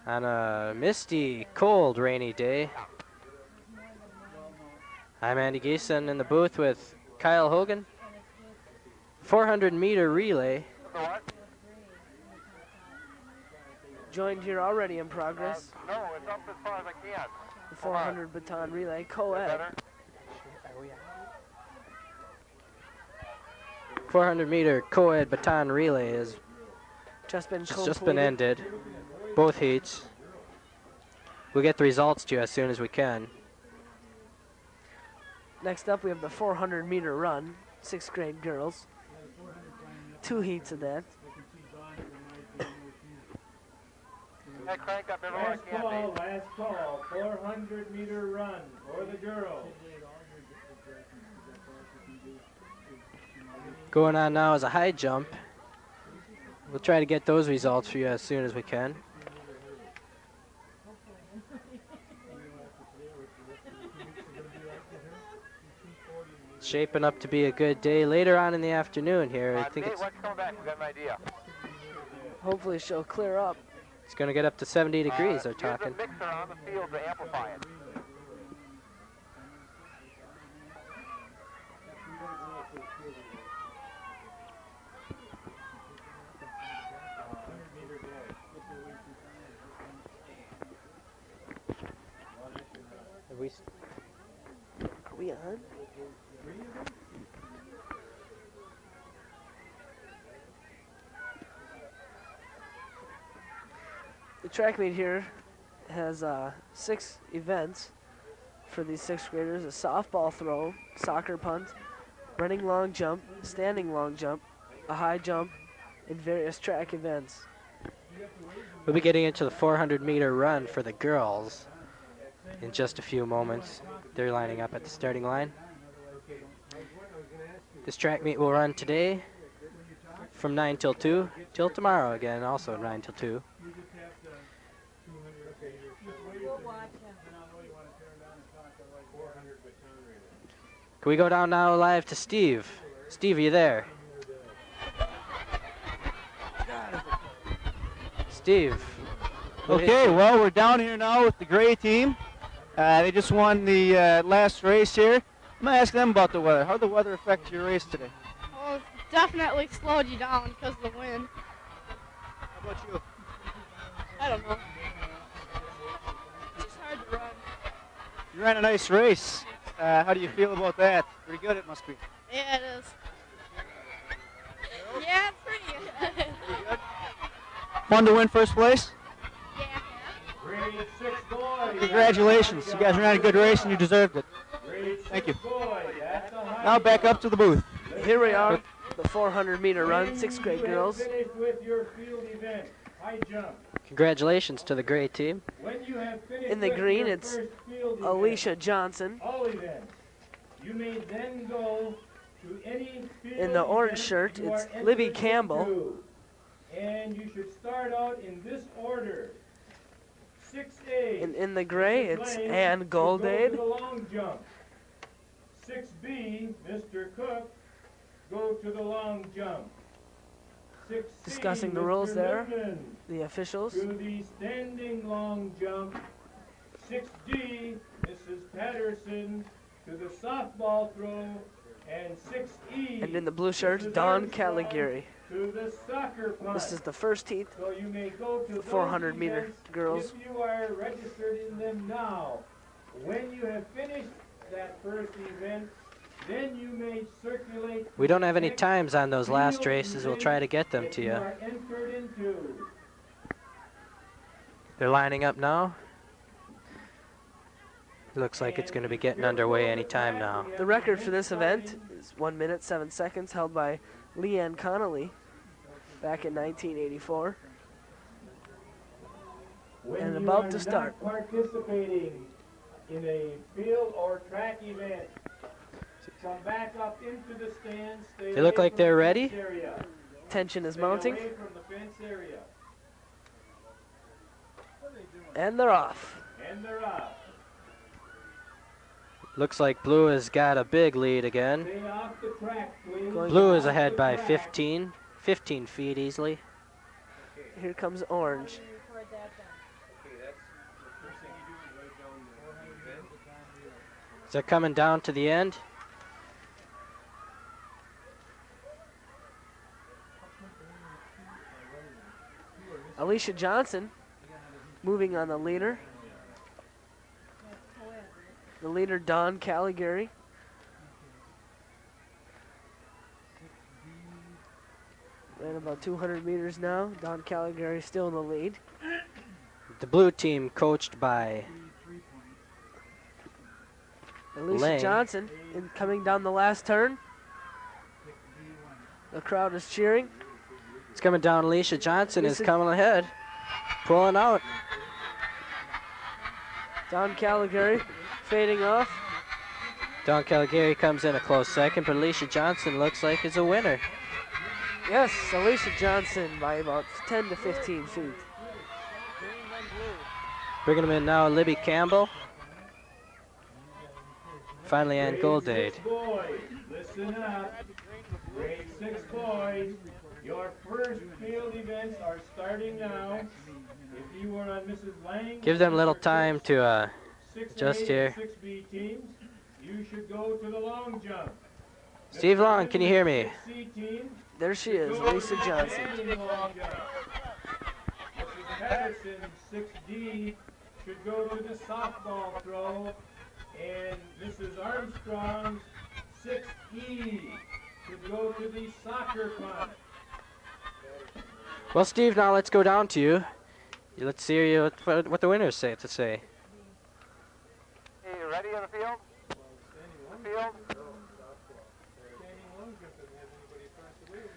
on a misty, cold, rainy day. I'm Andy Geeson in the booth with Kyle Hogan. 400-meter relay. Joined here already in progress. No, it's up as far as I can. The 400 baton relay, co-ed. 400-meter co-ed baton relay has Just been ended. Both heats. We'll get the results to you as soon as we can. Next up, we have the 400-meter run, 6th grade girls. 2 heats of that. Crank up everyone Last call, 400-meter run for the girls. Going on now is a high jump. We'll try to get those results for you as soon as we can. Shaping up to be a good day later on in the afternoon here. I think it's coming back. We got an idea. Hopefully she'll clear up. It's going to get up to 70 degrees, they're talking. Use a mixer on the field to amplify it. Are we on? The track meet here has 6 events for these 6th graders: a softball throw, soccer punt, running long jump, standing long jump, a high jump, and various track events. We'll be getting into the 400-meter run for the girls in just a few moments. They're lining up at the starting line. This track meet will run today from 9 till 2, till tomorrow again, also 9 till 2. Can we go down now live to Steve? Steve, are you there? Steve. Okay, well, we're down here now with the gray team. They just won the last race here. I'm going to ask them about the weather. How did the weather affect your race today? Well, it definitely slowed you down because of the wind. How about you? I don't know. It's just hard to run. You ran a nice race. How do you feel about that? Pretty good it must be. Yeah, it is. Yeah, pretty good. Pretty good? Fun to win first place? Yeah. Grade 6 boys. Congratulations. You guys ran a good race and you deserved it. Thank you. Now back up to the booth. Here we are, the 400-meter run, 6th grade girls. Finish with your field event, high jump. Congratulations to the gray team. When you have finished In the with green, your it's first field Alicia event, Johnson. all events, you may then go to any field In the orange event shirt, you it's are Libby entered Campbell. into. And you should start out in this order. 6A. And in the gray, Mrs. it's Lane Ann should go to Goldade. the long jump. 6B, Mr. Cook, go to the long jump. 6C, Discussing the Mr. rules there, Lippman, the officials. to the standing long jump. 6D, Mrs. Patterson, to the softball throw. And 6E, And in the blue shirt, Mrs. Dawn Armstrong, Caligari. to the soccer punt. This is the first heat, So you may go to 400-meter events girls. if you are registered in them now. When you have finished that first event, then you may circulate. We don't have any next times on those last field races. We'll event try to get them that to you. are entered into. They're lining up now. Looks like it's going to be getting underway any time now. The record for this event is 1 minute 7 seconds, held by Leanne Connolly back in 1984. When And you about are to start. not participating in a field or track event, come back up into the stands. Stay They look away like from they're the ready. fence area. Tension is Stay mounting, away from the fence area. and they're off. And they're off. Looks like blue has got a big lead again. Stay off the track, please. Blue is Off ahead the by track. 15 feet easily. Here comes orange. As they're coming down to the end. Alicia Johnson moving on the leader. The leader, Dawn Caligari. Ran about 200 meters now. Dawn Caligari still in the lead. The blue team coached by Alicia Lane. Johnson coming down the last turn. The crowd is cheering. It's coming down. Alicia Johnson is Alicia- coming ahead. Pulling out. Dawn Caligari fading off. Don Caligari comes in a close second, but Alicia Johnson looks like is a winner. Yes, Alicia Johnson by about 10 to 15 feet. Bringing them in now, Libby Campbell. Finally, Ann Goldade. Boys, listen up. Grade 6 boys, your first field events are starting now. If you were on Mrs. Lang, Give them a little time to 6A just and here. 6B teams, you should go to the long jump. Steve Long, can you hear me? 6C team, There she is, go to Lisa the Johnson. standing long jump. Mrs. Patterson, 6D, should go to the softball throw, and Mrs. Armstrong's 6E should go to the soccer punt. Well, Steve, now let's go down to you. Let's hear what the winners say to say. Hey, you ready in the field? The field?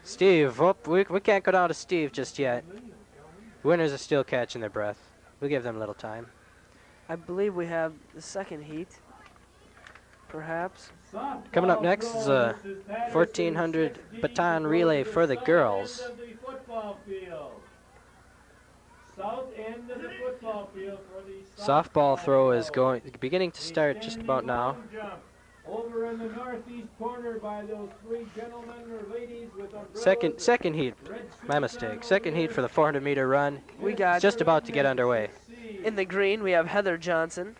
Steve, we can't go down to Steve just yet. Winners are still catching their breath. We'll give them a little time. I believe we have the second heat, perhaps. Coming up next is a 1400 baton relay for the girls. Softball throw is beginning to start just about now. Over in the northeast corner by those three gentlemen or ladies with umbrellas. Second heat, my mistake. Second heat for the 400-meter run. We got It's just about to get underway. in the green, we have Heather Johnson,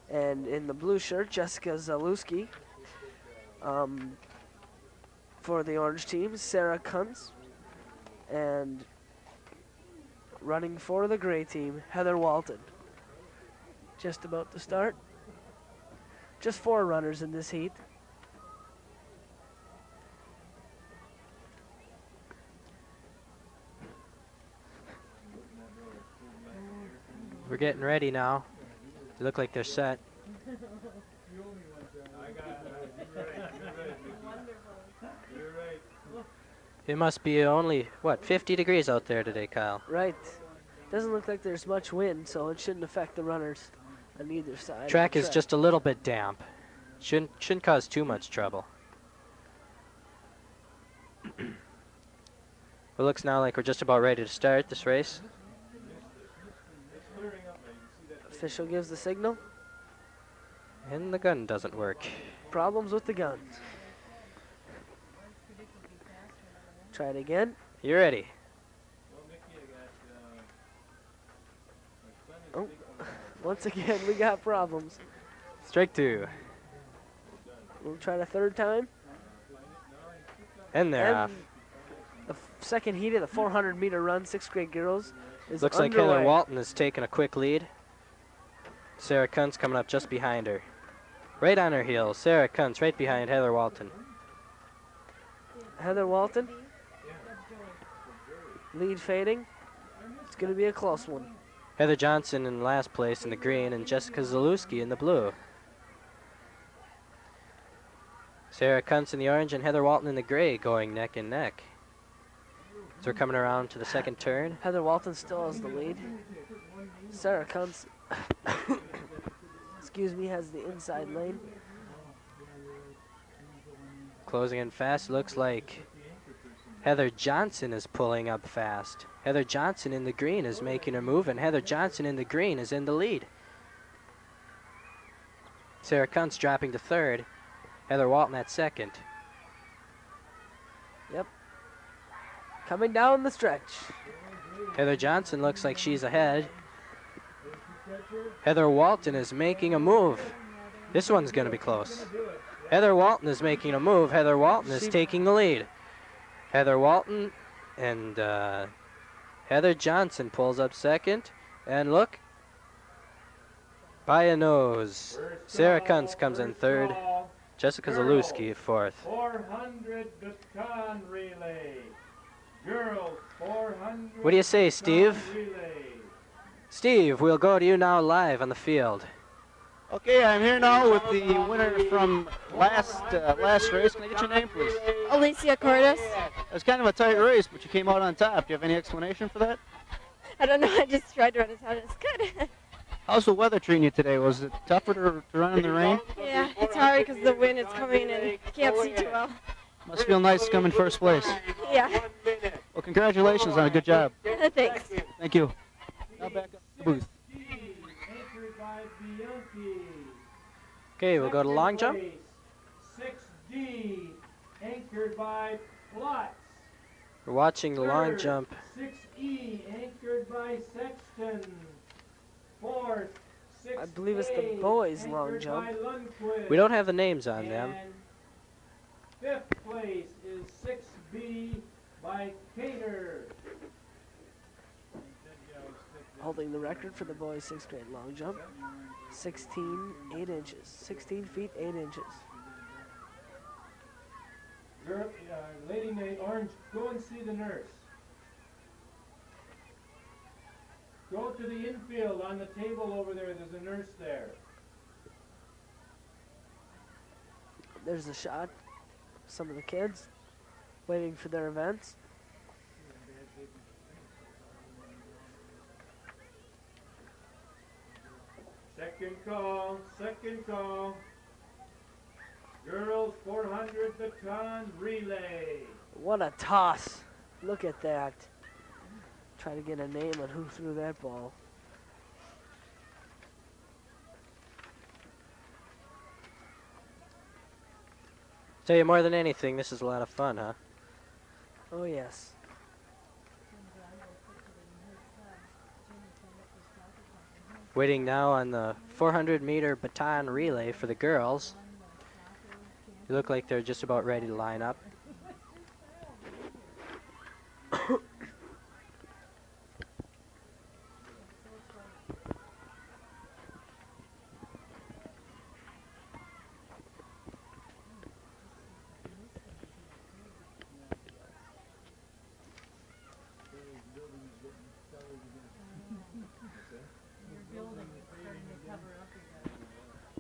and in the blue shirt, Jessica Zalewski. For the orange team, Sarah Kuntz, and running for the gray team, Heather Walton. Just about to start. Just 4 runners in this heat. We're getting ready now. They look like they're set. It must be only, 50 degrees out there today, Kyle. Right. Doesn't look like there's much wind, so it shouldn't affect the runners on either side. of Track the is just a little bit damp. Shouldn't cause too much trouble. It looks now like we're just about ready to start this race. Official gives the signal. And the gun doesn't work. Problems with the gun. Try it again. You ready? Oh, once again, we got problems. Strike 2. We'll try it a third time. And they're off. The second heat of the 400-meter run, 6th grade girls, is Looks like underway. Heather Walton is taking a quick lead. Sarah Kuntz coming up just behind her. Right on her heels. Sarah Kuntz right behind Heather Walton. Heather Walton. Lead fading. It's going to be a close one. Heather Johnson in last place in the green and Jessica Zalewski in the blue. Sarah Kuntz in the orange and Heather Walton in the gray going neck and neck. So we're coming around to the second turn. Heather Walton still has the lead. Sarah Kuntz, excuse me, has the inside lane. Closing in fast. Looks like Heather Johnson is pulling up fast. Heather Johnson in the green is making a move, and Heather Johnson in the green is in the lead. Sarah Kuntz dropping to third. Heather Walton at second. Yep. Coming down the stretch. Heather Johnson looks like she's ahead. Heather Walton is making a move. This one's going to be close. Heather Walton is making a move. Heather Walton is taking the lead. Heather Walton and Heather Johnson pulls up second. And look, by a nose. Sarah Kuntz comes in third. Jessica Zalewski fourth. 400 baton relay. Girls 400. What do you say, Steve? Relay. Steve, we'll go to you now live on the field. Okay, I'm here now with the winner from last race. Can I get your name, please? Alicia Cordes. It was kind of a tight race, but you came out on top. Do you have any explanation for that? I don't know. I just tried to run as hard as I could. How's the weather treating you today? Was it tougher to run in the rain? Yeah, it's hard because the wind is coming and can't see too well. Must feel nice to come in first place. Yeah. Well, congratulations on a good job. Thanks. Thank you. Now back up to the booth. Okay, we'll go to long jump. 6D, anchored by Plotz. We're watching the long jump. 6E, anchored by Sexton. Fourth, 6A, I believe it's the boys' long anchored jump. by Lundquist. We don't have the names on them. And fifth place is 6B by Cater. Holding the record for the boys' 6th grade long jump. 16, 8 inches. 16 feet, 8 inches. Girl, lady named Orange, go and see the nurse. Go to the infield on the table over there. There's a nurse there. There's a shot. Some of the kids waiting for their events. Second call, second call. Girls 400 baton relay. What a toss. Look at that. Try to get a name on who threw that ball. Tell you more than anything, this is a lot of fun, huh? Oh, yes. Waiting now on the 400-meter baton relay for the girls. They look like they're just about ready to line up.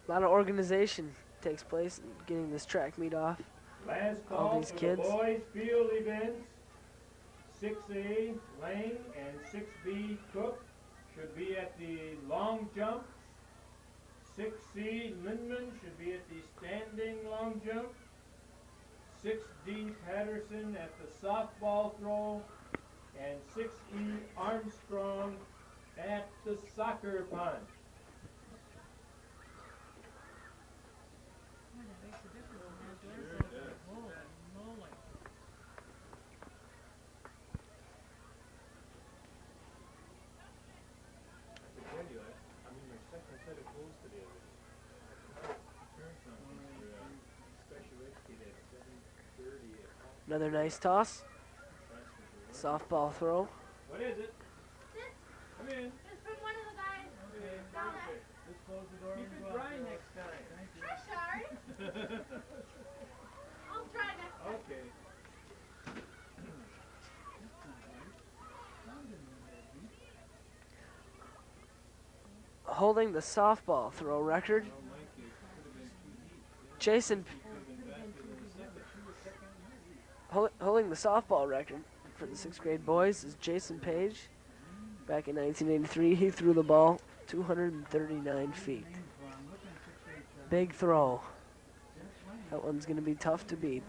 A lot of organization takes place in getting this track meet off. Last All call these for kids. the boys field events. 6A Lang and 6B Cook should be at the long jump. 6C Lindman should be at the standing long jump. 6D Patterson at the softball throw. And 6E Armstrong at the soccer punt. Another nice toss. Softball throw. What is it? Come in. It's from one of the guys down there. Just close the door. Keep it dry next time. I'm sorry. I'll try next time. Okay. Holding the softball throw record. Jason. Holding the softball record for the 6th grade boys is Jason Page. Back in 1983, he threw the ball 239 feet. Big throw. That one's going to be tough to beat.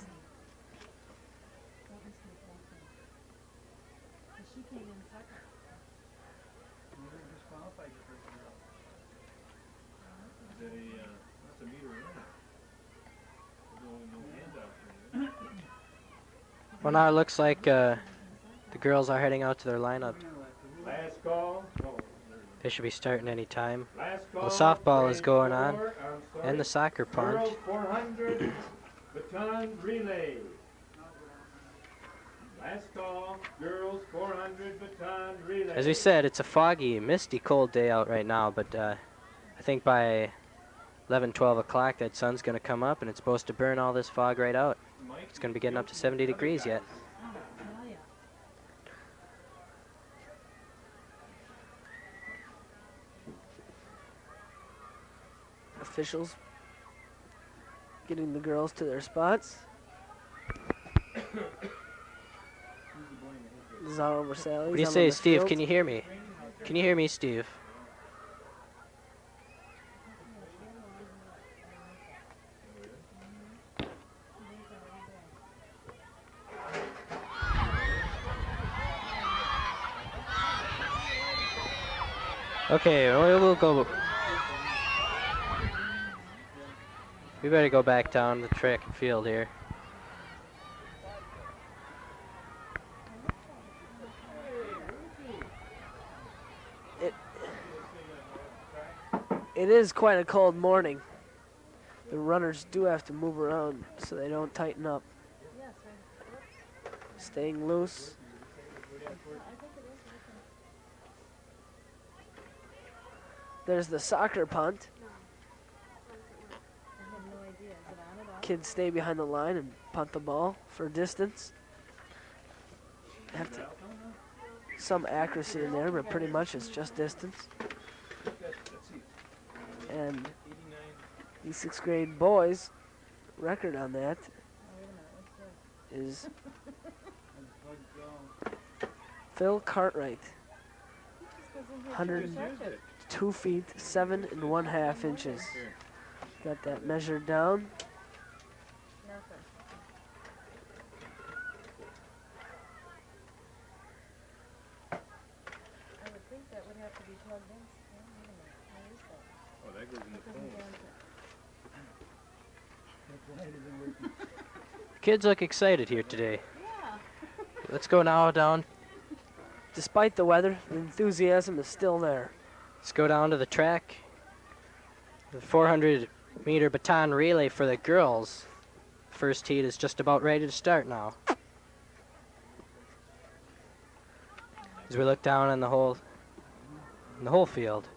Well, now it looks like the girls are heading out to their lineup. Last call. They should be starting any time. Last call. Well, softball is going on. Armstrong and the soccer punt. Girls 400 baton relay. Last call, girls 400 baton relay. As we said, it's a foggy, misty, cold day out right now, but I think by 11, 12 o'clock that sun's going to come up and it's supposed to burn all this fog right out. It's going to be getting up to 70 degrees yet. Officials getting the girls to their spots. Zara Versailles. What do you say, Steve? Can you hear me? Can you hear me, Steve? Okay, we'll go. We better go back down the track and field here. It is quite a cold morning. The runners do have to move around so they don't tighten up. Staying loose. There's the soccer punt. Kids stay behind the line and punt the ball for distance. Have to, some accuracy in there, but pretty much it's just distance. And the 6th grade boys' record on that is Phil Cartwright. 102 feet, 7 1/2 inches. Got that measured down. Kids look excited here today. Let's go now down. Despite the weather, the enthusiasm is still there. Let's go down to the track. The 400-meter baton relay for the girls. First heat is just about ready to start now. As we look down on the whole field.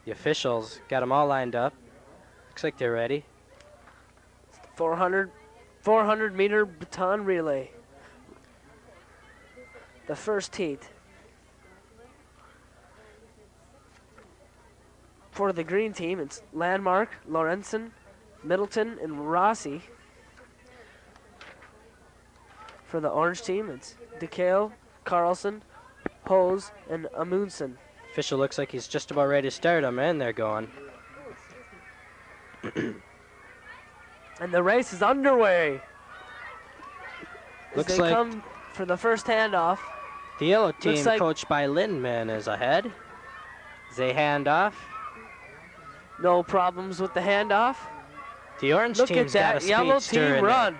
The officials got them all lined up. Looks like they're ready. 400-meter baton relay. The first heat. For the green team, it's Landmark, Lorenzen, Middleton, and Rossi. For the orange team, it's DeKale, Carlson, Hose, and Amundsen. Official looks like he's just about ready to start them, and they're going. And the race is underway. Looks As they like come for the first handoff. the yellow team, Looks like coached by Lindman, is ahead. They hand off. no problems with the handoff. The orange Look at team's got a that yellow speedster in team it. run.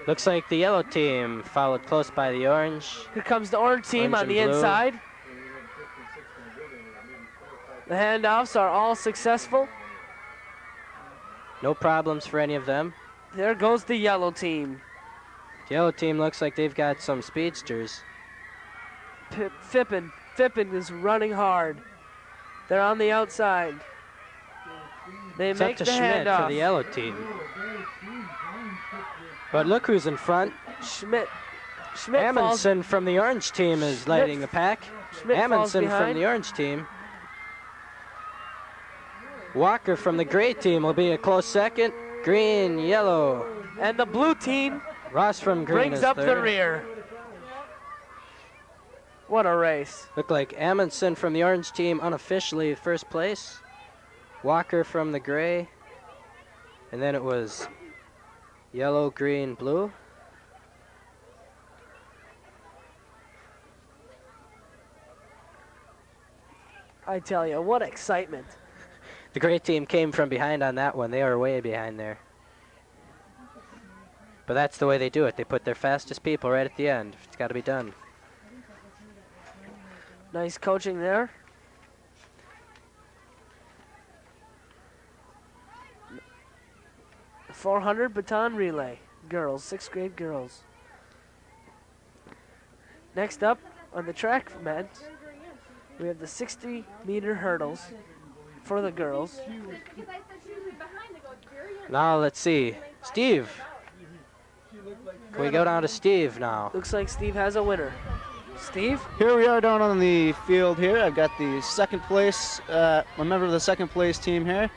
Looks like the yellow team followed close by the orange. Here comes the orange team Orange on the and blue. inside. The handoffs are all successful. No problems for any of them. There goes the yellow team. The yellow team looks like they've got some speedsters. Fippen is running hard. They're on the outside. They It's make up to the Schmidt handoff. for the yellow team. But look who's in front. Schmidt falls, Amundsen from the orange team is lighting the pack. Schmidt falls Amundsen from behind. the orange team. Walker from the gray team will be a close second. Green, yellow. And the blue team Ross from green brings is up the third. rear. What a race. Looked like Amundsen from the orange team unofficially first place. Walker from the gray. And then it was yellow, green, blue. I tell you, what excitement. The gray team came from behind on that one. They were way behind there. But that's the way they do it. They put their fastest people right at the end. It's got to be done. Nice coaching there. 400 baton relay, girls, 6th grade girls. Next up on the track event, we have the 60-meter hurdles for the girls. Because I said she was behind to go very Now let's see. Steve. Can we go down to Steve now? Looks like Steve has a winner. Steve? Here we are down on the field here. I've got the second place, a member of the second place team here.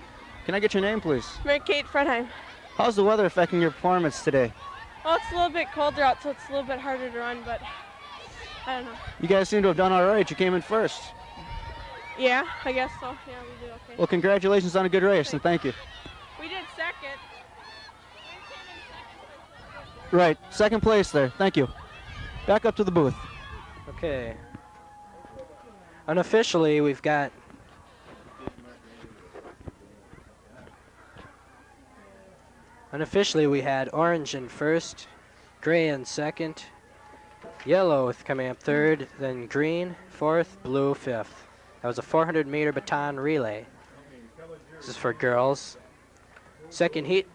Can I get your name, please? Mary Kate Fredheim. How's the weather affecting your performance today? Well, it's a little bit colder out, so it's a little bit harder to run, but I don't know. You guys seem to have done all right. You came in first. Yeah, I guess so. Yeah, we did okay. Well, congratulations on a good race, and thank you. We did second. Right, second place there. Thank you. Back up to the booth. Okay. Unofficially, we've got we had orange in first, gray in second, yellow coming up third, then green fourth, blue fifth. That was a 400-meter baton relay. This is for girls. Second heat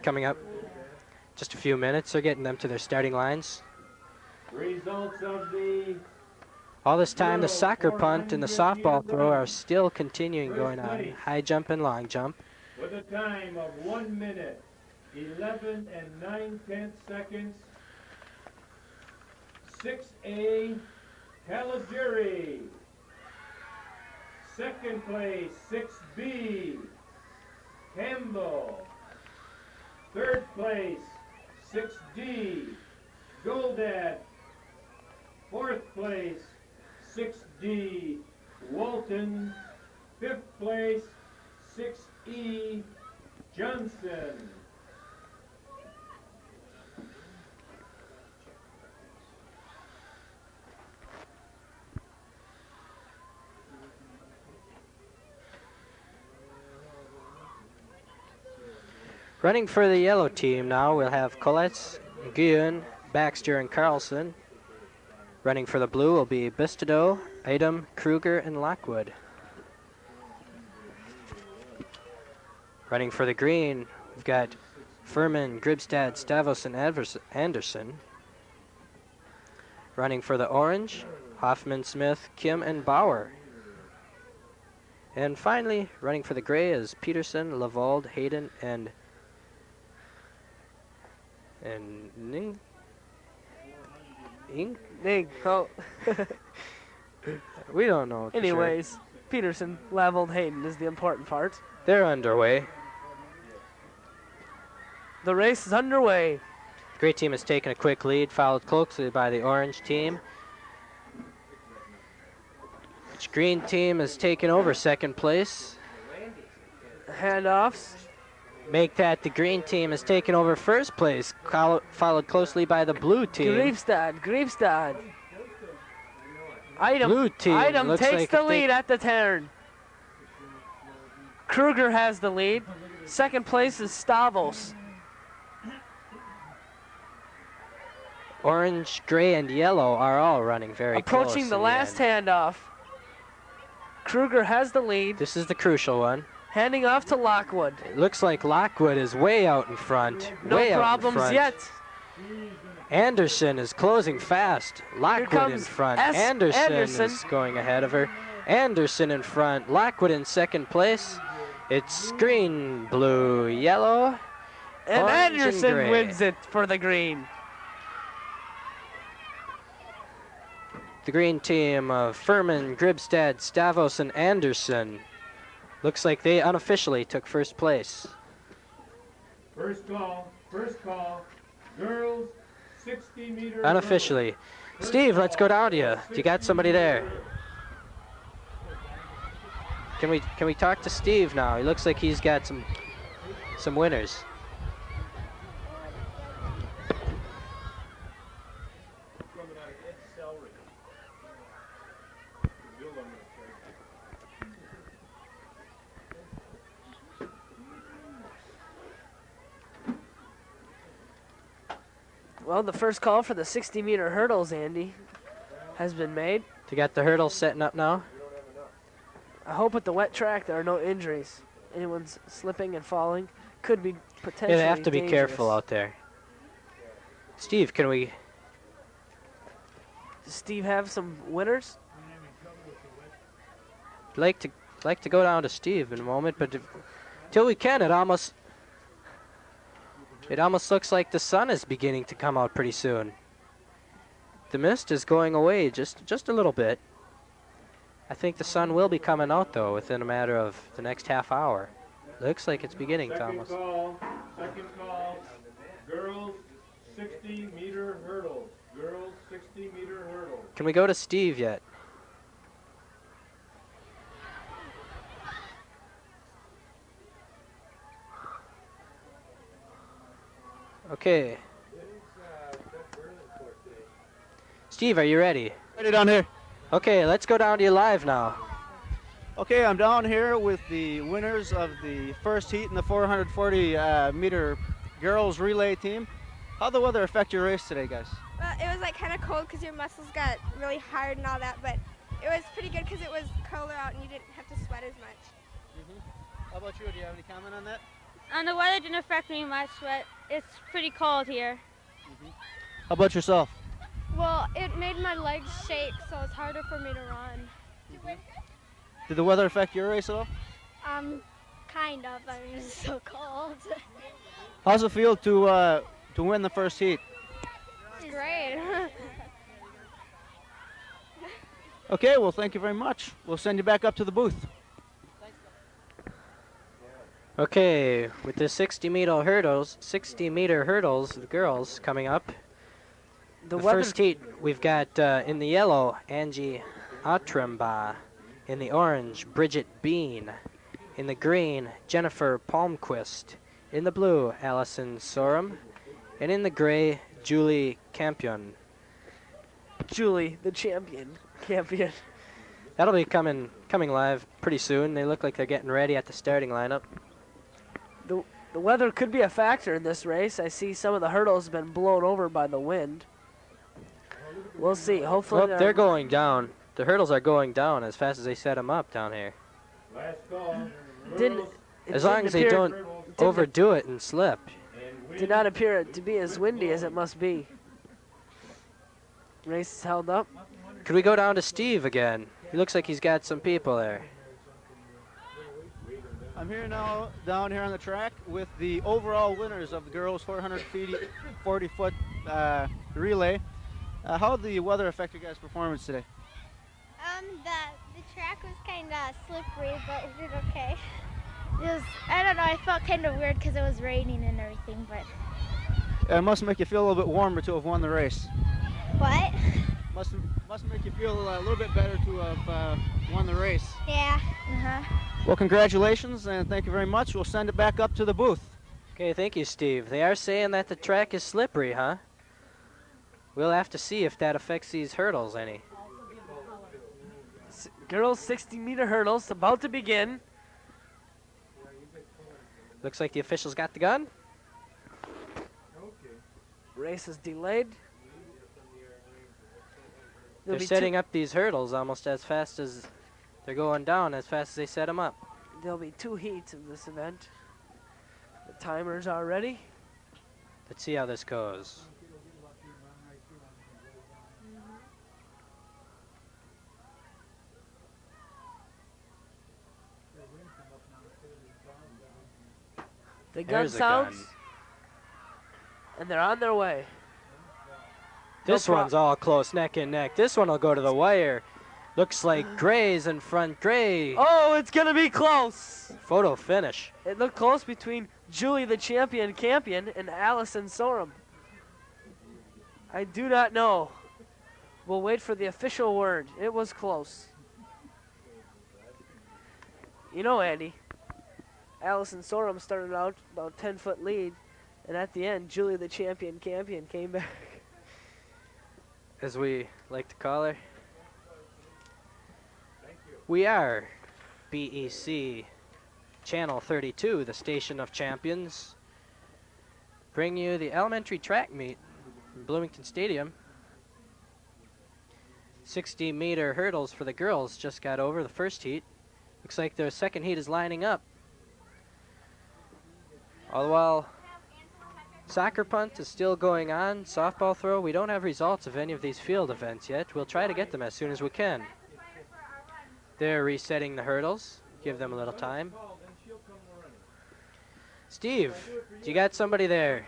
coming up. Just a few minutes. They're getting them to their starting lines. Results of the All this time, the soccer punt and the softball throw are still continuing going on. High jump and long jump. with a time of 1 minute, 11 and 9/10 seconds. 6A, Caligari. Second place, 6B, Campbell. Third place, 6D, Goldat. Fourth place, 6D, Walton. Fifth place, 6E, Johnson. Running for the yellow team now, we'll have Colette, Guyen, Baxter, and Carlson. Running for the blue will be Bistodeau, Idem, Kruger, and Lockwood. Running for the green, we've got Furman, Gribstad, Stavos, and Anderson. Running for the orange, Hoffman, Smith, Kim, and Bauer. And finally, running for the gray is Peterson, Lavold, Hayden, and Ning. Ning. Oh. We don't know. For Anyways, Peterson, Lavold, Hayden is the important part. sure. They're underway. The race is underway. The gray team has taken a quick lead, followed closely by the orange team. The green team has taken over second place. Handoffs. Make that the green team has taken over first place, followed closely by the blue team. Greifstad. Idem, Blue team Idem looks takes like the if they- lead at the turn. Kruger has the lead. Second place is Stavos. Orange, gray, and yellow are all running very Approaching close the in last end. handoff. Kruger has the lead. This is the crucial one. Handing off to Lockwood. It looks like Lockwood is way out in front. No way out in problems front. yet. Anderson is closing fast. Lockwood in comes front. Anderson. is going ahead of her. Anderson in front. Lockwood in second place. It's green, blue, yellow. And Orange and Anderson gray. wins it for the green. The green team of Furman, Gribstad, Stavos, and Anderson. Looks like they unofficially took first place. First call, girls, 60-meter. Unofficially. Steve, let's go down to you. You got somebody there. Can we talk to Steve now? He looks like he's got some winners. Well, the first call for the 60-meter hurdles, Andy, has been made. You got the hurdles setting up now? I hope with the wet track there are no injuries. anyone's slipping and falling. Could be potentially They have to be dangerous. careful out there. Steve, can we? Does Steve have some winners? Like to go down to Steve in a moment, but till we can, it almost looks like the sun is beginning to come out pretty soon. The mist is going away just a little bit. I think the sun will be coming out though within a matter of the next half hour. Looks like it's beginning to almost. Second call, girls 60-meter hurdles. Girls 60-meter hurdles. Can we go to Steve yet? Okay. Steve, are you ready? Ready down here. Okay, let's go down to you live now. Okay, I'm down here with the winners of the first heat in the 440 meter girls relay team. How'd the weather affect your race today, guys? Well, it was like kind of cold because your muscles got really hard and all that, but it was pretty good because it was colder out and you didn't have to sweat as much. How about you? Do you have any comment on that? The weather didn't affect me much, but it's pretty cold here. How about yourself? Well, it made my legs shake, so it's harder for me to run. Did the weather affect your race at all? Kind of. I mean, it's so cold. How's it feel to win the first heat? It's great. Okay, well, thank you very much. We'll send you back up to the booth. Okay, with the 60-meter hurdles, the girls coming up. The first heat, we've got in the yellow, Angie Atremba. In the orange, Bridget Bean. In the green, Jennifer Palmquist. In the blue, Allison Sorum. And in the gray, Julie Campion. Julie, the champion. That'll be coming live pretty soon. They look like they're getting ready at the starting lineup. The weather could be a factor in this race. I see some of the hurdles have been blown over by the wind. We'll see. Hopefully Well, they're going down. The hurdles are going down as fast as they set them up down here. Last call. As long as they don't overdo it and slip. Did not appear to be as windy as it must be. Race is held up. Could we go down to Steve again? He looks like he's got some people there. I'm here now, down here on the track with the overall winners of the girls 440-foot relay. How did the weather affect your guys' performance today? The track was kind of slippery, but it did okay. I don't know, I felt kind of weird because it was raining and everything, but... It must make you feel a little bit warmer to have won the race. What? Must make you feel a little bit better to have won the race. Yeah. Well, congratulations and thank you very much. We'll send it back up to the booth. Okay, thank you, Steve. They are saying that the track is slippery, huh? We'll have to see if that affects these hurdles any. Girls 60-meter hurdles about to begin. Looks like the officials got the gun. Race is delayed. They're setting up these hurdles almost as fast as they're going down, as fast as they set them up. There'll be 2 heats of this event. The timers are ready. Let's see how this goes. The gun There's a sounds, gun. and they're on their way. This one's all close, neck and neck. This one will go to the wire. Looks like Gray's in front. Gray. Oh, it's going to be close. Photo finish. It looked close between Julie the champion Campion and Allison Sorum. I do not know. We'll wait for the official word. It was close. You know, Andy, Allison Sorum started out about 10-foot lead, and at the end, Julie the champion Campion came back. As we like to call her. We are BEC Channel 32, the Station of Champions. Bring you the elementary track meet in Bloomington Stadium. 60-meter hurdles for the girls just got over the first heat. Looks like their second heat is lining up. All the while, soccer punt is still going on. Softball throw, we don't have results of any of these field events yet. We'll try to get them as soon as we can. They're resetting the hurdles. Give them a little time. Steve, do you got somebody there?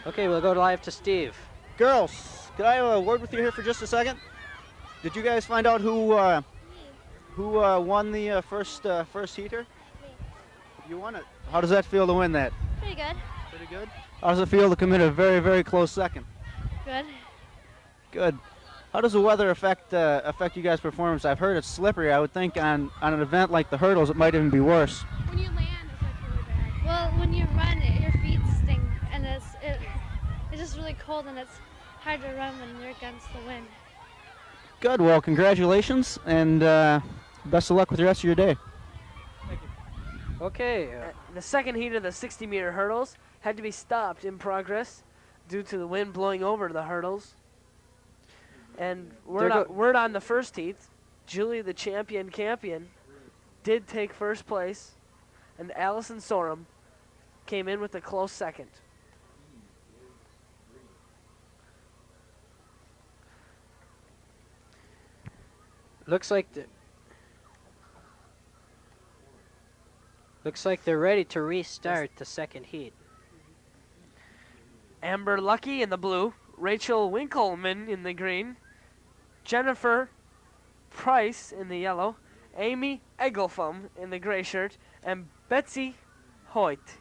Okay, we'll go live to Steve. Girls, could I have a word with you here for just a second? Did you guys find out who won the first heater? You won it. How does that feel to win that? Pretty good. Pretty good. How does it feel to come in a very, very close second? Good. Good. How does the weather affect you guys' performance? I've heard it's slippery. I would think on an event like the hurdles, it might even be worse. When you land, it's like really bad. Well, when you run, your feet sting, and it's just really cold, and it's hard to run when you're against the wind. Good. Well, congratulations, and best of luck with the rest of your day. Okay. The second heat of the 60-meter hurdles had to be stopped in progress due to the wind blowing over the hurdles. And word on the first heat, Julie, the champion, did take first place, and Allison Sorum came in with a close second. Looks like they're ready to restart the second heat. Amber Lucky in the blue, Rachel Winkleman in the green, Jennifer Price in the yellow, Amy Egeltham in the gray shirt, and Betsy Hoyt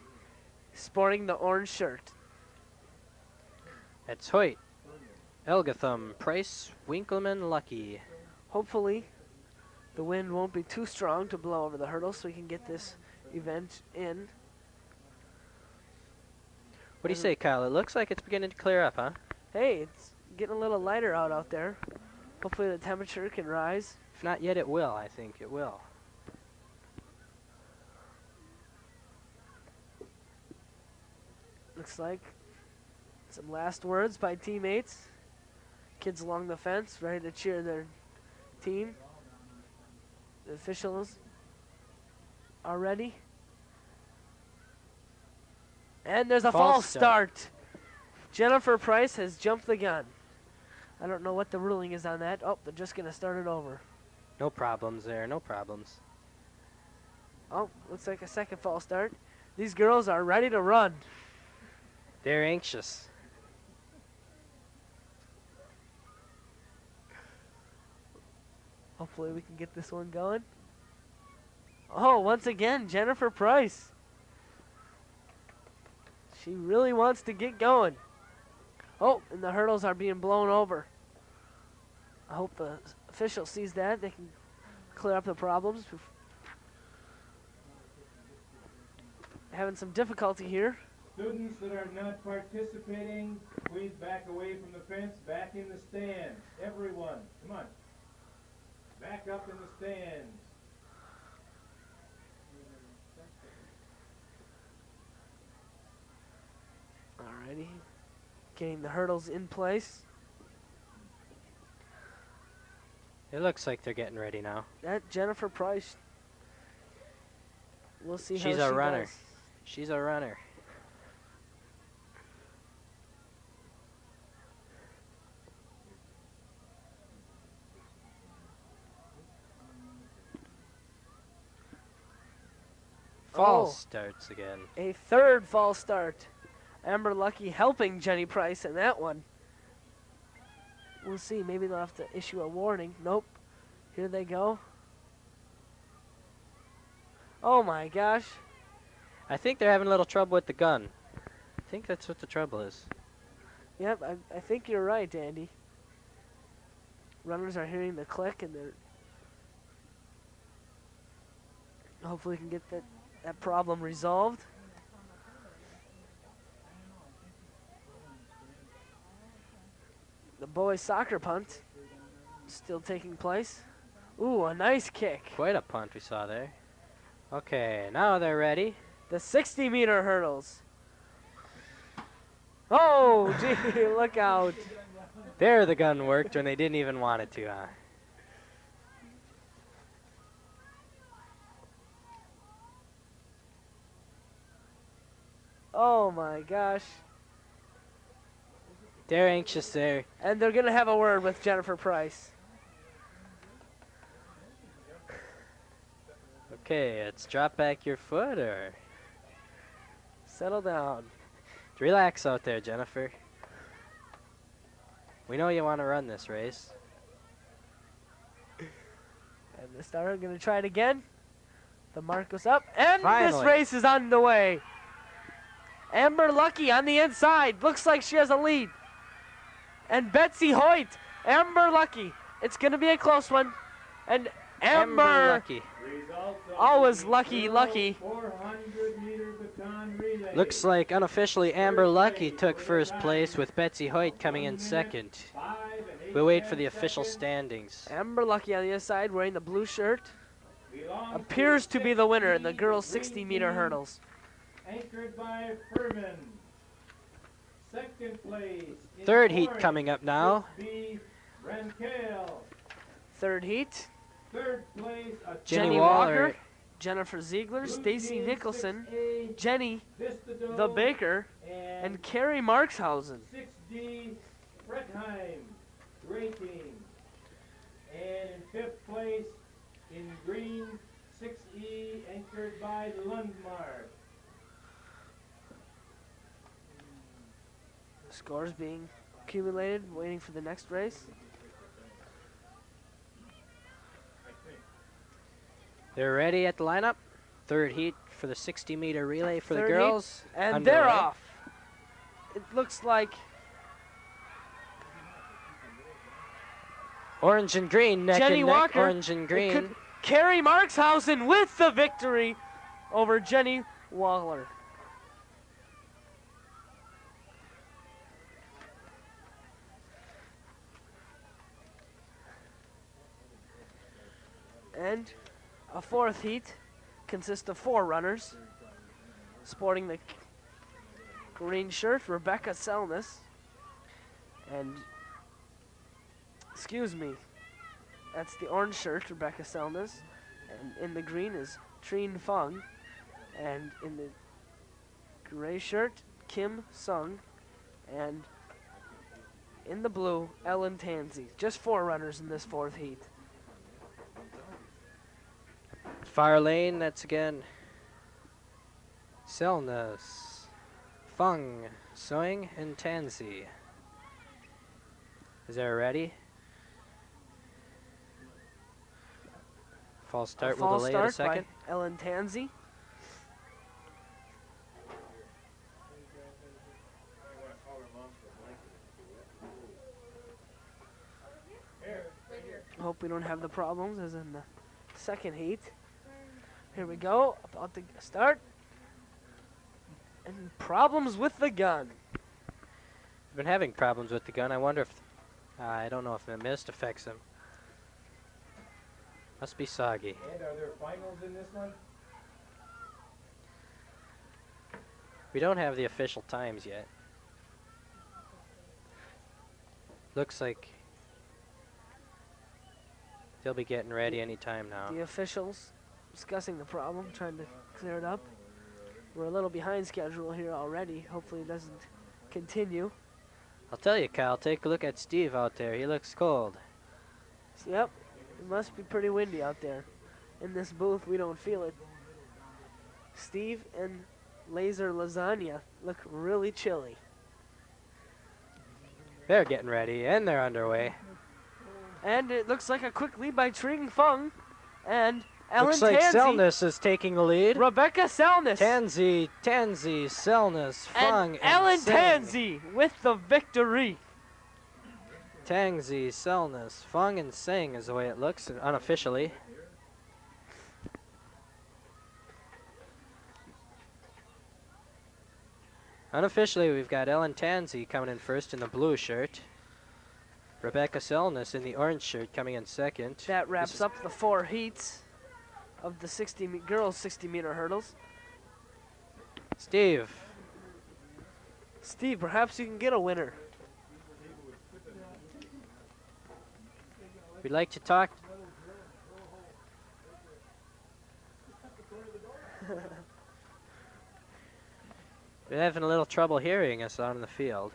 sporting the orange shirt. That's Hoyt, Elgatham, Price, Winkleman, Lucky. Hopefully, the wind won't be too strong to blow over the hurdles so we can get this event in. What do you say, Kyle? It looks like it's beginning to clear up, huh? Hey, it's getting a little lighter out there. Hopefully the temperature can rise. If not yet, it will. I think it will. Looks like some last words by teammates. Kids along the fence ready to cheer their team. The officials are ready. And there's a false start. Jennifer Price has jumped the gun. I don't know what the ruling is on that. Oh, they're just going to start it over. No problems there, no problems. Oh, looks like a second false start. These girls are ready to run. They're anxious. Hopefully we can get this one going. Oh, once again, Jennifer Price. She really wants to get going. Oh, and the hurdles are being blown over. I hope the official sees that. They can clear up the problems. Having some difficulty here. Students that are not participating, please back away from the fence, back in the stands. Everyone, come on. Back up in the stands. Alrighty. Getting the hurdles in place. It looks like they're getting ready now. That Jennifer Price. We'll see how she She's a runner. does. She's a runner. False starts again. A third false start. Amber Lucky helping Jenny Price in that one. We'll see. Maybe they'll have to issue a warning. Nope. Here they go. Oh my gosh. I think they're having a little trouble with the gun. I think that's what the trouble is. Yep, I think you're right, Andy. Runners are hearing the click and they're hopefully can get that problem resolved. The boys' soccer punt still taking place. Ooh, a nice kick. Quite a punt we saw there. Okay, now they're ready. The 60-meter hurdles. Oh, gee, look out. There the gun worked when they didn't even want it to, huh? Oh my gosh. They're anxious there. And they're going to have a word with Jennifer Price. Okay, it's drop back your foot or Settle down. relax out there, Jennifer. We know you want to run this race. And the starter going to try it again. The mark goes up, and Finally. this race is underway. Amber Lucky on the inside. Looks like she has a lead. And Betsy Hoyt, Amber Lucky. It's going to be a close one. And Amber Lucky. Results of always the lucky, girls' lucky. 400-meter baton relay. Looks like unofficially Amber Lucky took first place with Betsy Hoyt coming in second. 5 and We'll wait for 8/10 the official seconds. standings. Amber Lucky on the inside wearing the blue shirt. Belongs Appears to be the winner in the 60 girls' green 60-meter team, hurdles. Anchored by Furman. Second place. in Third heat orange, coming up now. 6B, Rankel. Third heat, Third place, Jenny Waller. Jennifer Ziegler, Blue Stacy team, Nicholson, 6A, Jenny Vistadome, the Baker, and and Carrie Markshausen. 6D, Fretheim. Gray team. And in fifth place, in green, 6E, anchored by Lundmark. Scores being accumulated, waiting for the next race. They're ready at the lineup. Third heat for the 60-meter relay for the Third heat, girls. And they're underway. off. It looks like Orange and green, neck Jenny and neck. Walker. Orange and It green. could- Carrie Markshausen with the victory over Jenny Waller. And a fourth heat consists of 4 runners. Sporting the green shirt, Rebecca Selness. And, excuse me, that's the orange shirt, Rebecca Selness. And in the green is Trine Fung. And in the gray shirt, Kim Sung. And in the blue, Ellen Tansey. Just 4 runners in this fourth heat. Far lane, that's again Selness, Fung, Soing, and Tansey. Is there ready? False start A false will delay it a start by second. Ellen Tansey. Hope we don't have the problems as in the second heat. Here we go, about to start. And problems with the gun. I've been having problems with the gun. I wonder if, I don't know if the mist affects them. Must be soggy. And are there finals in this one? We don't have the official times yet. Looks like they'll be getting ready any time now. The officials discussing the problem, trying to clear it up. We're a little behind schedule here already. Hopefully it doesn't continue. I'll tell you, Kyle, take a look at Steve out there. He looks cold. Yep, it must be pretty windy out there. In this booth, we don't feel it. Steve and Laser Lasagna look really chilly. They're getting ready, and they're underway. And it looks like a quick lead by Tring Fung and Ellen Looks like Tansey. Selness is taking the lead. Rebecca Selness. Tansey, Selness, Fung, and Ellen Singh. Tansey with the victory. Tansey, Selness, Fung, and Singh is the way it looks unofficially. Unofficially, we've got Ellen Tansey coming in first in the blue shirt. Rebecca Selness in the orange shirt coming in second. That This wraps is- up the 4 heats of the girls' 60-meter hurdles. Steve, Steve, perhaps you can get a winner. we'd like to talk. We're having a little trouble hearing us out in the field.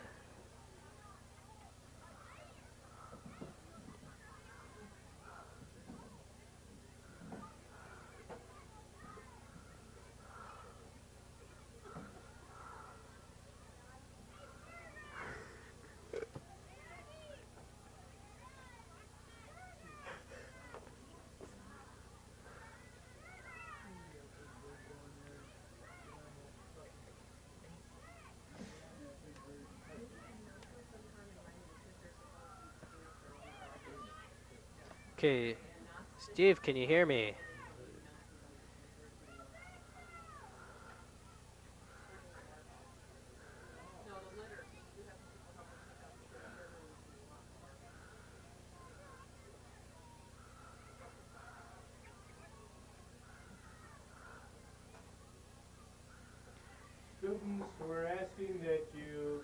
Okay, Steve, can you hear me? Students, we're asking that you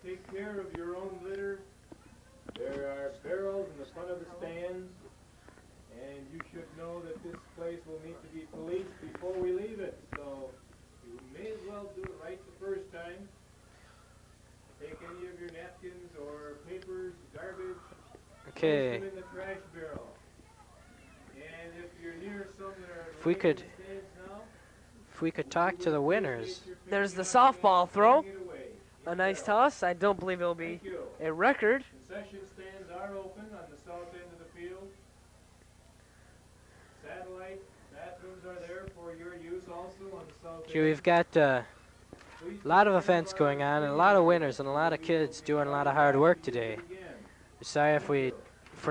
take care of your own litter. There are barrels in the front of the stands, and you should know that this place will need to be policed before we leave it. So you may as well do it right the first time. Take any of your napkins or papers, garbage, Okay. place them in the trash barrel. And if you're near some that are If we could- in the stands now, If we could talk to the winners. There's the softball throw. A nice toss. I don't believe it'll be Thank you. a record. Concession stands are open on the south end of the field. Satellite bathrooms are there for your use also on the south Okay, end. we've got a lot of events going on and a lot of winners and a lot of kids doing a lot of hard work today. We're sorry if we're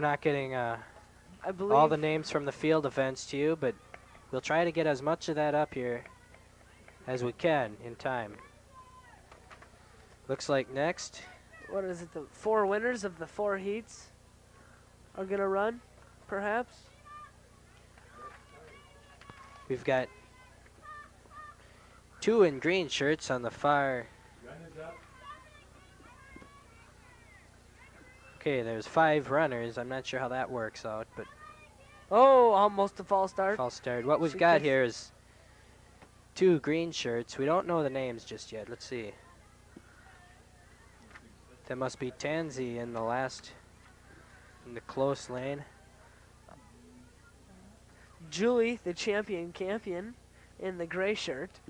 not getting I believe all the names from the field events to you, but we'll try to get as much of that up here as we can in time. Looks like next, what is it? The 4 winners of the 4 heats are gonna run, perhaps. we've got 2 in green shirts on the far. Runners up. Okay, there's 5 runners. I'm not sure how that works out, but Oh, almost a false start. false start. What we've She got kicks- here is 2 green shirts. We don't know the names just yet. Let's see. That must be Tansy in the close lane. Julie, the champion in the gray shirt.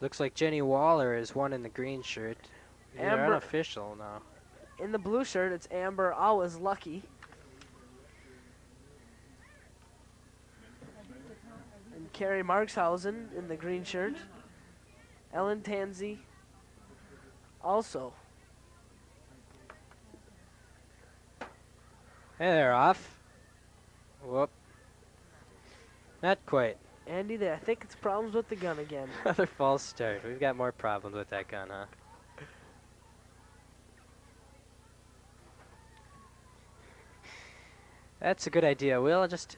Looks like Jenny Waller is one in the green shirt. They're Amber- unofficial now. In the blue shirt, it's Amber Always Lucky. And Carrie Markshausen in the green shirt. Ellen Tansey also. Hey, they're off. Whoop. Not quite. Andy, I think it's problems with the gun again. Another false start. We've got more problems with that gun, huh? That's a good idea. We'll just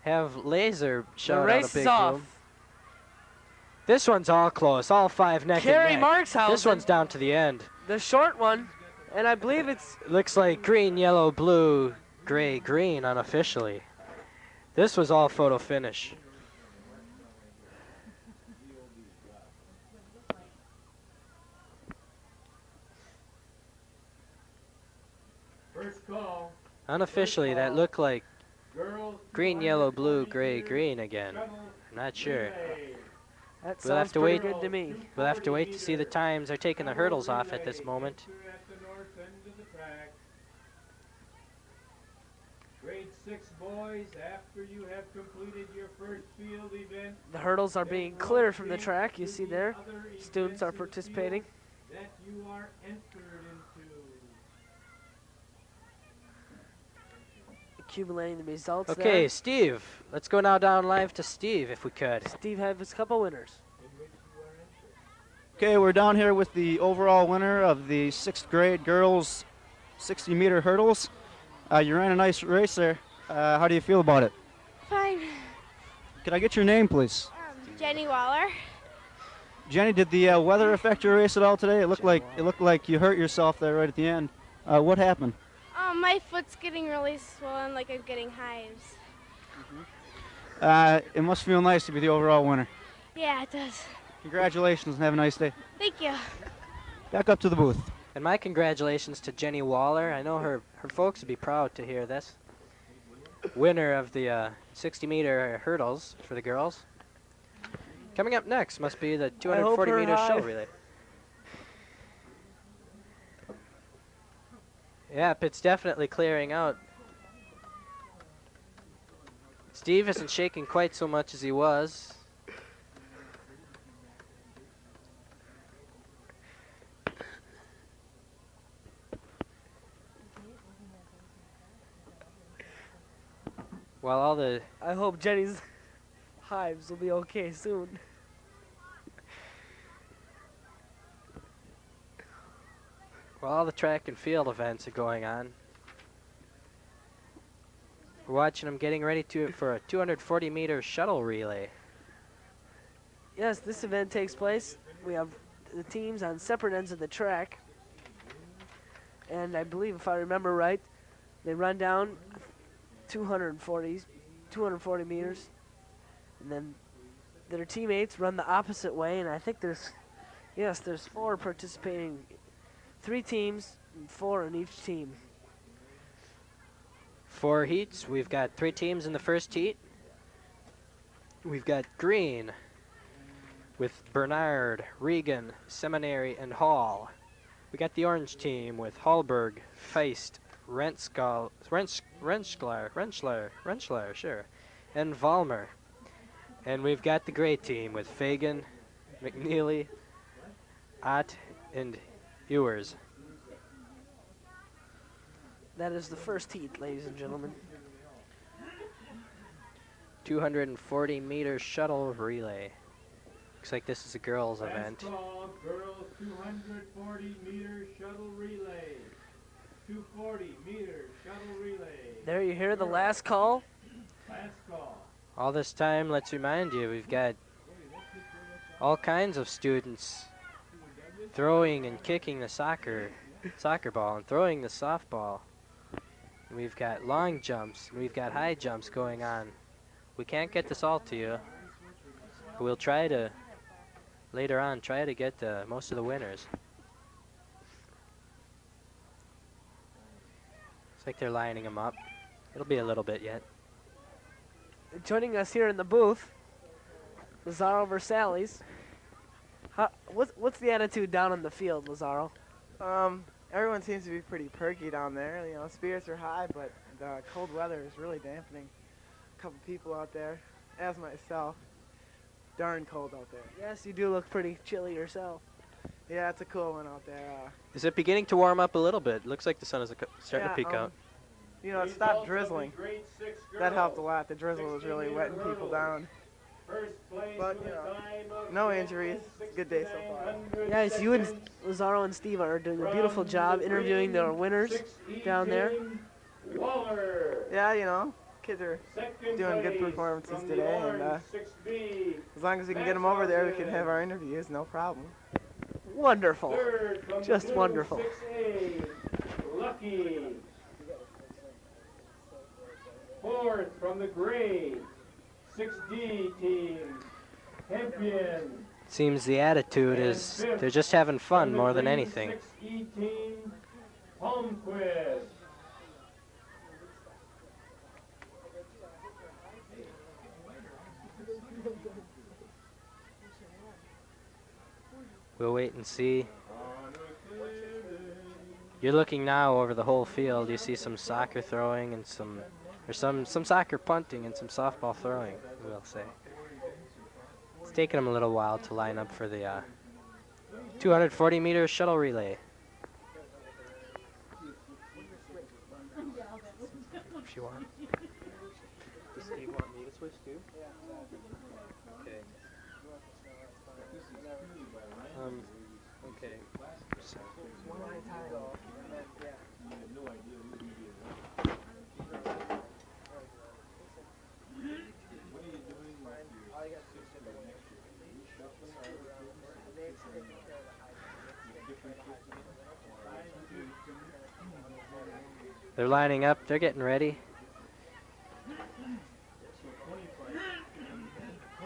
have laser The shot out race a is big off. room. This one's all close. All 5 neck Carrie and neck. Markshausen, This one's down to the end. the short one, and I believe it's Looks like green, yellow, blue, gray, green unofficially. This was all photo finish. First call. Unofficially, that looked like Girls. green, 200 yellow, blue, 40 gray, meters, green again. shuttle I'm not sure. relay. that We'll sounds have to pretty wait. good to me. We'll have to wait to see the times. They're taking the Shuttle hurdles off at this relay. moment. Enter at the north end of the track. Grade 6 boys, after you have completed your first field event, The hurdles are being cleared from the track. You see there, students are participating. that you are entered into. Accumulating the results Okay, there. Steve. Let's go now down live to Steve if we could. Steve has a couple winners. Okay, we're down here with the overall winner of the 6th grade girls 60-meter hurdles. You ran a nice race there. How do you feel about it? Fine. Could I get your name, please? Jenny Waller. Jenny, did the weather affect your race at all today? It looked like you hurt yourself there right at the end. What happened? My foot's getting really swollen, like I'm getting hives. It must feel nice to be the overall winner. Yeah, it does. Congratulations and have a nice day. Thank you. Back up to the booth. And my congratulations to Jenny Waller. I know her folks would be proud to hear this. Winner of the 60-meter hurdles for the girls. Coming up next must be the 240-meter shuttle relay. Yep, it's definitely clearing out. Steve isn't shaking quite so much as he was. While all the I hope Jenny's hives will be okay soon. while all the track and field events are going on, we're watching them getting ready for a 240-meter shuttle relay. Yes, this event takes place. We have the teams on separate ends of the track. And I believe, if I remember right, they run down 240 meters. And then their teammates run the opposite way. And I think there's 4 participating, 3 teams, and 4 in each team. 4 heats. We've got 3 teams in the first heat. We've got green with Bernard, Regan, Seminary, and Hall. We got the orange team with Hallberg, Feist, Rentschler, sure, and Valmer. And we've got the gray team with Fagan, McNeely, Ott, and Ewers. That is the first heat, ladies and gentlemen. 240-meter shuttle relay. Looks like this is a girls' event. Basketball girls 240-meter shuttle relay. 240-meter shuttle relay. There you hear the last call. Last call. All this time, let's remind you, we've got all kinds of students throwing and kicking the soccer ball and throwing the softball. And we've got long jumps, and we've got high jumps going on. We can't get this all to you, but we'll try to, later on, try to get most of the winners. Looks like they're lining them up. It'll be a little bit yet. Joining us here in the booth, Lazaro Versailles. What's the attitude down on the field, Lazaro? Everyone seems to be pretty perky down there. You know, spirits are high, but the cold weather is really dampening a couple people out there, as myself. Darn cold out there. Yes, you do look pretty chilly yourself. Yeah, it's a cool one out there. Is it beginning to warm up a little bit? Looks like the sun is starting to peek out. You know, it stopped drizzling. That helped a lot. The drizzle was really wetting people down. But, you know, no injuries. It's a good day so far. Yes, you and Lazaro and Steve are doing a beautiful job interviewing their winners down there. Yeah, you know, kids are doing good performances today, and as long as we can get them over there, we can have our interviews, no problem. Wonderful. Just wonderful. Lucky. 4th from the gray 6D team, Hempian. Seems the attitude is they're just having fun more than anything. 6E team, Holmquist. We'll wait and see. You're looking now over the whole field. You see some soccer throwing and some soccer punting and some softball throwing, we'll say. It's taken them a little while to line up for the 240-meter shuttle relay. If you want. Does Steve want me to switch too? Okay. Okay. So. They're lining up. They're getting ready.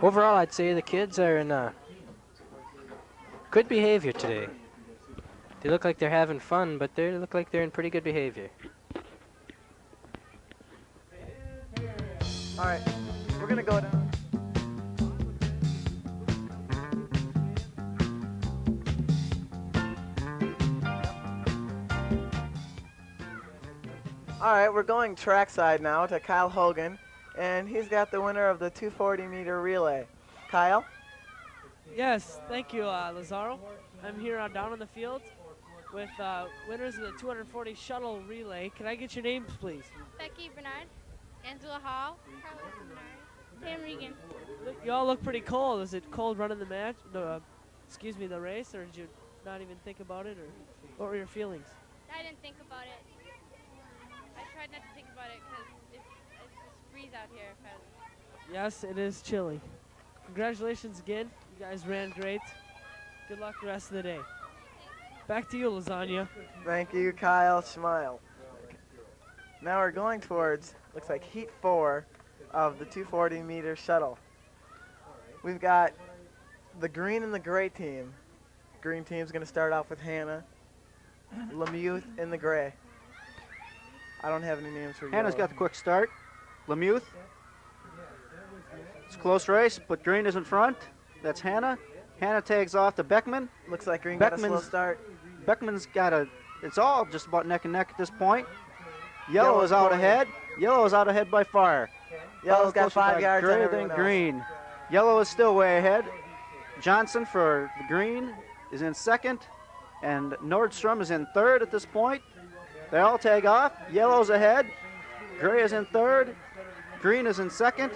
Overall, I'd say the kids are in good behavior today. They look like they're having fun, but they look like they're in pretty good behavior. All right, we're gonna go down. All right, we're going trackside now to Kyle Hogan, and he's got the winner of the 240-meter relay. Kyle? Yes, thank you, Lazaro. I'm here down on the field with winners of the 240 shuttle relay. Can I get your names, please? Becky Bernard, Angela Hall, Carlos Bernard, Pam Regan. You all look pretty cold. Is it cold running the match? The race, or did you not even think about it, or what were your feelings? I didn't think about it. I tried not to think about it because it's just freeze out here. Yes, it is chilly. Congratulations again. You guys ran great. Good luck the rest of the day. Back to you, Lasagna. Thank you, Kyle Schmeil. Now we're going towards, looks like heat 4 of the 240-meter shuttle. We've got the green and the gray team. Green team's going to start off with Hannah, Lemuth in the gray. I don't have any names for you. Hannah's got the quick start. Lemuth. It's a close race, but Green is in front. That's Hannah. Hannah tags off to Beckman. Looks like Green got a slow start. Beckman's got it's all just about neck and neck at this point. Yellow is out ahead. Yellow is out ahead by far. Yellow's got 5 yards on Gray everyone than else. Green. Yellow is still way ahead. Johnson for the Green is in second, and Nordstrom is in third at this point. They all tag off. Yellow's ahead. Gray is in third. Green is in second.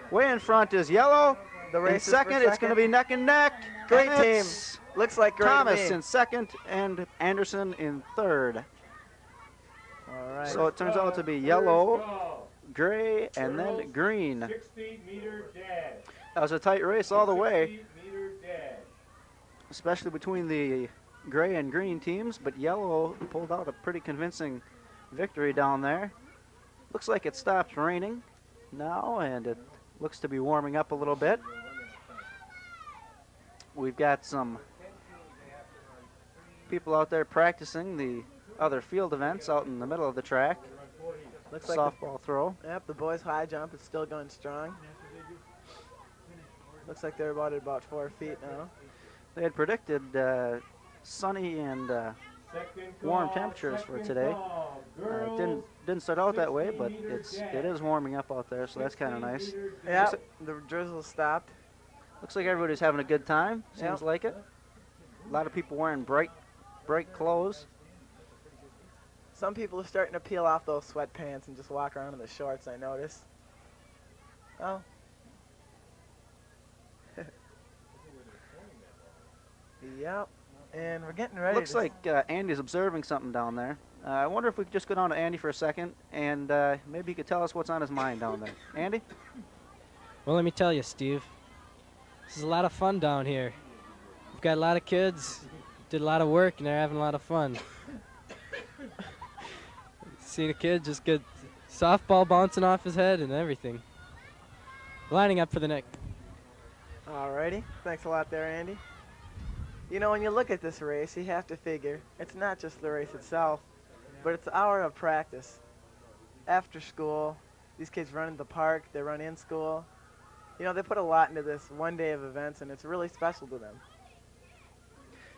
Way in front is Yellow. The race in second, it's going to be neck and neck. Great And team. it's Looks like great Thomas team. in second and Anderson in third. All right. So it turns out to be Yellow, Gray, and then Green. 60-meter dash. That was a tight race all the way, 60-meter dash. especially between the Gray and Green teams, but Yellow pulled out a pretty convincing victory down there. Looks like it stopped raining now, and it looks to be warming up a little bit. We've got some people out there practicing the other field events out in the middle of the track. Looks like Softball throw. Yep, the boys' high jump is still going strong. Looks like they're about at about 4 feet now. They had predicted sunny and warm temperatures for today. Didn't start out that way, but it is warming up out there, so that's kind of nice. Yeah, the drizzle stopped. Looks like everybody's having a good time. Seems like it. A lot of people wearing bright clothes. Some people are starting to peel off those sweatpants and just walk around in the shorts, I noticed. Oh. Yep. And we're getting ready. Looks like Andy's observing something down there. I wonder if we could just go down to Andy for a second, and maybe he could tell us what's on his mind down there. Andy? Well, let me tell you, Steve. This is a lot of fun down here. We've got a lot of kids, did a lot of work, and they're having a lot of fun. See the kid just get softball bouncing off his head and everything. Lining up for the neck. Alrighty. Thanks a lot there, Andy. You know, when you look at this race, you have to figure it's not just the race itself, but it's an hour of practice. After school, these kids run in the park, they run in school. You know, they put a lot into this one day of events, and it's really special to them.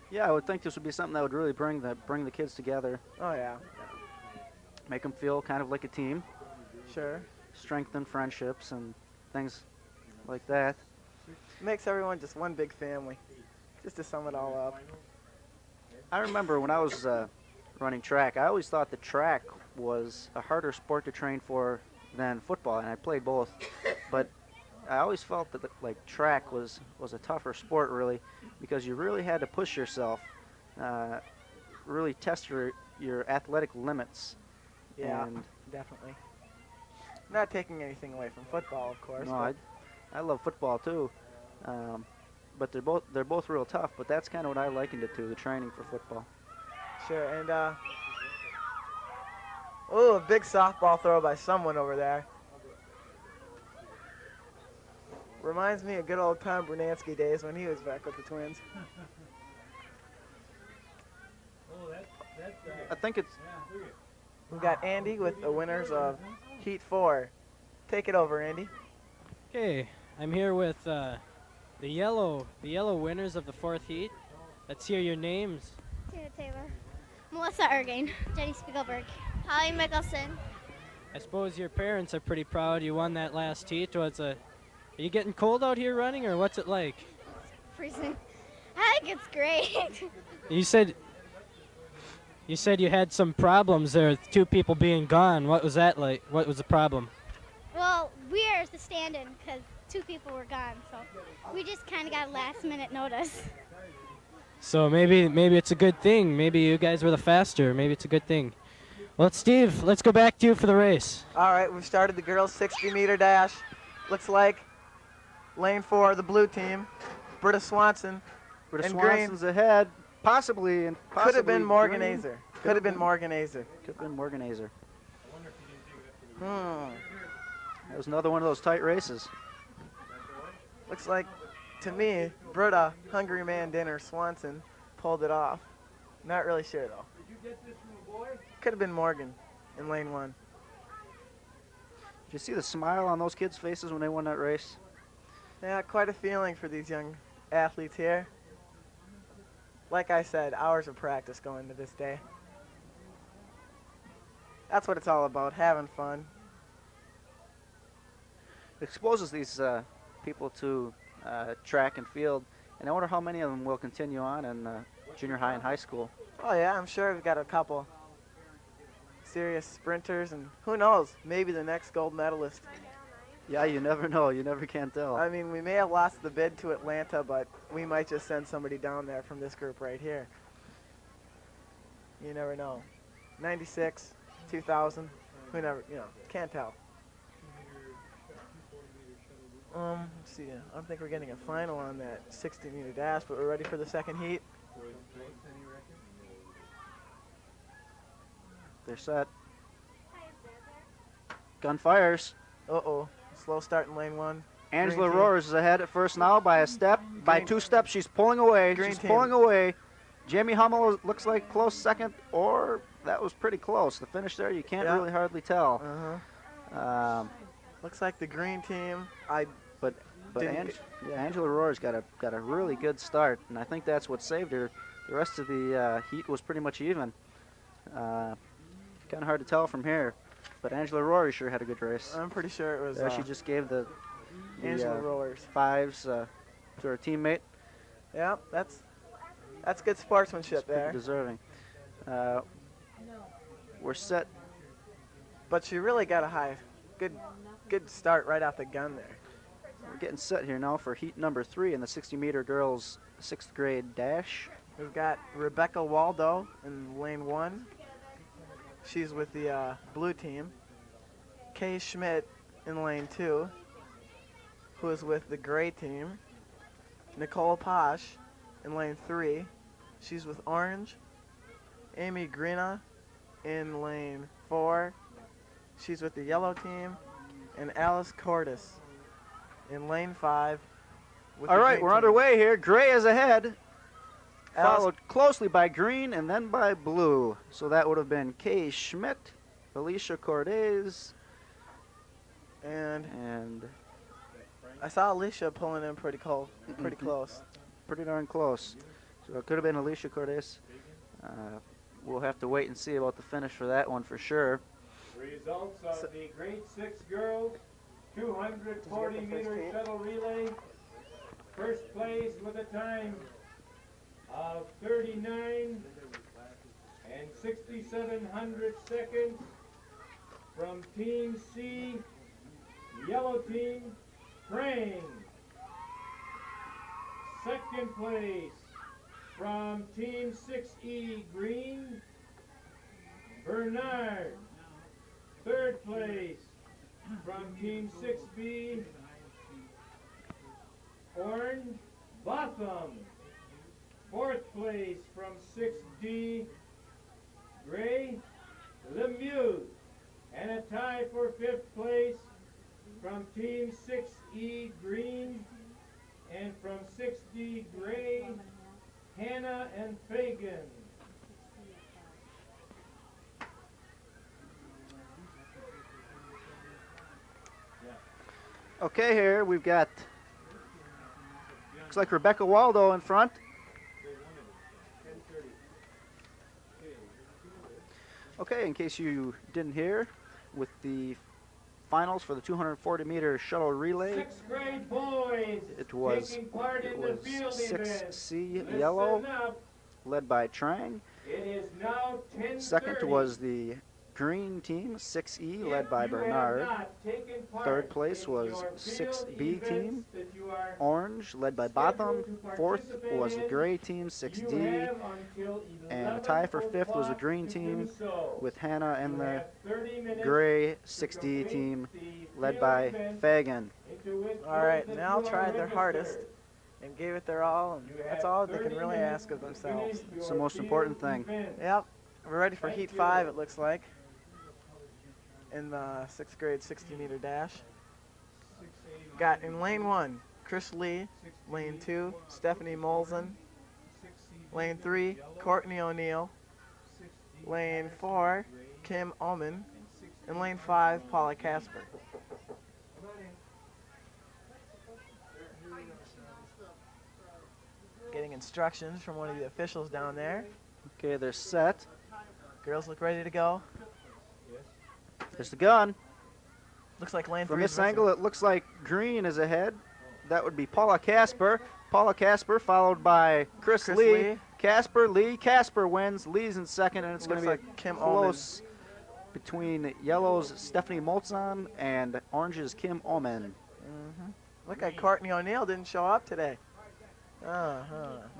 Yeah, I would think this would be something that would really bring the kids together. Oh, yeah. Make them feel kind of like a team. Sure. Strengthen friendships and things like that. Makes everyone just one big family, just to sum it all up. I remember when I was running track, I always thought the track was a harder sport to train for than football, and I played both. But I always felt that like track was a tougher sport, really, because you really had to push yourself, really test your athletic limits. Yeah, and definitely. Not taking anything away from football, of course. no, I love football too, but they're both real tough. But that's kind of what I likened it to, the training for football. Sure, and oh, a big softball throw by someone over there. Reminds me of good old Tom Bernansky days when he was back with the Twins. Oh, that's I think it's We got Andy with the winners of Heat 4. Take it over, Andy. Okay, I'm here with the yellow winners of the 4th heat. Let's hear your names. Tina Taylor. Melissa Ergain. Jenny Spiegelberg. Holly Mickelson. I suppose your parents are pretty proud you won that last heat. Are you getting cold out here running, or what's it like? Freezing. I think it's great. You said you had some problems there with 2 people being gone. What was that like? What was the problem? Well, we are the stand-in because 2 people were gone, so we just kind of got last-minute notice. So maybe it's a good thing. Maybe you guys were the faster. Maybe it's a good thing. Well, Steve, let's go back to you for the race. All right, we've started the girls' 60-meter dash. Looks like lane 4, the blue team. Britta Swanson. Britta and Swanson's ahead, possibly. Could have been Morgan Green. Azer. Could have been Morgan Azer. Could have been Morgan Azer. Hmm. That was another one of those tight races. Looks like, to me, Britta, Hungry Man Dinner, Swanson, pulled it off. Not really sure, though. Did you get this from a boy? Could have been Morgan in lane 1. Did you see the smile on those kids' faces when they won that race? Yeah, quite a feeling for these young athletes here. Like I said, hours of practice going to this day. That's what it's all about, having fun. It exposes these people to track and field, and I wonder how many of them will continue on in junior high and high school. Oh yeah, I'm sure we've got a couple serious sprinters, and who knows, maybe the next gold medalist. Yeah, you never know. You never can tell. I mean, we may have lost the bid to Atlanta, but we might just send somebody down there from this group right here. You never know. 96, 2000, who never, can't tell. Let's see, I don't think we're getting a final on that 60-meter dash, but we're ready for the second heat. They're set. Gun fires. Uh-oh, slow start in lane 1. Angela Green team. Roars is ahead at first now by a step. By 2 steps, she's pulling away. Green She's team. pulling away. Jamie Hummel looks like close second, or that was pretty close. The finish there, you can't really hardly tell. Uh-huh. Looks like the green team. But Angela Roar's got a really good start, and I think that's what saved her. The rest of the heat was pretty much even. Kind of hard to tell from here, but Angela Roar sure had a good race. I'm pretty sure it was She just gave the Angela Roars 5s to her teammate. Yeah, that's good sportsmanship Pretty there. deserving. We're set. But she really got a good start right off the gun there. We're getting set here now for heat number 3 in the 60-meter girls 6th grade dash. We've got Rebecca Waldo in lane 1. She's with the blue team. Kay Schmidt in lane 2, who is with the gray team. Nicole Posh in lane 3. She's with orange. Amy Grina in lane 4. She's with the yellow team. And Alice Cordes in lane 5. All right, we're underway here. Gray is ahead, followed closely by green and then by blue. So that would have been Kay Schmidt, Alicia Cordes, and I saw Alicia pulling in pretty close. Pretty darn close. So it could have been Alicia Cordes. We'll have to wait and see about the finish for that one for sure. Results of the grade 6 girls 240-meter shuttle relay. First place with a time of 39 and 6700 seconds from Team C, yellow team, Crane. Second place from Team 6E, green, Bernard. Third place from Team 6B, orange, Botham. Fourth place from 6D, gray, Lemieux. And a tie for fifth place from Team 6E Green and from 6D Gray, Hannah and Fagan. Okay, here we've got, looks like Rebecca Waldo in front. Okay, in case you didn't hear, with the finals for the 240-meter shuttle relay, Sixth grade boys it was taking part in the field 6C event. Yellow, Listen up. led by Trang. It is now 10:30. Second was the green team, 6E, led by If you have Bernard. not taken part Third place in was your 6B field team, events that you are Orange, led by Botham. Fourth was the gray team, you 6D. have until And a tie for 11 fifth was the o'clock green to team do so. with Hannah and You the have 30 minutes gray to 6D complete team, the led field by event Fagan. into which All right, those that now you are tried their hardest registered. and gave it their all, and You that's have all they 30 can really minutes ask of to themselves. finish It's the your most field important thing. event. Yep, we're ready for Thank Heat you. 5, it looks like, in the 6th grade 60-meter dash. Got in lane 1, Chris Lee. Lane 2, Stephanie Molson. Lane 3, Courtney O'Neill. Lane 4, Kim Omen. And lane 5, Paula Casper. Getting instructions from one of the officials down there. Okay, they're set. Girls look ready to go. There's the gun. Looks like lane 3 From is this missing. angle, it looks like green is ahead. That would be Paula Casper. Paula Casper followed by Chris Lee. Casper, Lee. Casper wins. Lee's in second, and it's going to Looks be like Kim close between yellow's Stephanie Molzon and orange's Kim Omen. Look like Courtney O'Neill didn't show up today.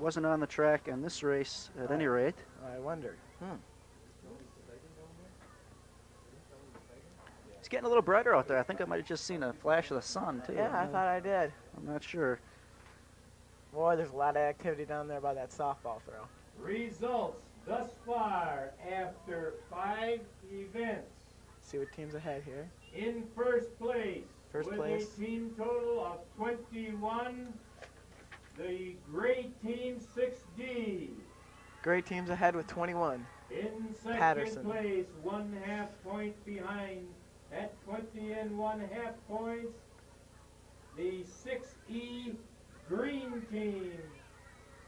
Wasn't on the track in this race at any rate. I wondered. It's getting a little brighter out there. I think I might have just seen a flash of the sun, too. Yeah, I thought I did. I'm not sure. Boy, there's a lot of activity down there by that softball throw. Results thus far after 5 events. See what team's ahead here. In first place, First with place. a team total of 21, the gray team 6D. Great team's ahead with 21. In second Patterson. place, 1/2 point behind at 20 1/2 points, the 6E green team.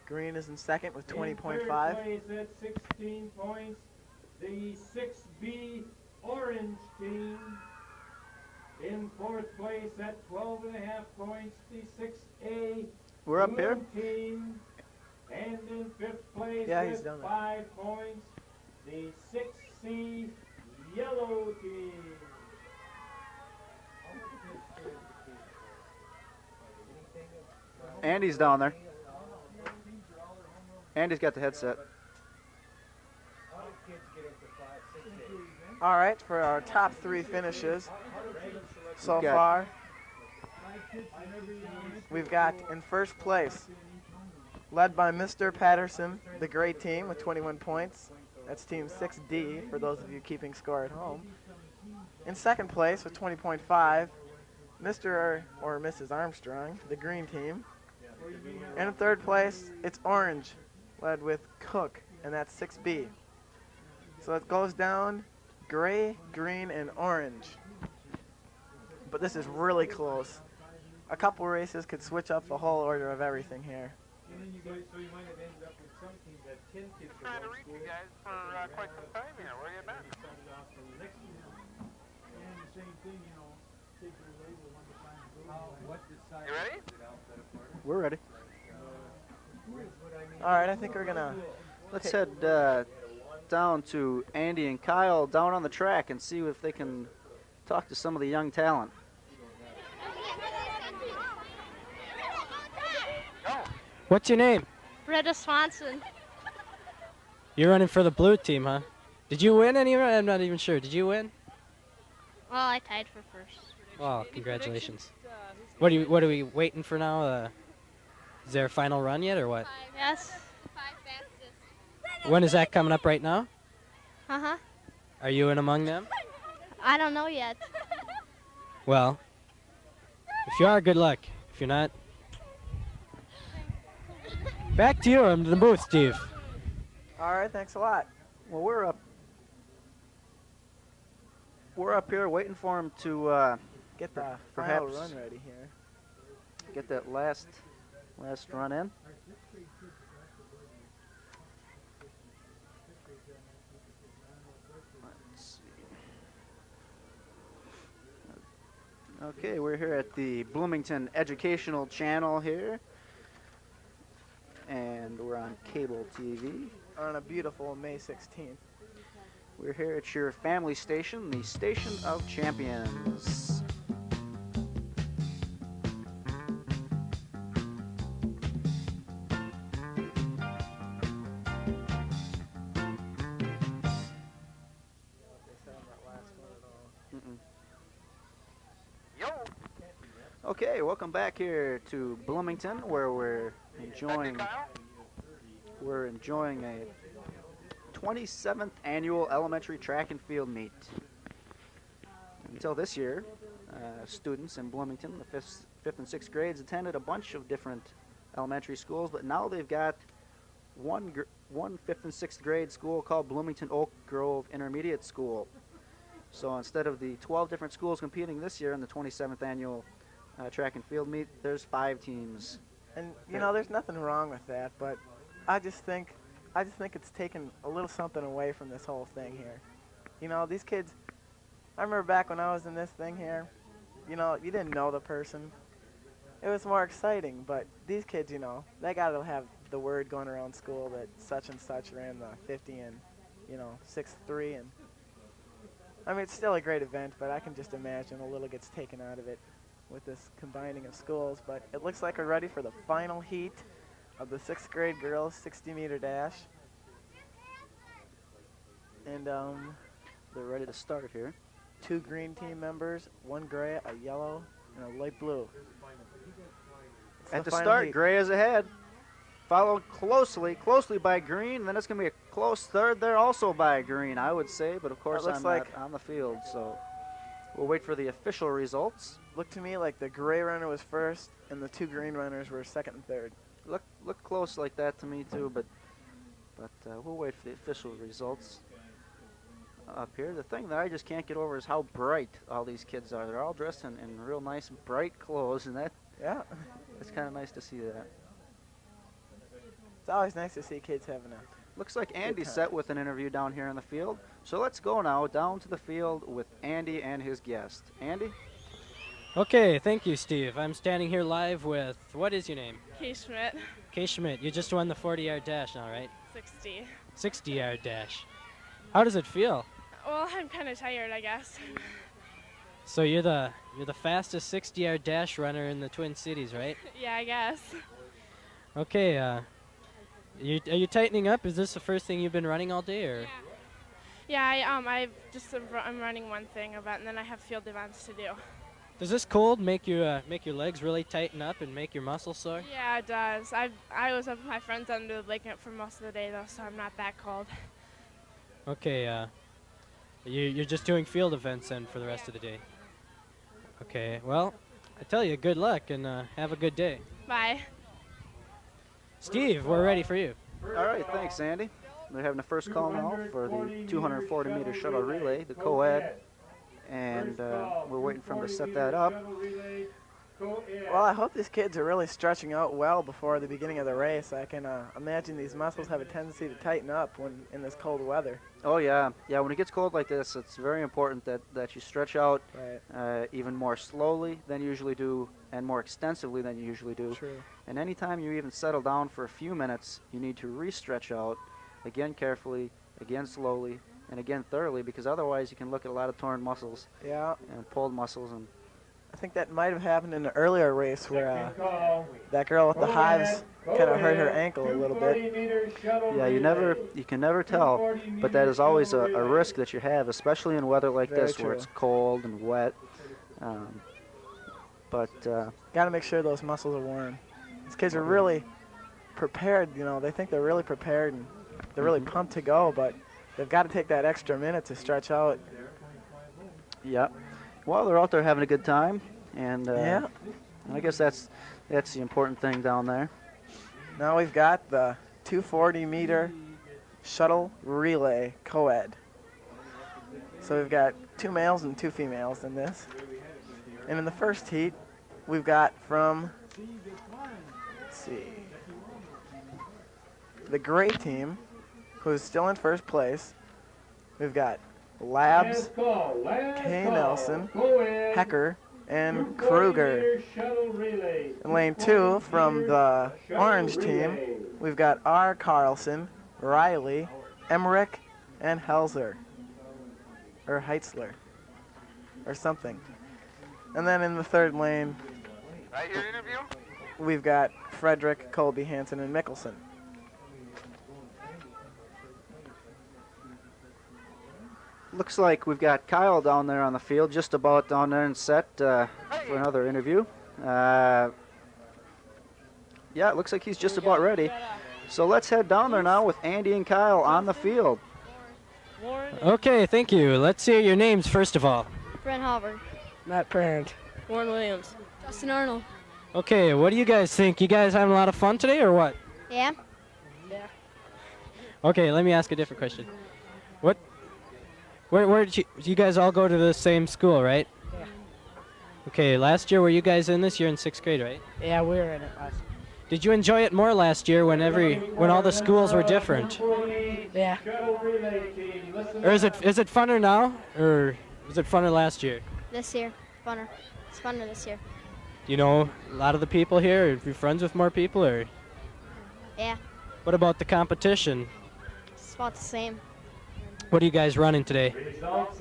Green is in second with In 20.5. third place at 16 points, the 6B orange team. In fourth place at 12 1/2 points, the 6A We're up blue here. team. And in fifth place Yeah, he's with down there. 5 points, the 6C yellow team. Andy's down there. Andy's got the headset. All right, for our top 3 finishes so We've got- far, we've got in first place, led by Mr. Patterson, the gray team with 21 points. That's team 6D for those of you keeping score at home. In second place with 20.5, Mr. or Mrs. Armstrong, the green team. And in third place, it's orange, led with Cook, and that's 6B. So it goes down gray, green, and orange. But this is really close. A couple races could switch up the whole order of everything here. So you might have ended up with some teams that 10 kids in Trying to one reach school. you guys for quite some time here. Where you been? You ready? We're ready. All right, I think we're gonna. Let's head down to Andy and Kyle down on the track and see if they can talk to some of the young talent. What's your name? Britta Swanson. You're running for the blue team, huh? Did you win any? I'm not even sure. Did you win? Well, I tied for first. Oh, congratulations. What are we waiting for now? Is there a final run yet, or what? Yes. When is that coming up right now? Uh-huh. Are you in among them? I don't know yet. Well, If you are, good luck. If you're not, back to you in the booth, Steve. All right, thanks a lot. Well, we're up here waiting for him to Get the final perhaps run ready here. get that last run in. Let's see. Okay, we're here at the Bloomington Educational Channel here, and we're on cable TV. On a beautiful May 16th. We're here at your family station, the Station of Champions. Okay, welcome back here to Bloomington, where we're enjoying a 27th annual elementary track and field meet. Until this year, students in Bloomington, the fifth and sixth grades, attended a bunch of different elementary schools, but now they've got one fifth and sixth grade school called Bloomington Oak Grove Intermediate School. So instead of the 12 different schools competing this year in the 27th annual track and field meet, there's 5 teams. And you know, there's nothing wrong with that, but I just think it's taken a little something away from this whole thing here. You know, these kids, I remember back when I was in this thing here, you know, you didn't know the person. It was more exciting, but these kids, you know, they got to have the word going around school that such and such ran the 50 and, you know, 6'3", and I mean, it's still a great event, but I can just imagine a little gets taken out of it with this combining of schools. But it looks like we're ready for the final heat of the 6th grade girls 60-meter dash. And They're ready to start here. 2 green team members, 1 gray, a yellow, and a light blue. It's At the final start, heat. gray is ahead, followed closely by green. Then it's going to be a close third there also by green, I would say. But of course, looks I'm like- not on the field, so we'll wait for the official results. Looked to me like the gray runner was first, and the 2 green runners were second and third. Look close like that to me too, but we'll wait for the official results up here. The thing that I just can't get over is how bright all these kids are. They're all dressed in real nice, bright clothes, and Yeah. it's kind of nice to see that. It's always nice to see kids having a... Looks like Andy's time. set with an interview down here in the field. So let's go now down to the field with Andy and his guest. Andy? Okay, thank you, Steve. I'm standing here live with, what is your name? Kay Schmidt, Kay Schmidt. You just won the 40-yard dash now, right? 60. 60-yard dash. How does it feel? Well, I'm kind of tired, I guess. So you're the fastest 60-yard dash runner in the Twin Cities, right? Yeah, I guess. Okay, are you tightening up? Is this the first thing you've been running all day, or? Yeah, I'm running one thing event, and then I have field events to do. Does this cold make your legs really tighten up and make your muscles sore? Yeah, it does. I was up with my friends under the blanket for most of the day, though, so I'm not that cold. Okay, you're just doing field events then for the rest of the day. Okay, well, I tell you, good luck and have a good day. Bye. Steve, we're ready for you. All right, thanks, Andy. They're having the first call now for the 240-meter shuttle relay, the co-ed, and we're waiting for them to set that up. Well, I hope these kids are really stretching out well before the beginning of the race. I can imagine these muscles have a tendency to tighten up when in this cold weather. Oh, yeah. Yeah, when it gets cold like this, it's very important that you stretch out Right. even more slowly than you usually do and more extensively than you usually do. True. And anytime you even settle down for a few minutes, you need to re-stretch out, again carefully, again slowly, and again thoroughly, because otherwise you can look at a lot of torn muscles Yeah. and pulled muscles. And I think that might have happened in an earlier race where that girl with the hives kind of hurt her ankle a little bit. yeah, you can never tell, but that is always a risk that you have, especially in weather like Very this where true. it's cold and wet. Got to make sure those muscles are warm. These kids are really prepared, you know, they think they're really prepared and they're really pumped to go, but they've got to take that extra minute to stretch out. Yeah. Well, they're out there having a good time, And Yeah. I guess that's the important thing down there. Now we've got the 240-meter shuttle relay co-ed. So we've got 2 males and 2 females in this. And in the first heat, we've got from, let's see, the gray team, who's still in first place. We've got Labs, K. Nelson, Hecker, and Kruger. In lane 2, from the orange team, we've got R. Carlson, Riley, Emmerich, and Helzer. Or Heitzler. Or something. And then in the third lane, Right here, interview. we've got Frederick, Colby, Hansen, and Mickelson. Looks like we've got Kyle down there on the field, just about down there and set for another interview. Yeah, it looks like he's just about ready. So let's head down there now with Andy and Kyle on the field. Okay, thank you. Let's hear your names first of all. Brent Hauber. Matt Parent. Warren Williams. Justin Arnold. Okay, what do you guys think? You guys having a lot of fun today or what? Yeah. Okay, let me ask a different question. Where did you guys all go to the same school, right? Yeah. Okay, last year were you guys in this? You're in 6th grade, right? Yeah, we were in it last. Did you enjoy it more last year when all the schools were different? Yeah. Or is it funner now, or was it funner last year? This year, funner. It's funner this year. Do you know a lot of the people here? Are you friends with more people, or Yeah. what about the competition? It's about the same. What are you guys running today?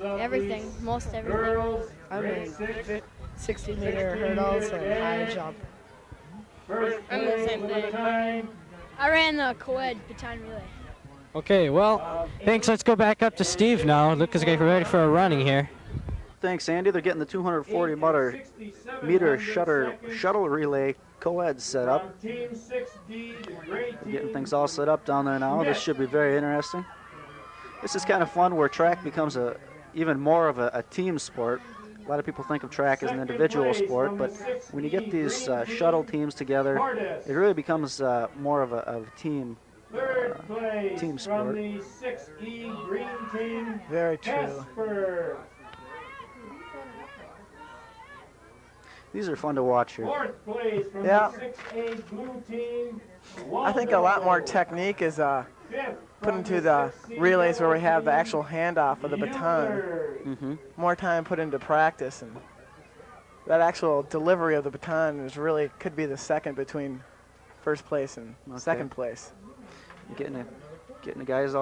Everything. Most everything. I mean, 60-meter hurdles and high jump. I'm the same thing. I ran the co-ed baton relay. Okay, well, thanks. Let's go back up to Steve now. Look, like we're ready for a running here. Thanks, Andy. They're getting the 240-meter shuttle relay co-ed set up. Getting things all set up down there now. This should be very interesting. This is kind of fun where track becomes even more of a team sport. A lot of people think of track as an individual sport, but when you get these shuttle teams together, it really becomes more of a team sport. Very true. These are fun to watch here. Yeah. I think a lot more technique is put into the relays where we have the actual handoff of the baton. More time put into practice, and that actual delivery of the baton is really could be the second between first place and second place. Getting the guys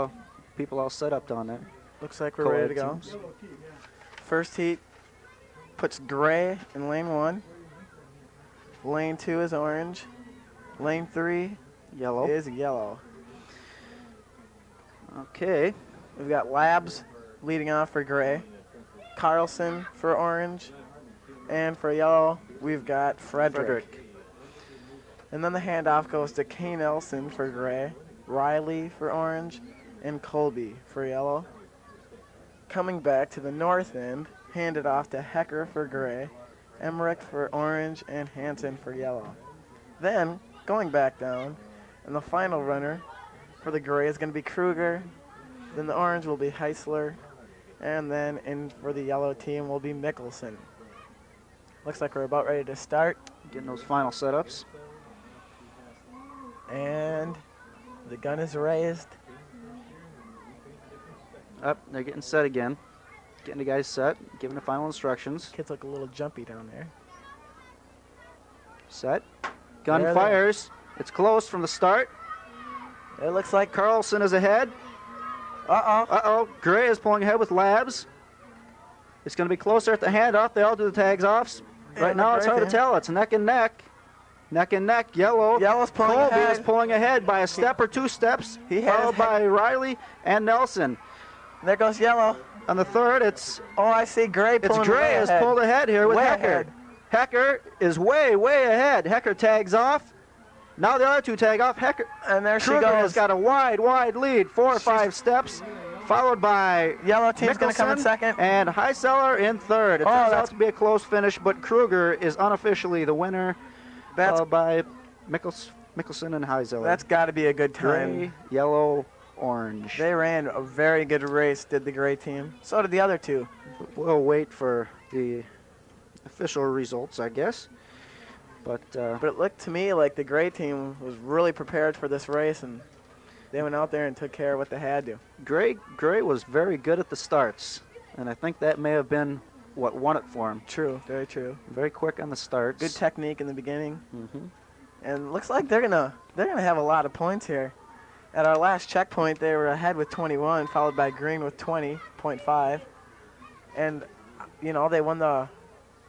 people all set up down there. Looks like we're ready to go. Teams. First heat puts gray in lane 1. Lane 2 is orange. Lane 3 Yellow. is yellow. Okay. We've got Labs leading off for gray, Carlson for orange, and for yellow, we've got Frederick. And then the handoff goes to K. Nelson for gray, Riley for orange, and Colby for yellow. Coming back to the north end, handed off to Hecker for gray, Emmerich for orange, and Hansen for yellow. Then, going back down, and the final runner for the gray is going to be Kruger. Then the orange will be Heitzler. And then in for the yellow team will be Mickelson. Looks like we're about ready to start. Getting those final setups. And the gun is raised. Up, they're getting set again. Getting the guys set, giving the final instructions. Kids look a little jumpy down there. Set. Gun There they fires. It's close from the start. It looks like Carlson is ahead. Uh-oh. Gray is pulling ahead with Labs. It's going to be closer at the handoff. They all do the tags offs. Right And now the it's gray hard to team. tell. It's neck and neck. Neck and neck. Yellow. Yellow's pulling Colby ahead. is pulling ahead by a step or 2 steps. He has followed by Riley and Nelson. There goes yellow. On the third, it's Oh, I see gray pulling Gray way is ahead. pulled ahead here with Way Hecker. ahead. Hecker is way ahead. Hecker tags off. Now the other 2 tag off. Hecker And there she Kruger has goes. got a wide lead. 4 or 5 steps. followed by Yellow team's going to come in Mickelson second. and Highseller in third. It turns out to be a close finish, but Kruger is unofficially the winner, followed by Mickelson and Highseller. That's got to be a good time. Gray, yellow, orange. They ran a very good race, did the gray team. So did the other two. We'll wait for the official results, I guess. But it looked to me like the gray team was really prepared for this race, and they went out there and took care of what they had to. Gray was very good at the starts, and I think that may have been what won it for him. True, very true. Very quick on the starts. Good technique in the beginning. Mm-hmm. And looks like they're gonna have a lot of points here. At our last checkpoint, they were ahead with 21, followed by Green with 20.5. And you know, they won the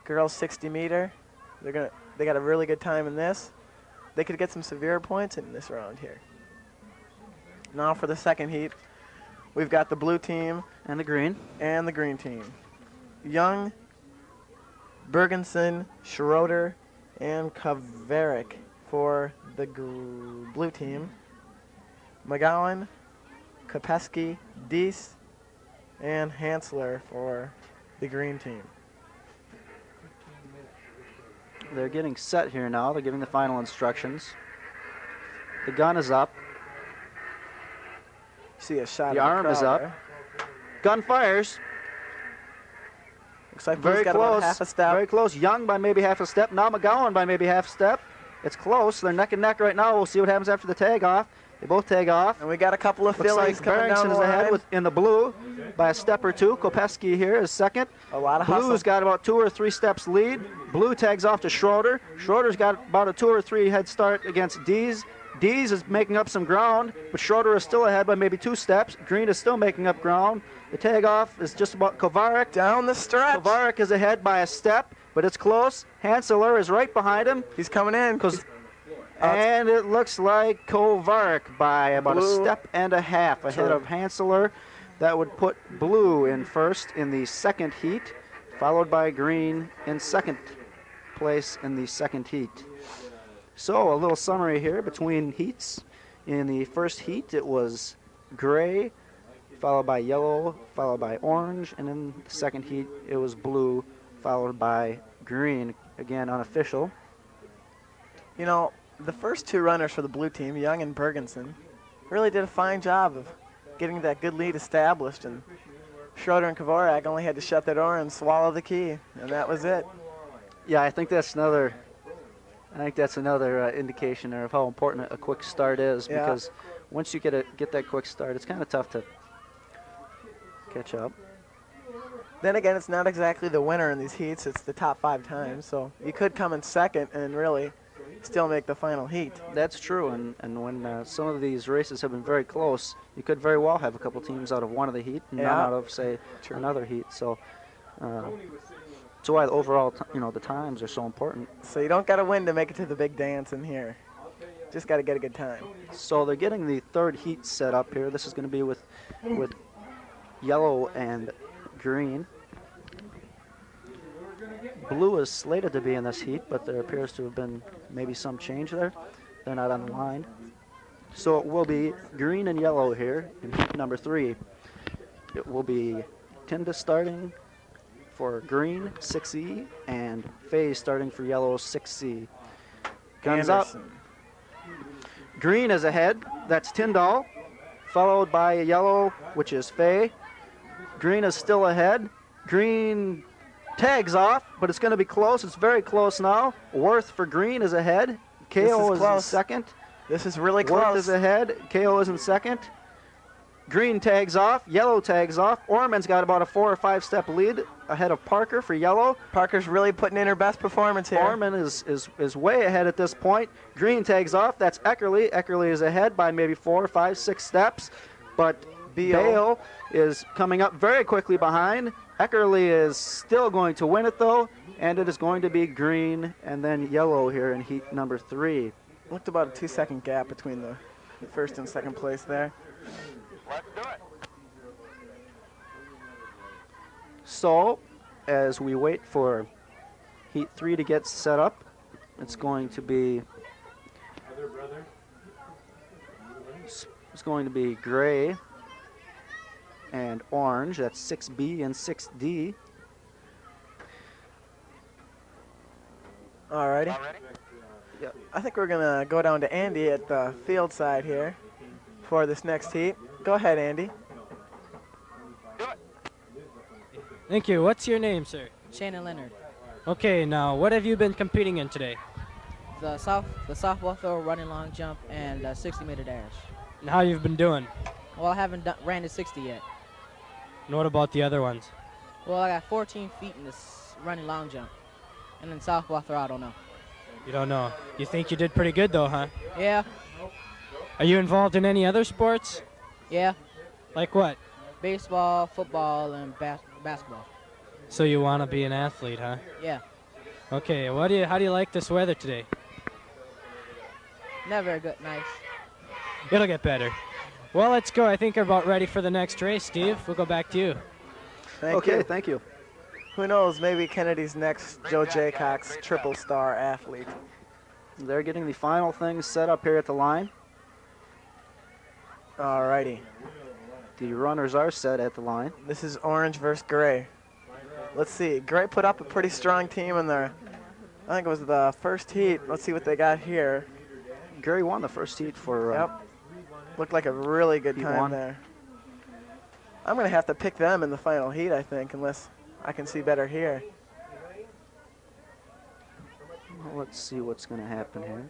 girls 60 meter. They got a really good time in this. They could get some severe points in this round here. Now for the second heat, we've got the blue team and the green team. Young, Bergensen, Schroeder, and Kaverick for the blue team. McGowan, Kopeski, Deese, and Hansler for the green team. They're getting set here now. They're giving the final instructions. The gun is up. See a shot. The arm is up. There. Gun fires. Looks like very Blue's got close. About half a step. Very close. Young by maybe half a step. Now McGowan by maybe half a step. It's close. They're neck and neck right now. We'll see what happens after the tag off. They both tag off. And we got a couple of fillies coming down the is line. ahead in the blue by a step or two. Kopeski here is second. A lot of hustle. Blue's got about 2 or 3 steps lead. Blue tags off to Schroeder. Schroeder's got about a 2 or 3 head start against Dees. Dees is making up some ground, but Schroeder is still ahead by maybe 2 steps. Green is still making up ground. The tag off is just about Kovarik. Down the stretch. Kovarik is ahead by a step, but it's close. Hansler is right behind him. He's coming in. And it looks like Kovarik by about a step and a half ahead of Hansler. That would put Blue in first in the second heat, followed by Green in second place in the second heat. So a little summary here between heats. In the first heat, it was gray, followed by yellow, followed by orange, and in the second heat, it was blue, followed by green. Again, unofficial. You know, the first 2 runners for the blue team, Young and Bergensen, really did a fine job of getting that good lead established, and Schroeder and Kovarik only had to shut the door and swallow the key, and that was it. Yeah, I think that's another indication of how important a quick start is, because once you get that quick start, it's kind of tough to catch up. Then again, it's not exactly the winner in these heats, it's the top 5 times, so you could come in second and really still make the final heat. That's true, and when some of these races have been very close, you could very well have a couple teams out of one of the heat and none out of, say, another heat. So that's why the overall, the times are so important. So you don't got to win to make it to the big dance in here. Just got to get a good time. So they're getting the third heat set up here. This is going to be with yellow and green. Blue is slated to be in this heat, but there appears to have been maybe some change there. They're not on the line. So it will be green and yellow here in heat number 3. It will be Tinda starting for green, 6E, and Faye starting for yellow, 6C. Guns Anderson. up. Green is ahead. That's Tyndall, followed by a yellow, which is Faye. Green is still ahead. Green tags off, but it's going to be close. It's very close now. Worth for green is ahead. KO is in second. This is really close. Worth is ahead. KO is in second. Green tags off. Yellow tags off. Orman's got about a 4 or 5 step lead ahead of Parker for yellow. Parker's really putting in her best performance here. Orman is way ahead at this point. Green tags off. That's Eckerly. Eckerly is ahead by maybe 4, 5, 6 steps, but Bale is coming up very quickly behind. Eckerly is still going to win it, though, and it is going to be green and then yellow here in heat number 3. Looked about a 2-second gap between the first and second place there. Let's do it. So, as we wait for heat 3 to get set up, it's going to be gray and orange. That's 6B and 6D. Alrighty. All ready? Yep. I think we're gonna go down to Andy at the field side here for this next heat. Go ahead, Andy. Do it. Thank you. What's your name, sir? Shannon Leonard. Okay, now what have you been competing in today? The softball throw, running long jump, and 60-meter dash. And how you've been doing? Well, I haven't ran the 60 yet. And what about the other ones? Well, I got 14 feet in this running long jump. And then softball throw, I don't know. You don't know. You think you did pretty good though, huh? Yeah, Are you involved in any other sports? yeah. Like what? Baseball, football, and basketball. So you want to be an athlete, huh? Yeah. Okay, how do you like this weather today? Not very good, nice. It'll get better. Well, let's go. I think we're about ready for the next race, Steve. We'll go back to you. Thank Okay, you. thank you. Who knows, maybe Kennedy's next Joe Jaycox triple star athlete. They're getting the final things set up here at the line. Alrighty. The runners are set at the line. This is orange versus gray. Let's see. Gray put up a pretty strong team in their, I think it was the first heat. Let's see what they got here. Gary won the first heat for Yep. Looked like a really good Heat time one. there. I'm going to have to pick them in the final heat, I think, unless I can see better here. Let's see what's going to happen here.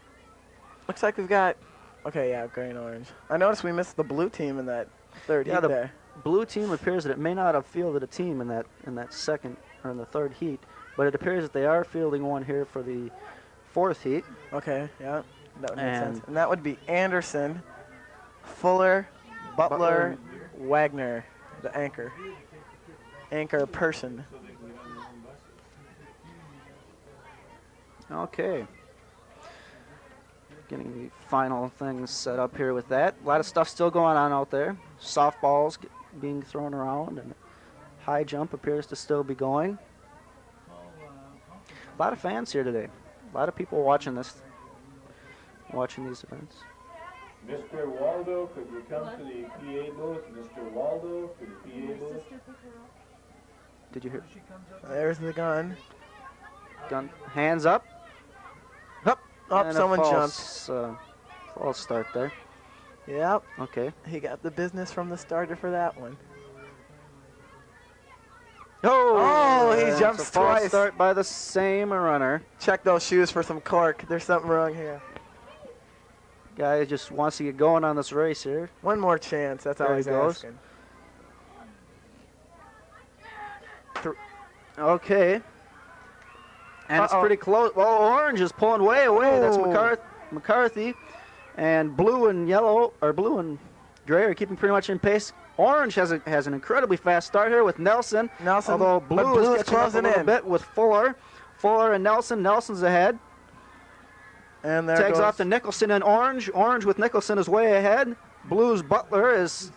Looks like we've got, okay, yeah, gray and orange. I noticed we missed the blue team in that third Yeah, heat the there. blue team appears that it may not have fielded a team in that second or in the third heat, but it appears that they are fielding one here for the fourth heat. Okay, yeah, that would make And- sense. And that would be Anderson, Fuller, Butler, Wagner, the anchor person. Okay. Getting the final things set up here with that. A lot of stuff still going on out there. Softballs being thrown around, and high jump appears to still be going. A lot of fans here today. A lot of people watching these events. Mr. Waldo, could you come to the PA booth? Mr. Waldo, to the PA booth? Did you hear? There's the gun. Gun, hands up. Up, And a someone jumped. False start there. Yep, Okay. he got the business from the starter for that one. Oh, he it's jumps a false twice. start by the same runner. Check those shoes for some cork. There's something wrong here. Guy just wants to get going on this race here. One more chance. That's all There he he's goes. asking. Okay. And it's Uh-oh. pretty close. Well, orange is pulling way away. That's Oh. McCarthy. And blue and yellow, or blue and gray are keeping pretty much in pace. Orange has an incredibly fast start here with Nelson. Although but blue blue is is catching up a closing little in. bit with Fuller. Fuller and Nelson. Nelson's ahead. And there Tags goes. off to Nicholson and Orange. Orange with Nicholson is way ahead. Blue's Butler is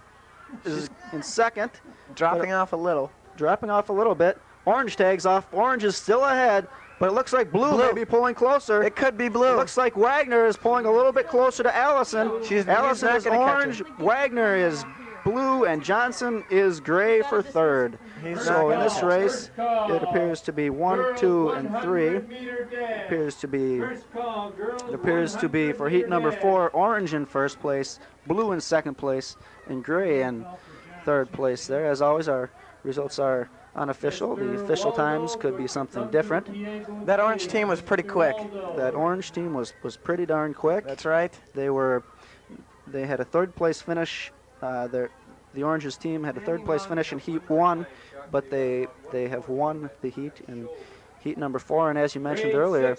in second. dropping off a little. Dropping off a little bit. Orange tags off. Orange is still ahead, but it looks like blue may be pulling closer. It could be It blue. looks like Wagner is pulling a little bit closer to Allison. He's Allison not is gonna catch orange, Wagner is blue, and Johnson is gray for third. He's So not in this gonna race, it appears to be 1, 2, and 3. Appears to be. It appears to be for heat number 4, orange in first place, blue in second place, and gray in third place. There, as always, our results are unofficial. The official times could be something different. That orange team was pretty quick. That orange team was pretty darn quick. That's right. They had a third place finish. The Orange's team had a third place finish in heat 1, but they have won the heat in heat number 4. And as you mentioned earlier,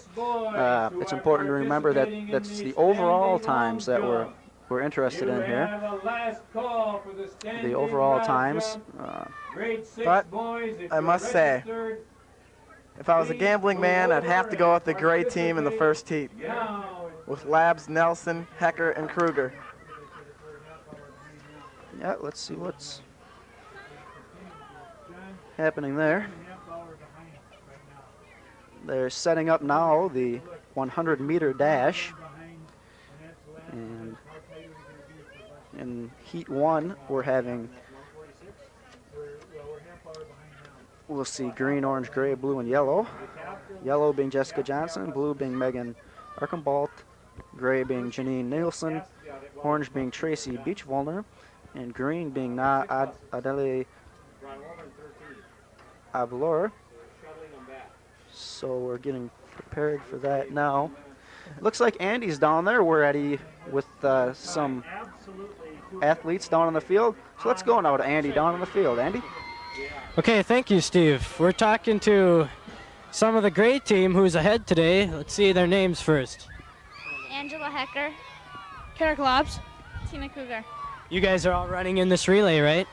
it's important to remember that that's the overall times that we're interested in here. The overall times. But I must say, if I was a gambling man, I'd have to go with the gray team in the first heat, with Labs, Nelson, Hecker, and Kruger. Yeah, let's see what's happening there. They're setting up now the 100-meter dash. And in heat 1, we're having we'll see green, orange, gray, blue, and yellow. Yellow being Jessica Johnson, blue being Megan Archambault, gray being Janine Nielsen, orange being Tracy Beachwalner, and green being Adele Avalor. So we're getting prepared for that now. Looks like Andy's down there. We're ready with some athletes down on the field. So let's go now to Andy down on the field. Andy? Okay, thank you, Steve. We're talking to some of the gray team who's ahead today. Let's see their names first. Angela Hecker. Kara Klops. Tina Cougar. You guys are all running in this relay, right?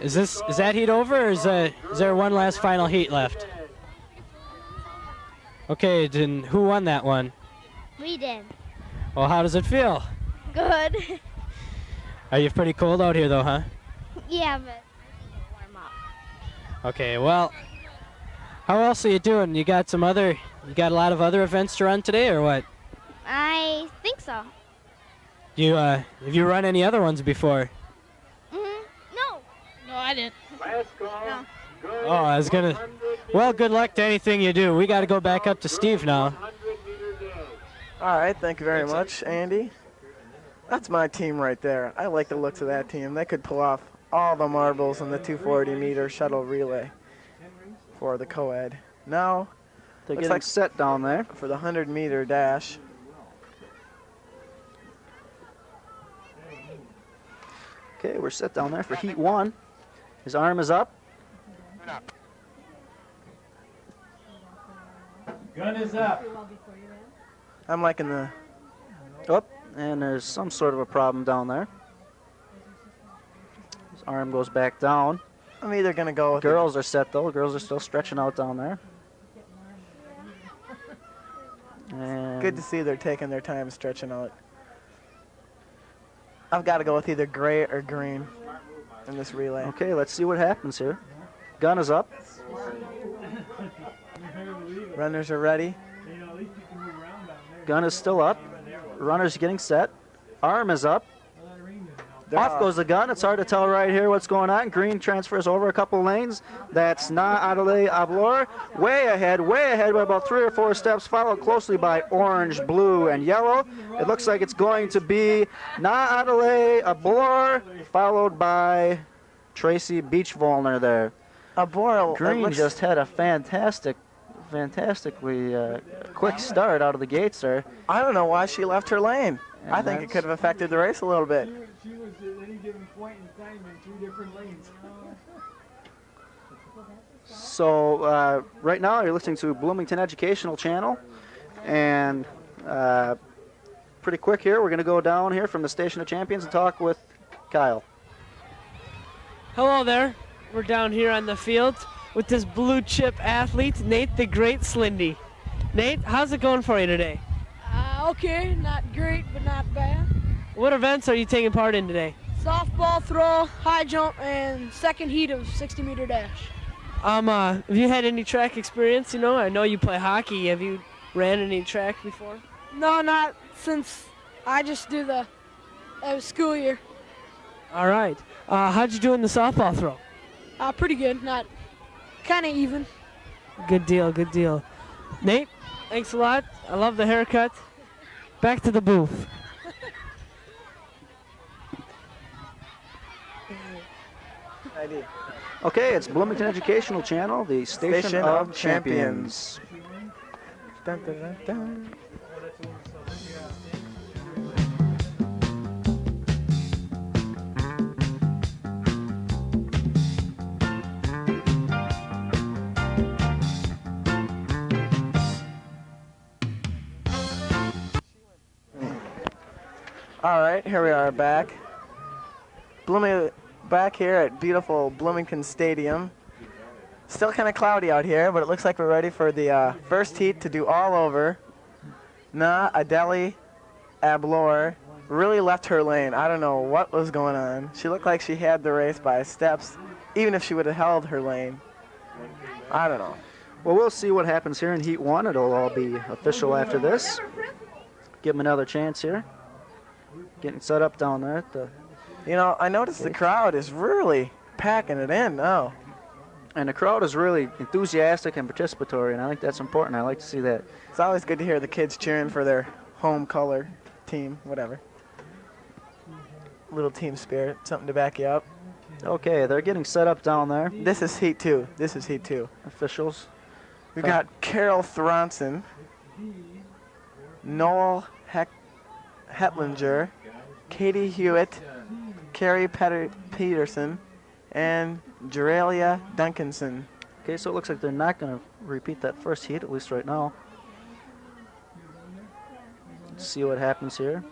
Is that heat over, or is there one last final heat left? Okay, then who won that one? We did. Well, how does it feel? Good. Are you pretty cold out here, though, huh? Yeah, but warm up. Okay, well, how else are you doing? You got a lot of other events to run today, or what? I think so. Have you run any other ones before? No. No, I didn't. No. Oh, I was gonna. Well, good luck to anything you do. We got to go back up to Steve now. All right, thank you very much, Andy. That's my team right there. I like the looks of that team. They could pull off all the marbles in the 240-meter shuttle relay for the co-ed. Now, They're looks getting like set down there. for the 100-meter dash. Okay, we're set down there for heat 1. His arm is up. Gun is up. I'm liking the Up, and there's some sort of a problem down there. His arm goes back down. I'm either going to go with Girls are set though. Girls are still stretching out down there. And Good to see they're taking their time stretching out. I've got to go with either gray or green in this relay. Okay, let's see what happens here. Gun is up. Runners are ready. Gun is still up. Runner's getting set. Arm is up. Off goes the gun. It's hard to tell right here what's going on. Green transfers over a couple lanes. That's Na Adelaide Ablor. Way ahead by about 3 or 4 steps, followed closely by orange, blue, and yellow. It looks like it's going to be Na Adelaide Ablor, followed by Tracy Beachwalner there. Abor, Green just had a fantastically quick start out of the gates there. I don't know why she left her lane. And I think it could have affected the race a little bit. She was at any given point in time in 2 different lanes. So right now you're listening to Bloomington Educational Channel, and pretty quick here, we're going to go down here from the Station of Champions and talk with Kyle. Hello there. We're down here on the field with this blue chip athlete, Nate the Great Slindy. Nate, how's it going for you today? Okay, not great, but not bad. What events are you taking part in today? Softball throw, high jump, and second heat of 60-meter dash. Have you had any track experience? You know, I know you play hockey. Have you ran any track before? No, not since I just do the school year. All right. How'd you do in the softball throw? Pretty good, not kind of even. Good deal, good deal. Nate, thanks a lot. I love the haircut. Back to the booth. Okay, it's Bloomington Educational Channel, the Station of Champions. Dun, dun, dun, dun. All right, here we are back. Back here at beautiful Bloomington Stadium. Still kind of cloudy out here, but it looks like we're ready for the first heat to do all over. Na Adeli Ablor really left her lane. I don't know what was going on. She looked like she had the race by steps, even if she would have held her lane. I don't know. Well, we'll see what happens here in Heat 1. It'll all be official after this. Give them another chance here. Getting set up down there at the... You know, I noticed the crowd is really packing it in now. And the crowd is really enthusiastic and participatory, and I think that's important. I like to see that. It's always good to hear the kids cheering for their home color, team, whatever. Little team spirit, something to back you up. Okay, they're getting set up down there. This is Heat 2. This is Heat 2. Officials. We've got Carol Thronson, Noel Hetlinger, Katie Hewitt, Carrie Peterson, and Jeralia Duncanson. Okay, so it looks like they're not going to repeat that first heat, at least right now. Let's see what happens here.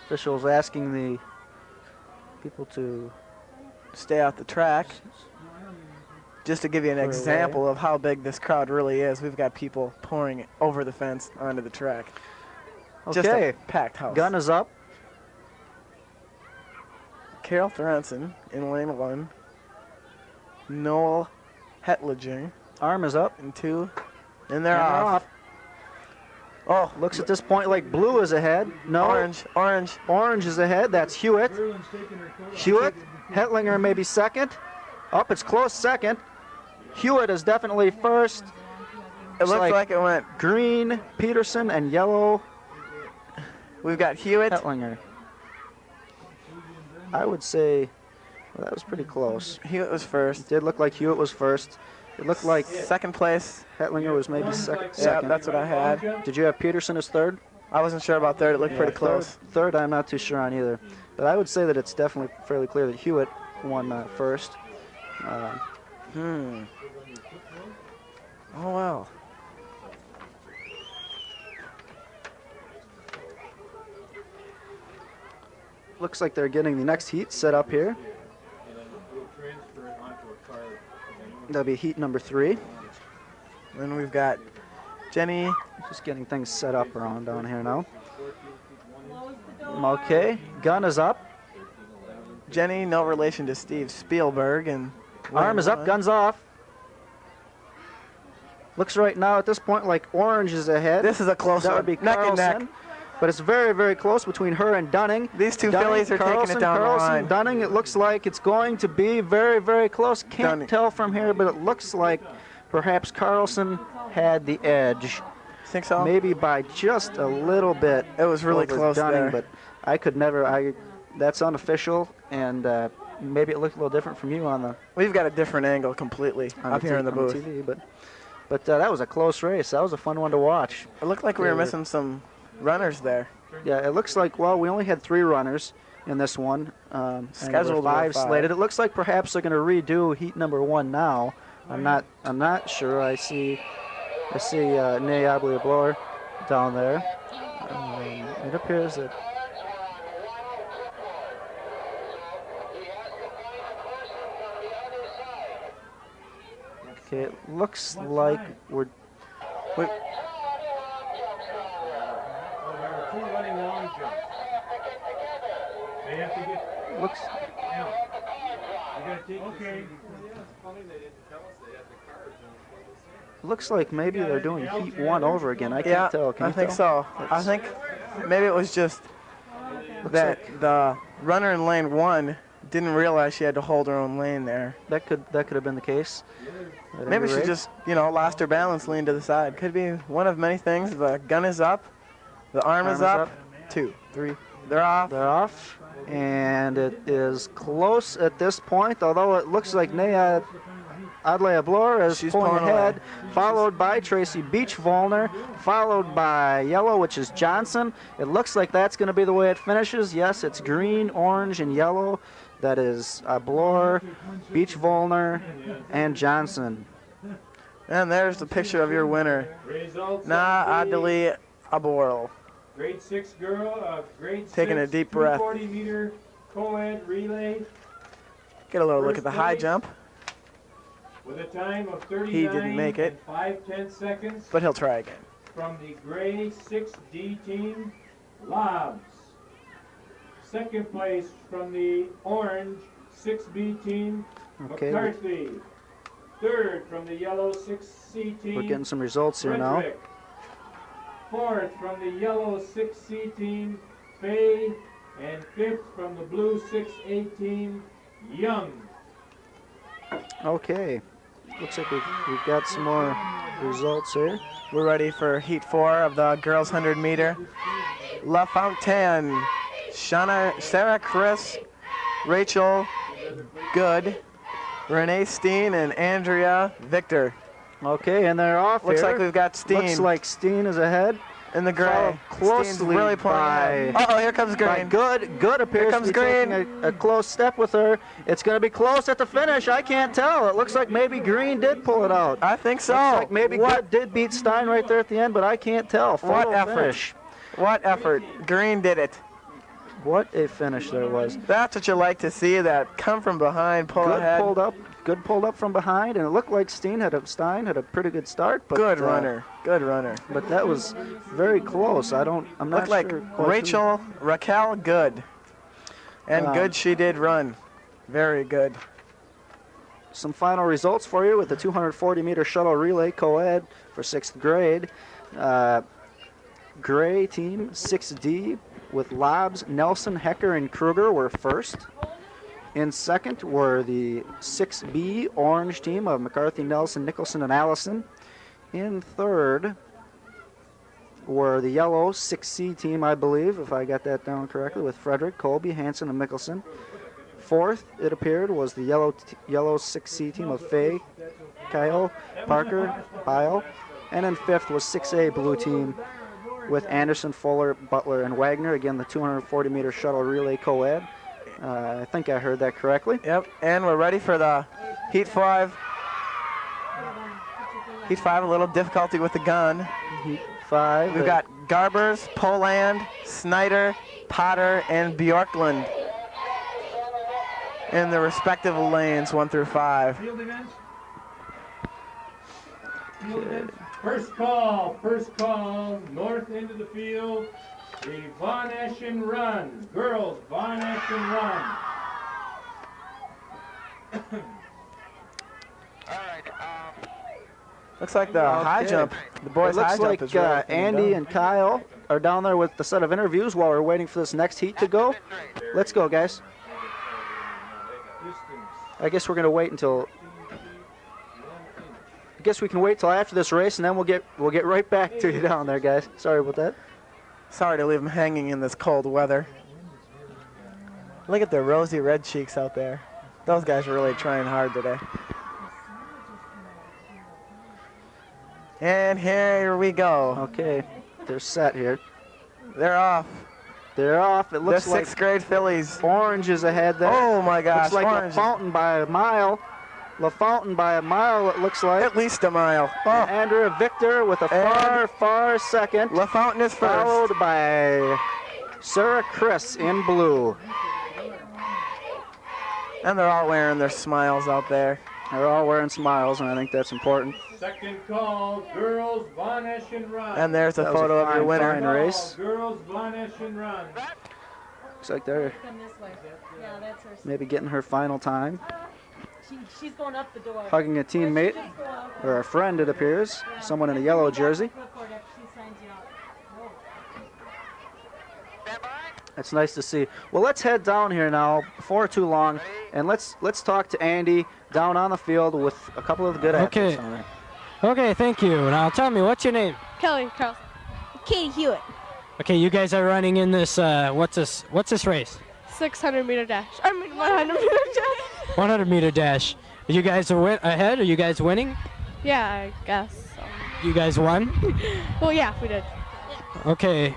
Officials asking the people to stay off the track. Just to give you an example of how big this crowd really is, we've got people pouring over the fence onto the track. Okay, Just a packed house. Gun is up. Carol Thronson in lane 1. Noel Hetlinger. Arm is up. In 2. And they're off. Oh, looks at this point like blue is ahead. No. Orange is ahead. That's Hewitt. Hewitt. Hetlinger maybe second. Up, it's close second. Hewitt is definitely first. It looks like it went green, Peterson, and yellow. We've got Hewitt. Hetlinger. I would say, well, that was pretty close. Hewitt was first. It did look like Hewitt was first. It looked like second place. Hetlinger was maybe second. Yeah, that's what I had. Did you have Peterson as third? I wasn't sure about third. It looked pretty close. Third, I'm not too sure on either. But I would say that it's definitely fairly clear that Hewitt won first. Oh, wow. Looks like they're getting the next heat set up here. That'll be heat number 3. Then we've got Jenny. Just getting things set up around down here now. Okay, gun is up. Jenny, no relation to Steve Spielberg. And arm is up, guns off. Looks right now at this point like orange is ahead. This is a close one. That would be neck and Carlson. neck. But it's very, very close between her and Dunning. These two Dunning, fillies are Carlson, taking it down Carlson, the line. Dunning, it looks like it's going to be very, very close. Can't tell from here, but it looks like perhaps Carlson had the edge. Think so? Maybe by just a little bit. It was really over close Dunning, there. But I could never. That's unofficial, and maybe it looked a little different from you on the. We've got a different angle completely up here in the booth. TV, but that was a close race. That was a fun one to watch. It looked like we were missing some runners there. Yeah, it looks like, well, we only had 3 runners in this one. Scheduled 5 5 slated. It looks like perhaps they're going to redo heat number 1 now. I'm not sure. I see Nayabli Blower down there. It appears that okay, it looks like we're They have to get. looks. Now, you gotta take okay. Looks like maybe they're doing heat 1 over again. I can't tell. Can I you think tell? so. I think maybe it was just that the runner in lane 1 didn't realize she had to hold her own lane there. That could have been the case. Maybe she just, lost her balance, leaned to the side. Could be one of many things. The gun is up. The arm is up. 2, 3. They're off. They're off. And it is close at this point, although it looks like Naya Adlea Bloor is pulling ahead, followed by Tracy Beach-Volner, followed by yellow, which is Johnson. It looks like that's going to be the way it finishes. Yes, it's green, orange, and yellow. That is Bloor, Beach-Volner, and Johnson. And there's the picture of your winner, Na Adlea Bloor. Grade 6 girl, grade 6. Taking a deep breath. 240-meter co-ed relay. Get a little look at the high jump. With a time of 39 He didn't make it. and 5/10 seconds. But he'll try again. From the gray 6D team, Lobs. Second place from the orange 6B team, Okay. McCarthy. Third from the yellow 6C team, We're getting some results here now. Frederick. Fourth from the yellow 6C team, Fay. And fifth from the blue 6A team, Young. Okay. Looks like we've got some more results here. We're ready for Heat 4 of the girls 100 meter. La Fontaine, Sarah Chris, Rachel Good, Renee Steen, and Andrea Victor. Okay, and they're off Looks here. like we've got Steen. Looks like Steen is ahead. In the gray. Followed closely Steen's really pulling ahead. Uh-oh, here comes Green. Good appears comes to be Green. taking a close step with her. It's going to be close at the finish. I can't tell. It looks like maybe Green did pull it out. I think so. Looks like maybe Good did beat Stein right there at the end, but I can't tell. What effort? Finish. What effort. Green did it. What a finish there was. That's what you like to see, that come from behind, pull ahead. Good pulled up from behind, and it looked like Stein had a pretty good start. But, good runner. But that was very close. I'm not Looked like sure. Raquel Good. And good she did run. Very good. Some final results for you with the 240-meter shuttle relay co-ed for 6th grade. Gray team 6D with Lobbs, Nelson, Hecker, and Kruger were first. In second were the 6B orange team of McCarthy, Nelson, Nicholson, and Allison. In third were the yellow 6C team, I believe, if I got that down correctly, with Frederick, Colby, Hanson, and Mickelson. Fourth, it appeared, was the yellow 6C team of Fay, Kyle, Parker, Pyle. And then fifth was 6A blue team with Anderson, Fuller, Butler, and Wagner. Again, the 240-meter shuttle relay co-ed. I think I heard that correctly. Yep, and we're ready for the Heat 5. Heat 5, a little difficulty with the gun. Heat 5. We've got Garbers, Poland, Snyder, Potter, and Bjorklund in the respective lanes 1 through 5. Field events. Field events. First call, north end of the field. The Von Eschen Run, girls Von Eschen Run. Looks like the high jump, the boys' high jump is really Andy done. and Kyle are down there with the set of interviews while we're waiting for this next heat to go. Let's go, guys. I guess we're gonna wait until. I guess we can wait till after this race, and then we'll get right back to you down there, guys. Sorry about that. Sorry to leave them hanging in this cold weather. Look at the rosy red cheeks out there. Those guys are really trying hard today. And here we go. Okay, they're set here. They're off. They're off. It looks the like 6th grade fillies. Orange is ahead there. Oh my gosh! Looks like Orange. LaFountain by a mile. LaFountain by a mile, it looks like. At least a mile. Oh. Andrea Victor with a far second. LaFountain is first. Followed by Sarah Chris in blue. And they're all wearing their smiles out there. They're all wearing smiles, and I think that's important. Second call, girls Von Eschen Run. And there's a photo of your winner. Fine race. Girls Von Eschen Run. Looks like they're maybe getting her final time. She's going up the door. Hugging a teammate, or a friend, it appears. Someone in a yellow jersey. That's nice to see. Well, let's head down here now before too long, and let's talk to Andy down on the field with a couple of good athletes on there. Okay, thank you. Now tell me, what's your name? Kelly Carlson. Katie Hewitt. Okay, you guys are running in this. What's this race? 600-meter dash. 100-meter dash. 100-meter dash. You guys are ahead? Are you guys winning? Yeah, I guess. You guys won? Well, yeah, we did. Okay,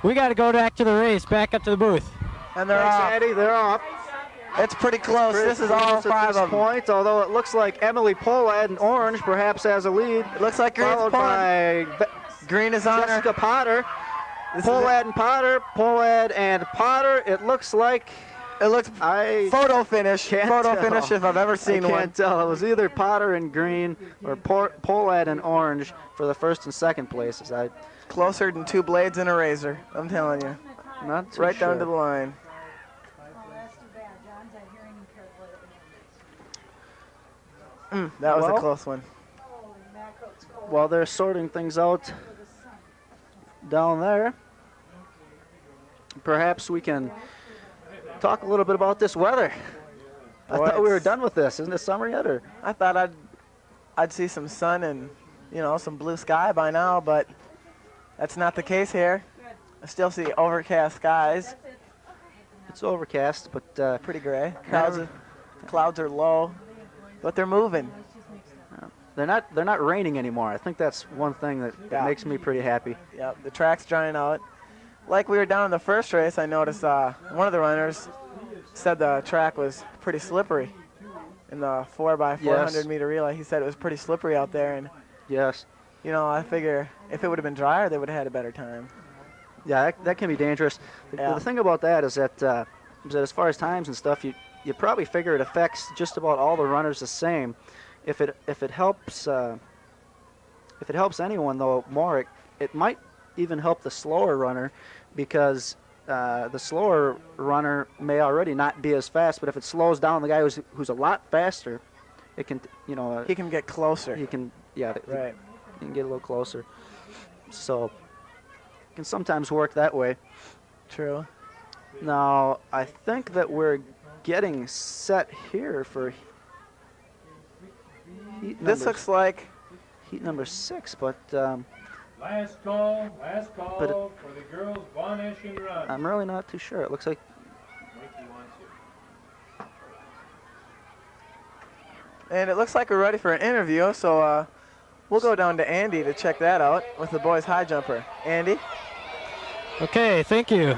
we got to go back to the race, back up to the booth. And they're Thanks, off. Andy. They're off. It's pretty close. This is all 5 of them. Point, although it looks like Emily Polad in orange perhaps has a lead. It looks like Green's followed by Green is on Jessica Potter. Polad and Potter. Polad and Potter. It looks like. It looks photo finish. Photo tell. finish if I've ever seen I one. can't tell. It was either Potter and green or Polad and orange for the first and second places. Closer than 2 blades and a razor. I'm telling you. Not too right sure. down to the line. That was a close one. While they're sorting things out down there, perhaps we can talk a little bit about this weather. I thought we were done with this. Isn't it summer yet? Or I thought I'd see some sun and, you know, some blue sky by now, but that's not the case here. I still see overcast skies. it's overcast, but Pretty gray. never- Clouds are low, but they're moving. they're not raining anymore. I think that's one thing that Yeah. makes me pretty happy. Yep, the track's drying out. Like we were down in the first race, I noticed one of the runners said the track was pretty slippery in the 4x400 meter relay. He said it was pretty slippery out there, and Yes. you know, I figure if it would have been drier, they would have had a better time. Yeah, that can be dangerous. Yeah. The thing about that is that as far as times and stuff, you probably figure it affects just about all the runners the same. If it helps anyone though more, it might even help the slower runner, because the slower runner may already not be as fast, but if it slows down the guy who's a lot faster, it can He can get closer. he can Right. he can get a little closer. So it can sometimes work that way. True. Now, I think that we're getting set here for heat This number, looks like heat number 6, but Last call But for the girls' Von Eschen run. I'm really not too sure. It looks like Mikey wants you. And it looks like we're ready for an interview, so we'll go down to Andy to check that out with the boys high jumper. Andy? Okay, thank you.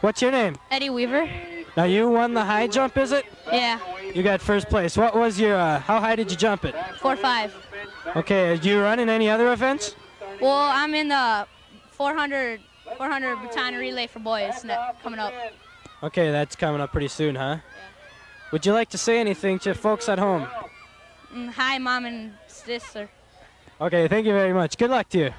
What's your name? Eddie Weaver. Now you won the high jump, is it? Yeah, You got first place. What was your, how high did you jump it? 4.5. Okay, are you running any other events? Well, I'm in the 400 baton relay for boys coming up. Okay, that's coming up pretty soon, huh? Would you like to say anything to folks at home? Hi, Mom and sister. Okay, thank you very much. Good luck to you.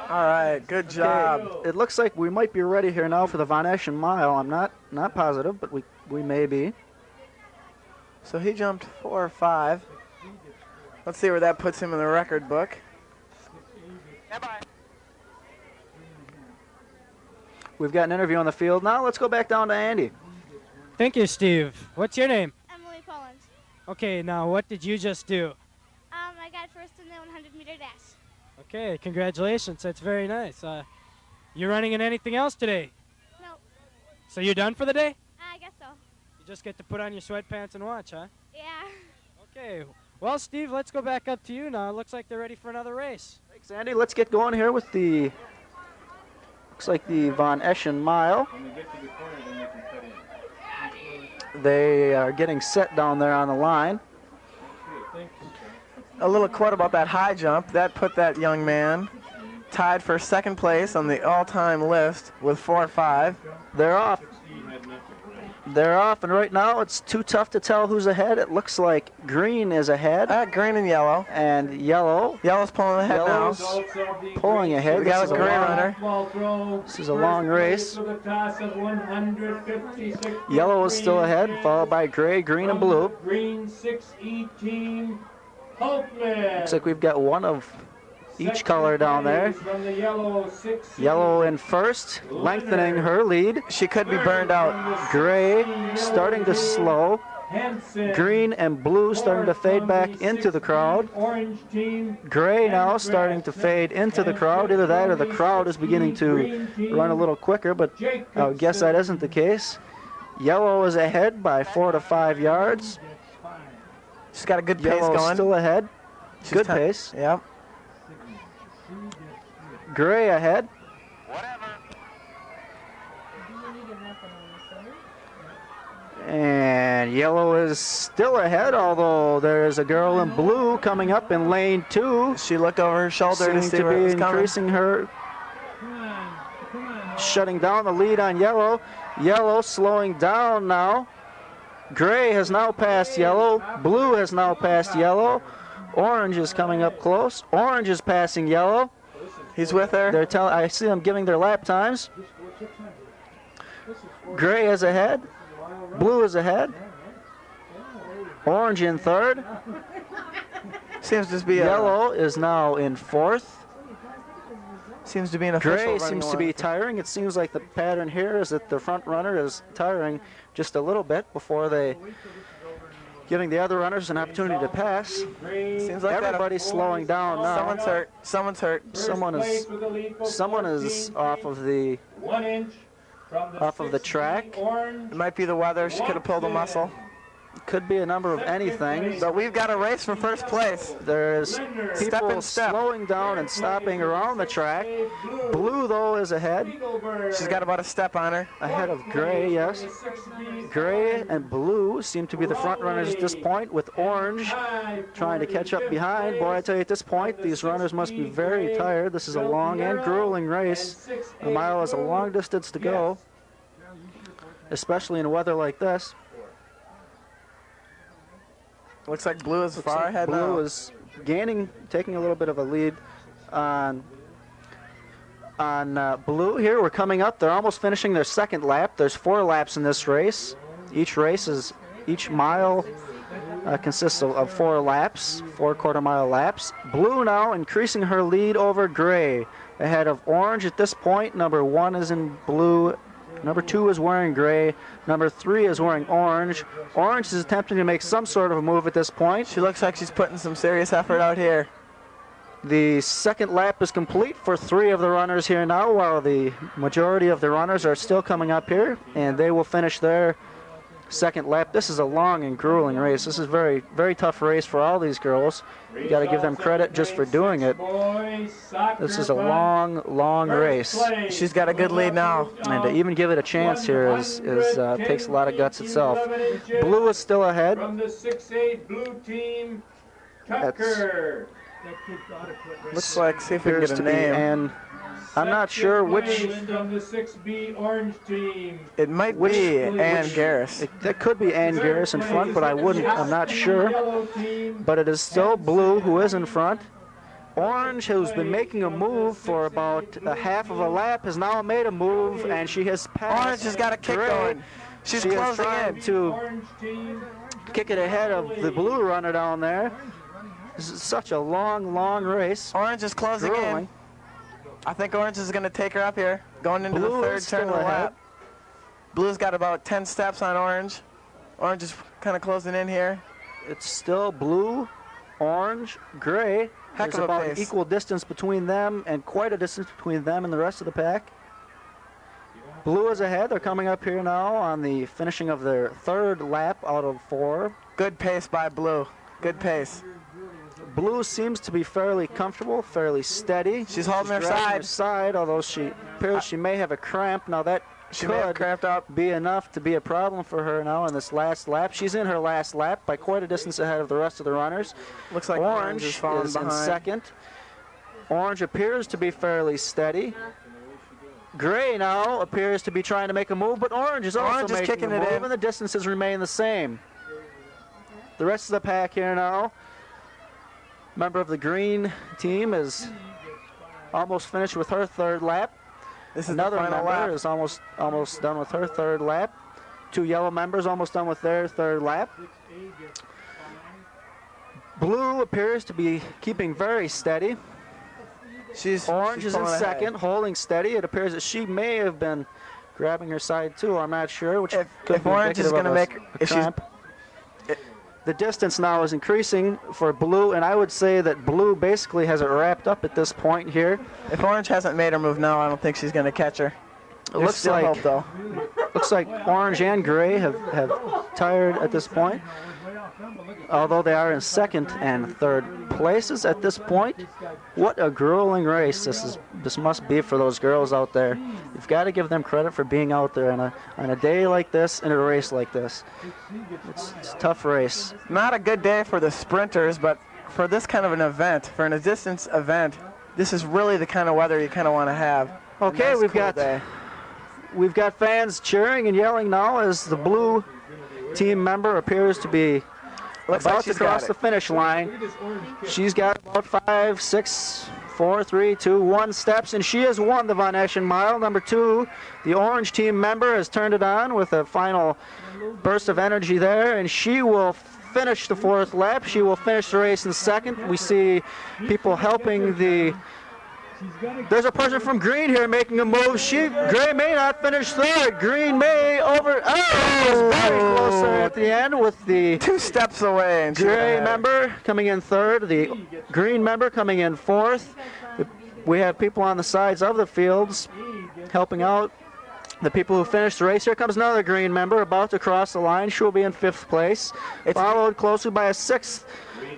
All right, good job. okay, it looks like we might be ready here now for the Von Eschen mile. I'm not positive, but we may be. So he jumped 4.5. Let's see where that puts him in the record book. We've got an interview on the field now. Let's go back down to Andy. Thank you, Steve. What's your name? Emily Collins. Okay, now what did you just do? I got first in the 100-meter dash. Okay, congratulations. That's very nice. You running in anything else today? No, So you're done for the day? I guess so. You just get to put on your sweatpants and watch, huh? Yeah. Okay. Well, Steve, let's go back up to you now. It looks like they're ready for another race. Thanks, Andy. Let's get going here with the, looks like the Von Eschen mile. When we get to the corner, then we can cut in. They are getting set down there on the line. Okay, thank you. A little quote about that high jump. That put that young man tied for second place on the all-time list with 4.5. They're off. 16 had nothing, right? They're off, and right now it's too tough to tell who's ahead. It looks like green is ahead, Green and yellow. and yellow Yellow's pulling ahead Yellow's now. pulling ahead. We got This a is gray long- runner. This is a long race. For the toss of 156. Yellow is still ahead, followed by gray, green, and blue. Green 618. Holtman. Looks like we've got one of each color down there. From the yellow 6. Yellow in first, lengthening her lead. She could be burned out. Gray starting to slow. Hansen. Green and blue starting to fade back into the crowd. Orange team. Gray now starting to fade into the crowd. Either that or the crowd is beginning to run a little quicker, but I would guess that isn't the case. Yellow is ahead by 4 to 5 yards. She's got a good pace Yellow going. still ahead. Good pace. Yep. Gray ahead. And yellow is still ahead, although there is a girl in blue coming up in lane 2. She looked over her shoulder to Seeming see to where it be was coming. increasing her, shutting down the lead on yellow. Yellow slowing down now. Gray has now passed yellow. Blue has now passed yellow. Orange is coming up close. Orange is passing yellow. He's with her. I see them giving their lap times. Gray is ahead. Blue is ahead. Orange in third. Seems to be Yellow is now in fourth. seems to be an official Gray running seems to one. be tiring. It seems like the pattern here is that the front runner is tiring just a little bit before they giving the other runners an opportunity to pass. Seems like everybody's slowing down now. Someone's hurt. Someone's hurt. Someone is off of the track. It might be the weather. She could have pulled a muscle. Could be a number of anything. But we've got a race for first place. There's people slowing down and stopping around the track. Blue, though, is ahead. She's got about a step on her. Ahead of Gray, yes. Gray and Blue seem to be the front runners at this point, with Orange trying to catch up behind. Boy, I tell you, at this point, these runners must be very tired. This is a long and grueling race. A mile is a long distance to go, especially in weather like this. Looks like Blue is far ahead now. Blue is gaining, taking a little bit of a lead on Blue here. We're coming up. They're almost finishing their second lap. There's 4 laps in this race. Each mile consists of 4 laps, 4 quarter-mile laps. Blue now increasing her lead over Gray, ahead of Orange at this point. Number 1 is in blue. Number 2 is wearing gray. Number 3 is wearing orange. Orange is attempting to make some sort of a move at this point. She looks like she's putting some serious effort out here. The second lap is complete for 3 of the runners here now, while the majority of the runners are still coming up here, and they will finish their second lap. This is a long and grueling race. This is a very, very tough race for all these girls. You got to give them credit just for doing it. This is a long, long race. She's got a good lead now. And to even give it a chance here takes a lot of guts itself. Blue is still ahead. From the 6A blue team, Tucker. Looks like, see if we can get a name. And I'm not sure which. From the 6B orange team. It might be Ann Garris. That could be Ann Garris in front, but I'm not sure. But it is still Blue who is in front. Orange, who's been making a move for about a half of a lap, has now made a move, and she has passed. Orange has got a kick Gray. going. She's She is closing trying in. to kick it ahead of the blue runner down there. This is such a long, long race. Orange is closing in. I think Orange is going to take her up here, going into Blue the third is turn of still the ahead. lap. Blue's got about 10 steps on Orange. Orange is kind of closing in here. It's still Blue, Orange, Gray. Heck There's of a about an pace. equal distance between them, and quite a distance between them and the rest of the pack. Blue is ahead. They're coming up here now on the finishing of their third lap out of 4. Good pace by Blue. Good pace. Blue seems to be fairly comfortable, fairly steady. She's holding her grabbing side. although she appears she may have a cramp. Now that She may have could cramped up. be enough to be a problem for her now in this last lap. She's in her last lap by quite a distance ahead of the rest of the runners. Looks like Orange is falling is behind. in second. Orange appears to be fairly steady. Gray now appears to be trying to make a move, but Orange is also Orange is making kicking a it move, in. and the distances remain the same. The rest of the pack here now. Member of the green team is almost finished with her third lap. This is Another the final member lap. is almost done with her third lap. 2 yellow members almost done with their third lap. Blue appears to be keeping very steady. Orange is in pulling second, ahead. holding steady. It appears that she may have been grabbing her side too. I'm not sure. Which could If be Orange is indicative going to of make, a if she's, cramp. The distance now is increasing for Blue, and I would say that Blue basically has it wrapped up at this point here. if Orange hasn't made her move now, I don't think she's going to catch her. It looks like Orange and Gray have tired at this point, although they are in second and third places at this point. What a grueling race this must be for those girls out there. You've got to give them credit for being out there on a day like this, in a race like this. It's a tough race. Not a good day for the sprinters, but for this kind of an event, for a distance event, this is really the kind of weather you kind of want to have. Okay, we've got fans cheering and yelling now as the blue team member appears to be Looks about like to she's cross got the it. finish line. She's got about 5, 6, 4, 3, 2, 1 steps, and she has won the Von Eschen Mile. Number 2, the orange team member has turned it on with a final burst of energy there, and she will finish the 4th lap. She will finish the race in second. We see people helping the There's a person from green here making a move. Gray may not finish third. Green may over. Oh, it was very close there at the end with the 2 steps away. And gray member coming in third, the green member coming in fourth. We have people on the sides of the fields helping out the people who finished the race. Here comes another green member about to cross the line. She will be in 5th place, followed closely by a 6th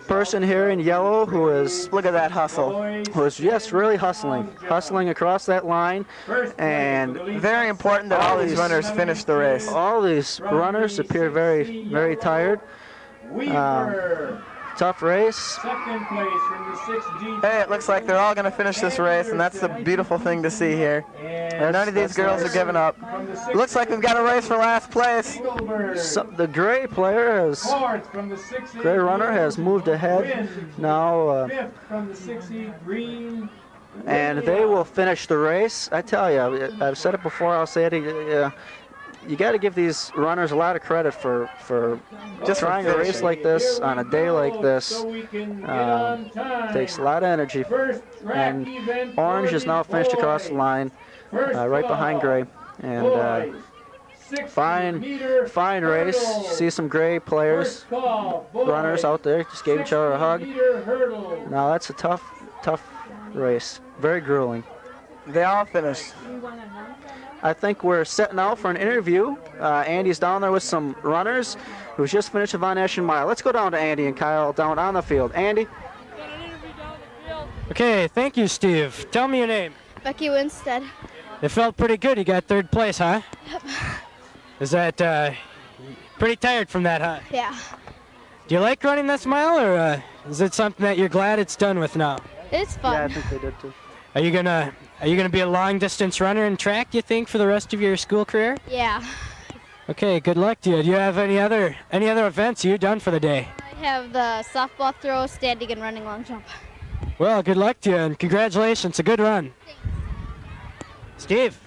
person here in yellow who is, look at that hustle, who is just really hustling across that line. And very important that all these runners finish the race. All these runners appear very, very tired. Tough race. Second place from the 6G. Hey, it looks like they're all going to finish this race, and that's the beautiful thing to see here. None of these girls are giving up. Looks like we've got a race for last place. The gray player has, gray runner has moved ahead now, and they will finish the race. I tell you, I've said it before, I'll say it. You got to give these runners a lot of credit for just trying a race like this on a day like this. Takes a lot of energy. And orange is now finished across the line, right behind gray. And fine race. See some gray players, runners out there, just gave each other a hug. Now that's a tough race. Very grueling. They all finished. I think we're setting out for an interview. Andy's down there with some runners who's just finished the Von Eschen Mile. Let's go down to Andy and Kyle down on the field. Andy? Okay, thank you, Steve. Tell me your name. Becky Winstead. It felt pretty good. You got 3rd place, huh? Yep. Is that pretty tired from that, huh? Yeah. Do you like running this mile, or is it something that you're glad it's done with now? It's fun. Yeah, I think they did too. Are you gonna be a long distance runner in track, you think, for the rest of your school career? Yeah. Okay, good luck to you. Do you have any other events you've done for the day? I have the softball throw, standing, and running long jump. Well, good luck to you and congratulations. A good run. Steve.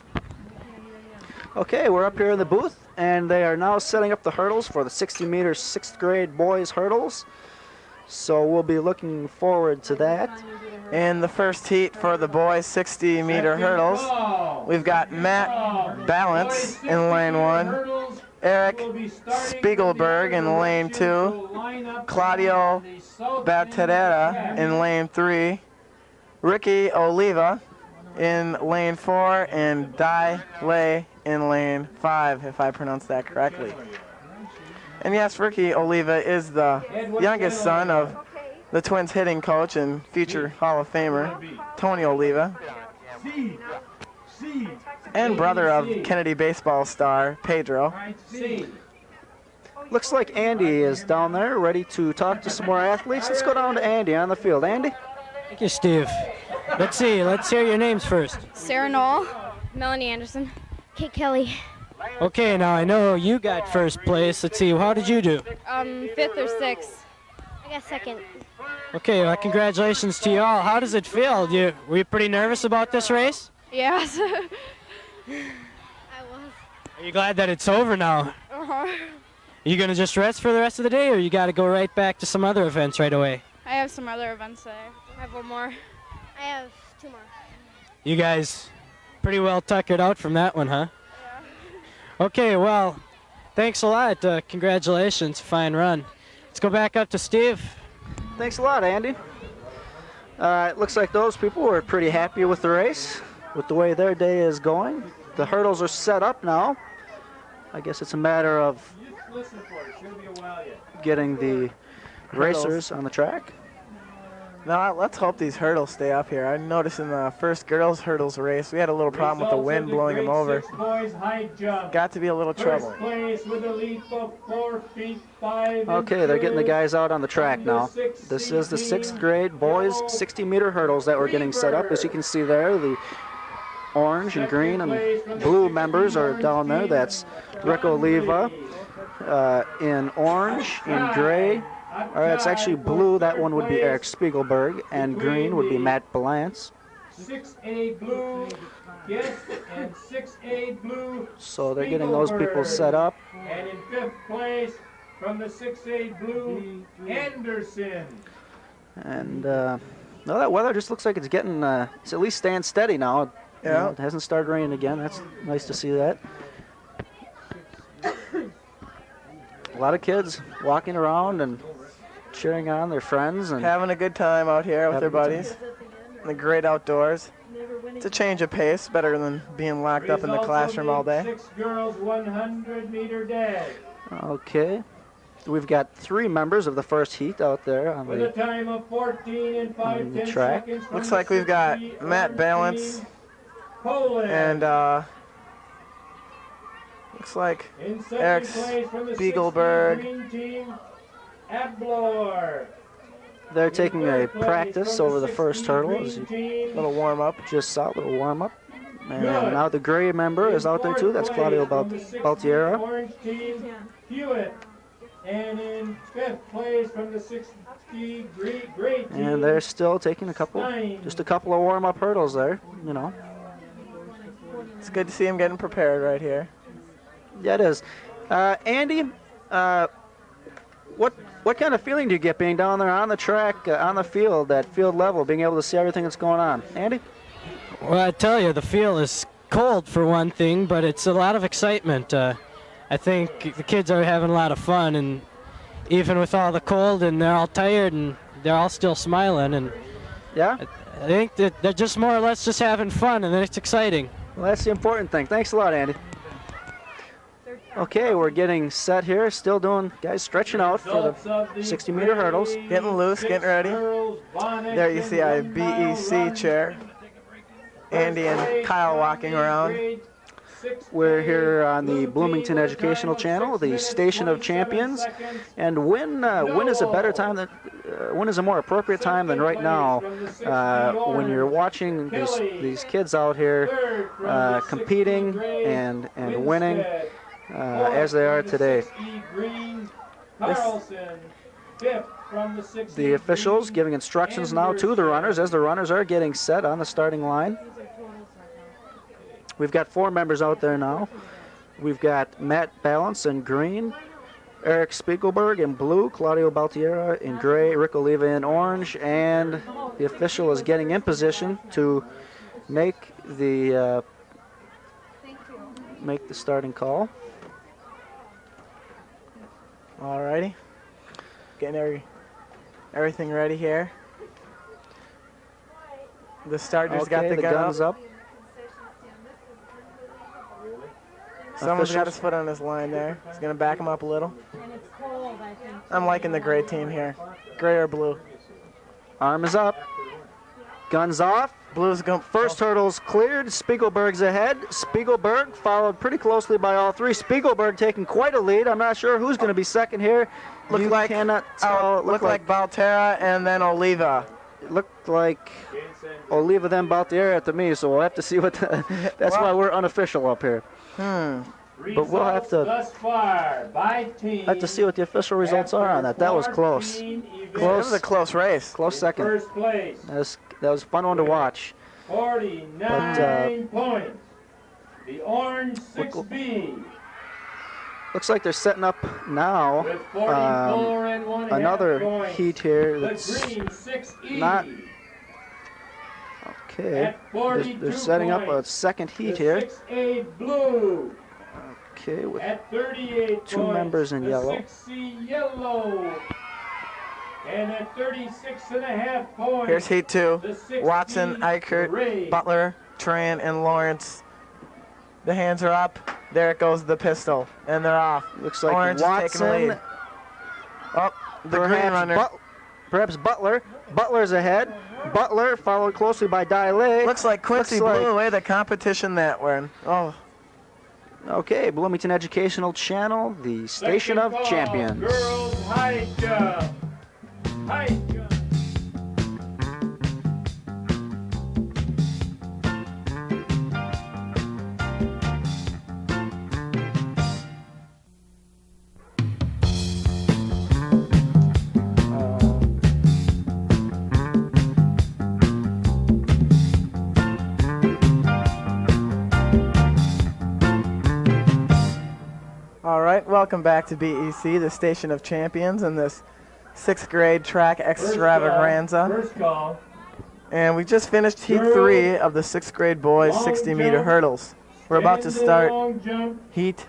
Okay, we're up here in the booth and they are now setting up the hurdles for the 60-meter 6th grade boys hurdles. So we'll be looking forward to that. In the first heat for the boys 60-meter hurdles, we've got Matt Balance in lane 1, Eric Spiegelberg in lane 2, Claudio Batterera in lane 3, Ricky Oliva in lane 4, and Dai Lei in lane 5, if I pronounced that correctly. And yes, Ricky Oliva is the youngest son of the Twins hitting coach and future Hall of Famer Tony Oliva, and brother of Kennedy baseball star Pedro. Looks like Andy is down there ready to talk to some more athletes. Let's go down to Andy on the field. Andy? Thank you, Steve. Let's hear your names first. Sarah Knoll, Melanie Anderson, Kate Kelly. Okay, now I know you got 1st place. Let's see, how did you do? 5th or 6th. I got 2nd. Okay, well, congratulations to you all. How does it feel? Were you pretty nervous about this race? Yes. I was. Are you glad that it's over now? Uh-huh. Are you going to just rest for the rest of the day, or you got to go right back to some other events right away? I have some other events today. I have 1 more. I have 2 more. You guys pretty well tuckered out from that one, huh? Yeah. Okay, well, thanks a lot. Congratulations. Fine run. Let's go back up to Steve. Thanks a lot, Andy. It looks like those people were pretty happy with the race, with the way their day is going. The hurdles are set up now. I guess it's a matter of getting the racers on the track. Now let's hope these hurdles stay up here. I noticed in the first girls hurdles race we had a little problem with the wind blowing them over. Got to be a little trouble. Okay, they're getting the guys out on the track now. This is the 6th grade boys 60-meter hurdles that we're getting set up. As you can see there, the orange and green and blue members are down there. That's Rick Oliva in orange, in gray. It's actually blue. That one would be Eric Spiegelberg, and green would be Matt Balance. 6A blue, yes, and 6A blue. So they're getting those people set up. And in 5th place from the 6A blue, Anderson. And No, that weather just looks like it's getting, it's at least staying steady now. Yeah. You know, it hasn't started raining again. That's nice to see that. A lot of kids walking around and cheering on their friends and having a good time out here with their buddies in the great outdoors. It's a change of pace, better than being locked up in the classroom all day. 6 girls 100-meter dash. Okay. We've got 3 members of the first heat out there on With a time of 14 and 5/10 track. seconds. Looks like we've got Matt Balance and looks like Eric Spiegelberg. They're taking a practice over the first hurdle. Little warm up. Just saw a little warm up. And now the gray member is out there too. That's Claudio Baltiera. Orange team, Hewitt. And in 5th place from the 60 gray team. And they're still taking just a couple of warm-up hurdles there, you know. It's good to see him getting prepared right here. Yeah, it is. Andy, what kind of feeling do you get being down there on the track, on the field, at field level, being able to see everything that's going on? Andy? Well, I tell you, the field is cold for one thing, but it's a lot of excitement. I think the kids are having a lot of fun, and even with all the cold and they're all tired and they're all still smiling. And yeah, I think that they're just more or less just having fun, and it's exciting. Well, that's the important thing. Thanks a lot, Andy. Okay, we're getting set here. Still doing, guys, stretching out for the 60-meter hurdles. Getting loose, getting ready. There you see a BEC chair. Andy and Kyle walking around. We're here on the Bloomington Educational Channel, the Station of Champions. And when is a better time than, when is a more appropriate time than right now when you're watching these kids out here competing and winning as they are today. The officials giving instructions now to the runners as the runners are getting set on the starting line. We've got 4 members out there now. We've got Matt Balance in green, Eric Spiegelberg in blue, Claudio Baltiera in gray, Rick Oliva in orange, and the official is getting in position to make the starting call. Alrighty, getting everything ready here. The starter's got the guns up. Someone's got his foot on his line there. He's going to back him up a little. I'm liking the gray team here. Gray or blue? Arm is up. Guns off. Blue's going. First hurdle's cleared. Spiegelberg's ahead. Spiegelberg followed pretty closely by all 3. Spiegelberg taking quite a lead. I'm not sure who's going to be second here. Looked like Baltera and then Oliva. It looked like Oliva then Baltiera to me, so we'll have to see what that's why we're unofficial up here. But we'll have to see what the official results are on that. That was close. That was a close race. Close second. First place. That was a fun one to watch. 49 points. The orange 6B. Looks like they're setting up now With 44 and 1/2 another points. heat here. The That's green 6E. not okay. They're setting up a second heat here. 6A blue. Okay, with At 38 2 points, members in the yellow. 6C yellow. And at 36.5 points. Here's heat 2. the 6B Watson, Eichert, gray. Butler, Tran, and Lawrence. The hands are up. There it goes, the pistol, and they're off. Looks like Orange is taking the Watson. lead. Oh, the green runner. Perhaps Butler. Butler's ahead. Butler followed closely by Dile. Looks like Quincy blew away the competition that one. Oh. Okay, Bloomington Educational Channel, the Station of Champions. Girls high jump. High jump. All right, welcome back to BEC, the Station of Champions, in this 6th grade track extravaganza. First call. And we just finished Heat 3 of the 6th grade boys 60-meter hurdles. We're about to start Heat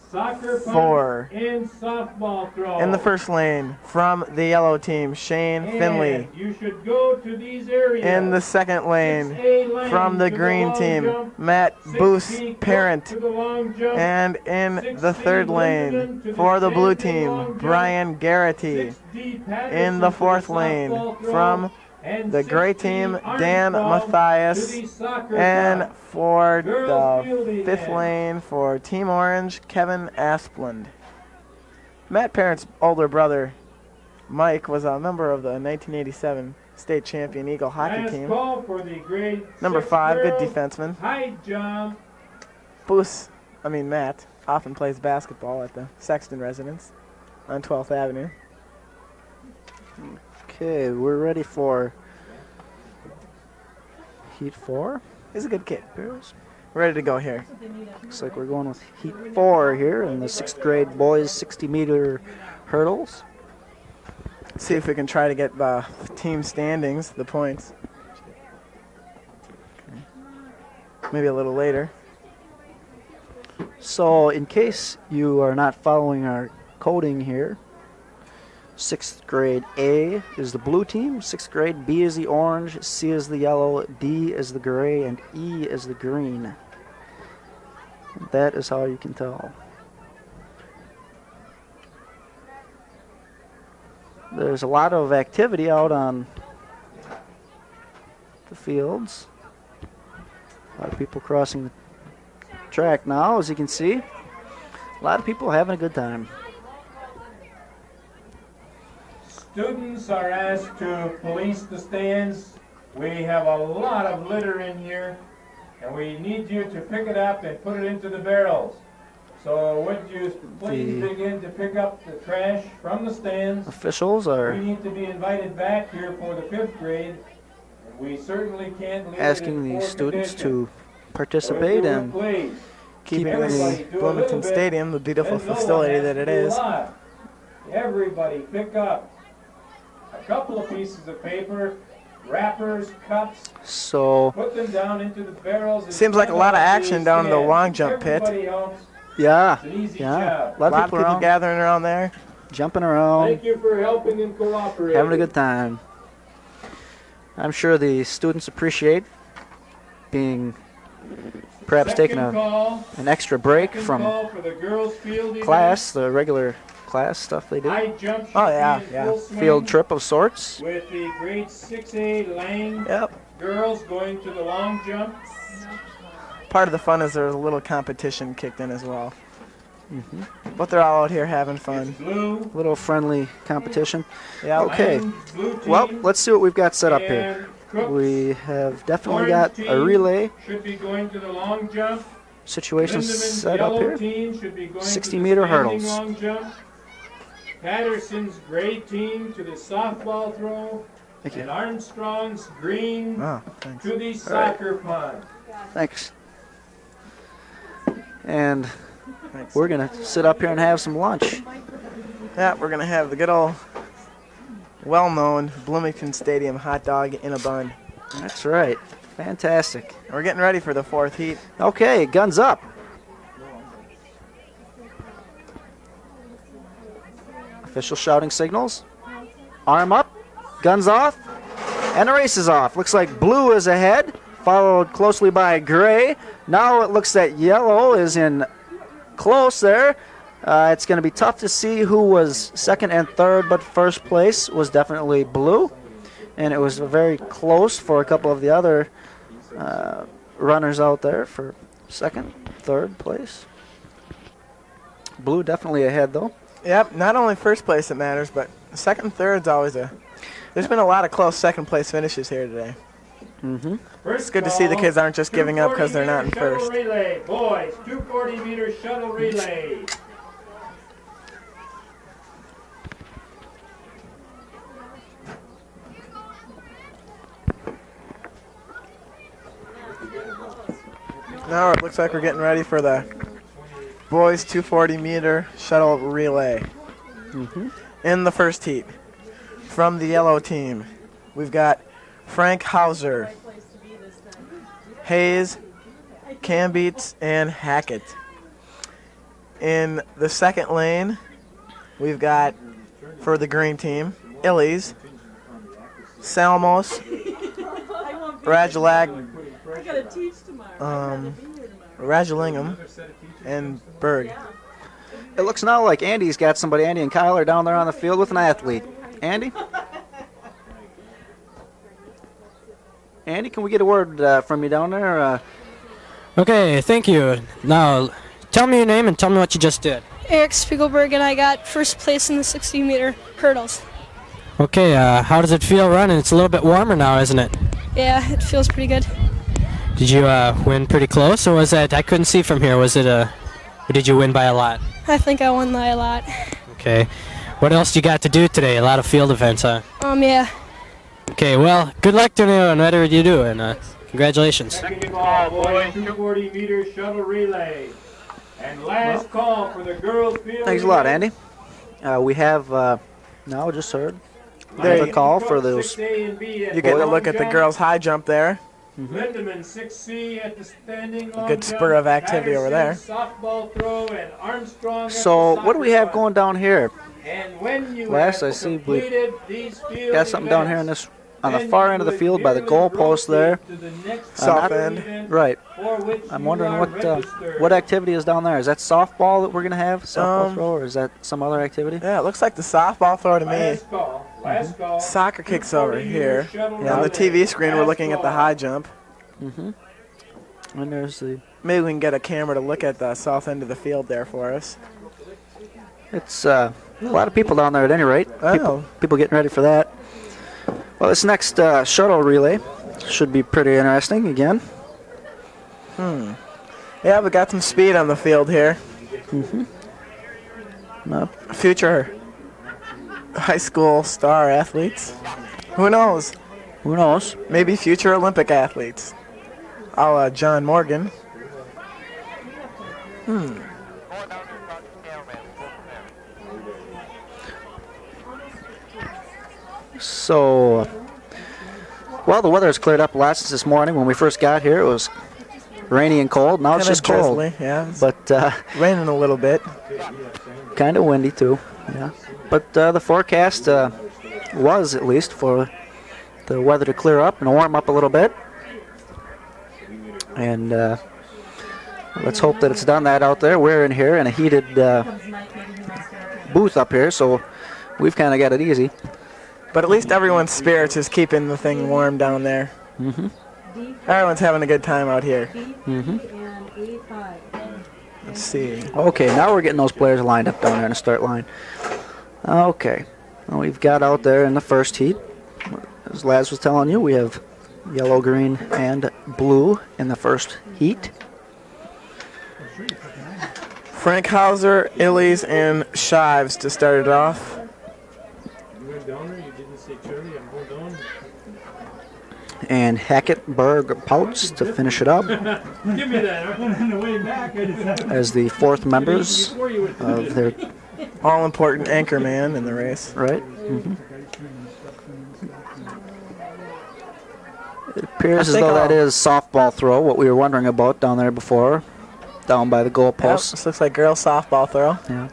4. In softball throw. In the first lane, from the yellow team, Shane Finley. You should go to these areas. In the second lane, from the green team, Matt Boos Parent. And in the third lane, for the blue team, Brian Garrity. In the fourth lane, from the gray team, Dan Mathias. And for the fifth lane, for Team Orange, Kevin Asplund. Matt Parent's older brother, Mike, was a member of the 1987 state champion Eagle hockey team. Number 5, good defenseman. High jump. Matt, often plays basketball at the Sexton residence on 12th Avenue. Okay, we're ready for Heat 4. He's a good kid. Ready to go here. Looks like we're going with Heat 4 here in the 6th grade boys 60-meter hurdles. See if we can try to get the team standings, the points. Okay. Maybe a little later. So in case you are not following our coding here, 6th grade A is the blue team, 6th grade B is the orange, C is the yellow, D is the gray, and E is the green. That is how you can tell. There's a lot of activity out on the fields. A lot of people crossing the track now, as you can see. A lot of people having a good time. Students are asked to police the stands. We have a lot of litter in here, and we need you to pick it up and put it into the barrels. So would you please begin to pick up the trash from the stands? Officials are We need to be invited back here for the 5th grade. We certainly can't leave asking it in the poor students condition. to participate and keeping the Bloomington Stadium, the beautiful facility that it is. Everybody pick up a couple of pieces of paper, wrappers, cups. So put them down into the barrels. Seems like a lot of action down in the long jump pit. Yeah, It's an easy yeah. job. A lot of people gathering around there, jumping around, Thank you for helping and cooperating. having a good time. I'm sure the students appreciate being perhaps taking an extra break from class, the regular class stuff they do. Field trip of sorts. With the grade 6A Lang girls going to the long jump. part of the fun is there's a little competition kicked in as well. But they're all out here having fun. Little friendly competition. Yeah. Okay. Well, let's see what we've got set up here. We have definitely got a relay should be going to the long jump. situation Lindeman's set up yellow here. team should be going 60-meter to the standing hurdles. long jump. Patterson's gray team to the softball throw. Thank you. And Armstrong's green thanks. to the soccer pond. Thanks. And we're going to sit up here and have some lunch. Yeah, we're going to have the good old well-known Bloomington Stadium hot dog in a bun. That's right. Fantastic. We're getting ready for the fourth heat. Okay, guns up. Official shouting signals. Arm up, guns off, and the race is off. Looks like blue is ahead, followed closely by gray. Now it looks that yellow is in close there. It's going to be tough to see who was second and third, but first place was definitely blue. And it was very close for a couple of the other runners out there for second, third place. Blue definitely ahead, though. Yep, not only first place that matters, but second, third's always a... There's been a lot of close second place finishes here today. It's good to see the kids aren't just giving up because they're not in first. Relay. Boys, 240-meter shuttle relay. Now it looks like we're getting ready for the boys 240-meter shuttle relay. In the first heat, from the yellow team, we've got Frank Hauser, Hayes, Cambeats, and Hackett. In the second lane, we've got, for the green team, Illies, Salmos, Rajalingham, and Berg. It looks now like Andy's got somebody. Andy and Kyle are down there on the field with an athlete. Andy? Andy, can we get a word from you down there? Okay, thank you. Now, tell me your name and tell me what you just did. Eric Spiegelberg, and I got first place in the 60-meter hurdles. Okay, how does it feel running? It's a little bit warmer now, isn't it? Yeah, it feels pretty good. Did you win pretty close, or was that, I couldn't see from here, was it or did you win by a lot? I think I won by a lot. Okay. What else you got to do today? A lot of field events, huh? Yeah. Okay, well, good luck to anyone, whatever you do, and congratulations. Second ball, boys, 240-meter shuttle relay. And last call for the girls' field. Thanks a lot, Andy. We have now just heard the call for those. You get a look at the girls' high jump there. Lindemann, 6C at the standing long Good spur of activity over there. Softball throw and Armstrong. So what do we have going down here? And when you Last I see, we got something down here in this on the far end of the field by the goal post there. South end. Right. I'm wondering what activity is down there. Is that softball that we're gonna have, softball throw, or is that some other activity? Yeah, it looks like the softball throw to me. Last call. Soccer kicks over here. Yeah. On the TV screen, we're looking at the high jump. And there's the. Maybe we can get a camera to look at the south end of the field there for us. It's a lot of people down there at any rate. People getting ready for that. Well, this next shuttle relay should be pretty interesting again. Yeah, we got some speed on the field here. Future high school star athletes. Who knows? Who knows? Maybe future Olympic athletes. A la John Morgan. So, well, the weather has cleared up a lot since this morning. When we first got here, it was rainy and cold. Now it's Kinda just cold. drizzly, yeah. But raining a little bit. Kind of windy too. Yeah. But the forecast was, at least, for the weather to clear up and warm up a little bit. And let's hope that it's done that out there. We're in here in a heated booth up here, so we've kind of got it easy. But at least everyone's spirits is keeping the thing warm down there. Everyone's having a good time out here. Let's see. Okay, now we're getting those players lined up down there in the start line. Okay, well, we've got out there in the first heat. As Laz was telling you, we have yellow, green, and blue in the first heat. Frank Hauser, Illies, and Shives to start it off. And Hackett, Berg, Pouts to finish it up as the fourth members of their all-important anchor man in the race. Right. It appears as though that is softball throw, what we were wondering about down there before, down by the goal post. This looks like girls softball throw. Yeah.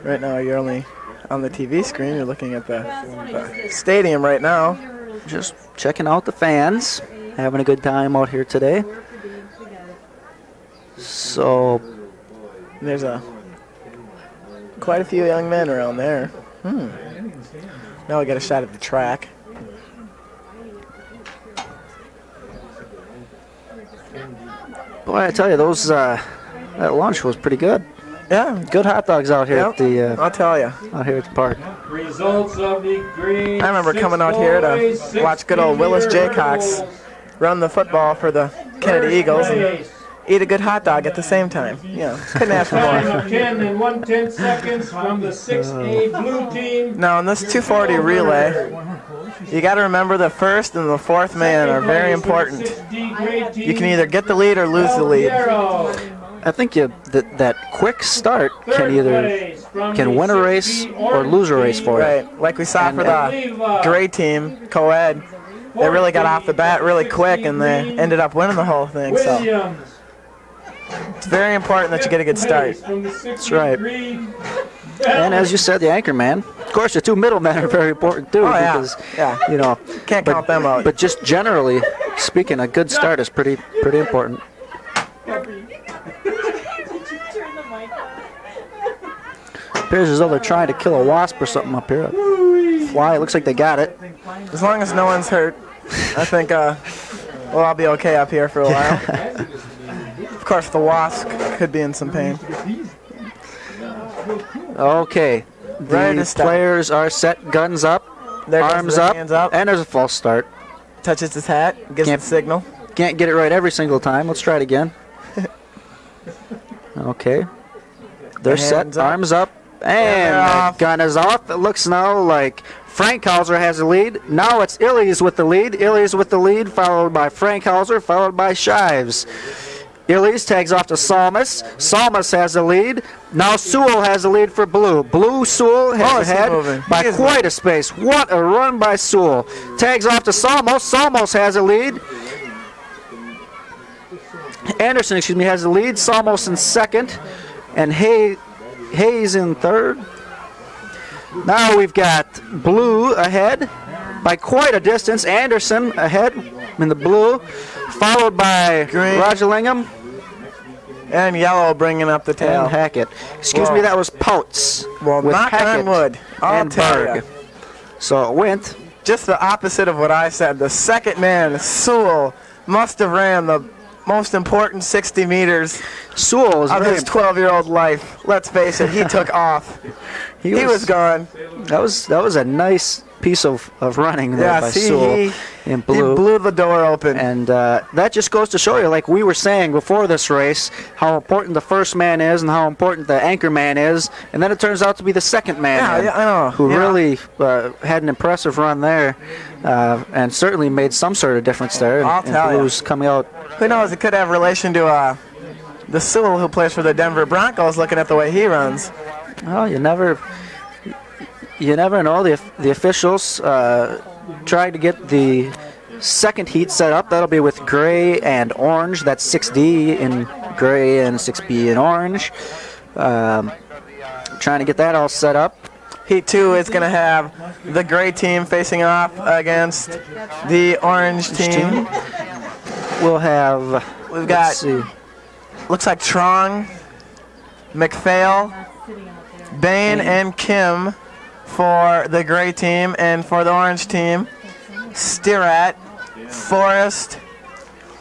Right now you're only on the TV screen. You're looking at the stadium right now. Just checking out the fans, having a good time out here today. So there's quite a few young men around there. Now we got a shot at the track. Boy, I tell you, that lunch was pretty good. Yeah, good hot dogs out here at the. I'll tell you, out here at the park. Results of the green. I remember coming out here to watch good old Willis Jaycox run the football for the Kennedy Eagles and eat a good hot dog at the same time. Yeah, couldn't ask for Time more. of 10 and 1/10 seconds from the 6A blue team. Now in this 240 relay, you got to remember the first and the fourth man are very important. You can either get the lead or lose the lead. I think that quick start can either win a race or lose a race for you. Right, like we saw for the gray team, co-ed. they really got off the bat really quick, and they ended up winning the whole thing. So it's very important that you get a good start. That's right. And as you said, the anchor man. Of course, the two middlemen are very important too, because you know, can't count them out. But just generally speaking, a good start is pretty important. Appears as though they're trying to kill a wasp or something up here. A fly. It looks like they got it. As long as no one's hurt, I think well, I'll be okay up here for a while. Of course, the wasp could be in some pain. Okay, the players are set, guns up, arms up, and there's a false start. Touches his hat, gives the signal. Can't get it right every single time. Let's try it again. Okay, they're set, arms up, and the gun is off. It looks now like Frankhauser has the lead. Now it's Illies with the lead. Illies with the lead, followed by Frankhauser, followed by Shives. Illies tags off to Salmus. Salmus has the lead. Now Sewell has the lead for Blue. Blue Sewell has ahead by quite a space. What a run by Sewell. Tags off to Salmos. Salmos has the lead. Anderson, has the lead. Salmos in second. And Hayes in third. Now we've got Blue ahead by quite a distance. Anderson ahead in the blue, followed by Roger Lingham. And Yellow bringing up the tail. And Hackett. Excuse me, that was Pouts. Well, with knock Hackett on wood. I'll and tell Berg. ya. So it went. Just the opposite of what I said. The second man, Sewell, must have ran the most important 60 meters Sewell of his 12-year-old life. Let's face it, he took off. He was gone. That was a nice piece of running there by Sewell in blue. He blew the door open. And that just goes to show you, like we were saying before this race, how important the first man is and how important the anchor man is. And then it turns out to be the second man I know. who really had an impressive run there and certainly made some sort of difference there. I'll tell you. Blue's coming out. Who knows? It could have relation to the Sewell who plays for the Denver Broncos, looking at the way he runs. Well, you never know. The officials trying to get the second heat set up. That'll be with gray and orange. That's 6D in gray and 6B in orange. Trying to get that all set up. Heat 2 is going to have the gray team facing off against the orange team. We'll have. We've got. Looks like Trong, McPhail, Bain, and Kim for the gray team, and for the orange team, Stirat, Forrest,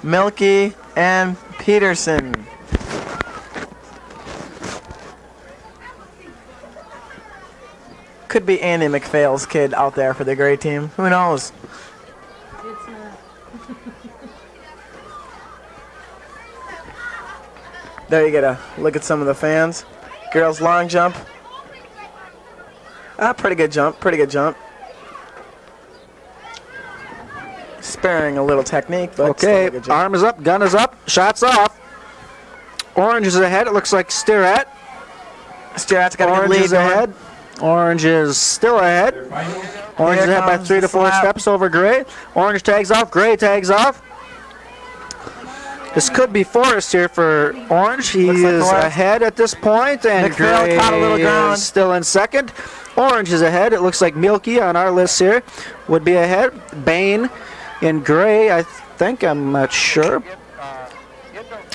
Milky, and Peterson. Could be Andy McPhail's kid out there for the gray team. Who knows? There you get a look at some of the fans. Girls long jump. Pretty good jump, pretty good jump. Sparing a little technique, but okay, arm is up, gun is up, shots off. Orange is ahead, it looks like Stirat. Stirat's got a good lead ahead. Orange is still ahead. Orange is ahead by 3 to 4 steps over Gray. Orange tags off, Gray tags off. This could be Forrest here for Orange. He is ahead at this point, and Gray is still in second. Orange is ahead. It looks like Milky on our list here would be ahead. Bain in gray, I think. I'm not sure.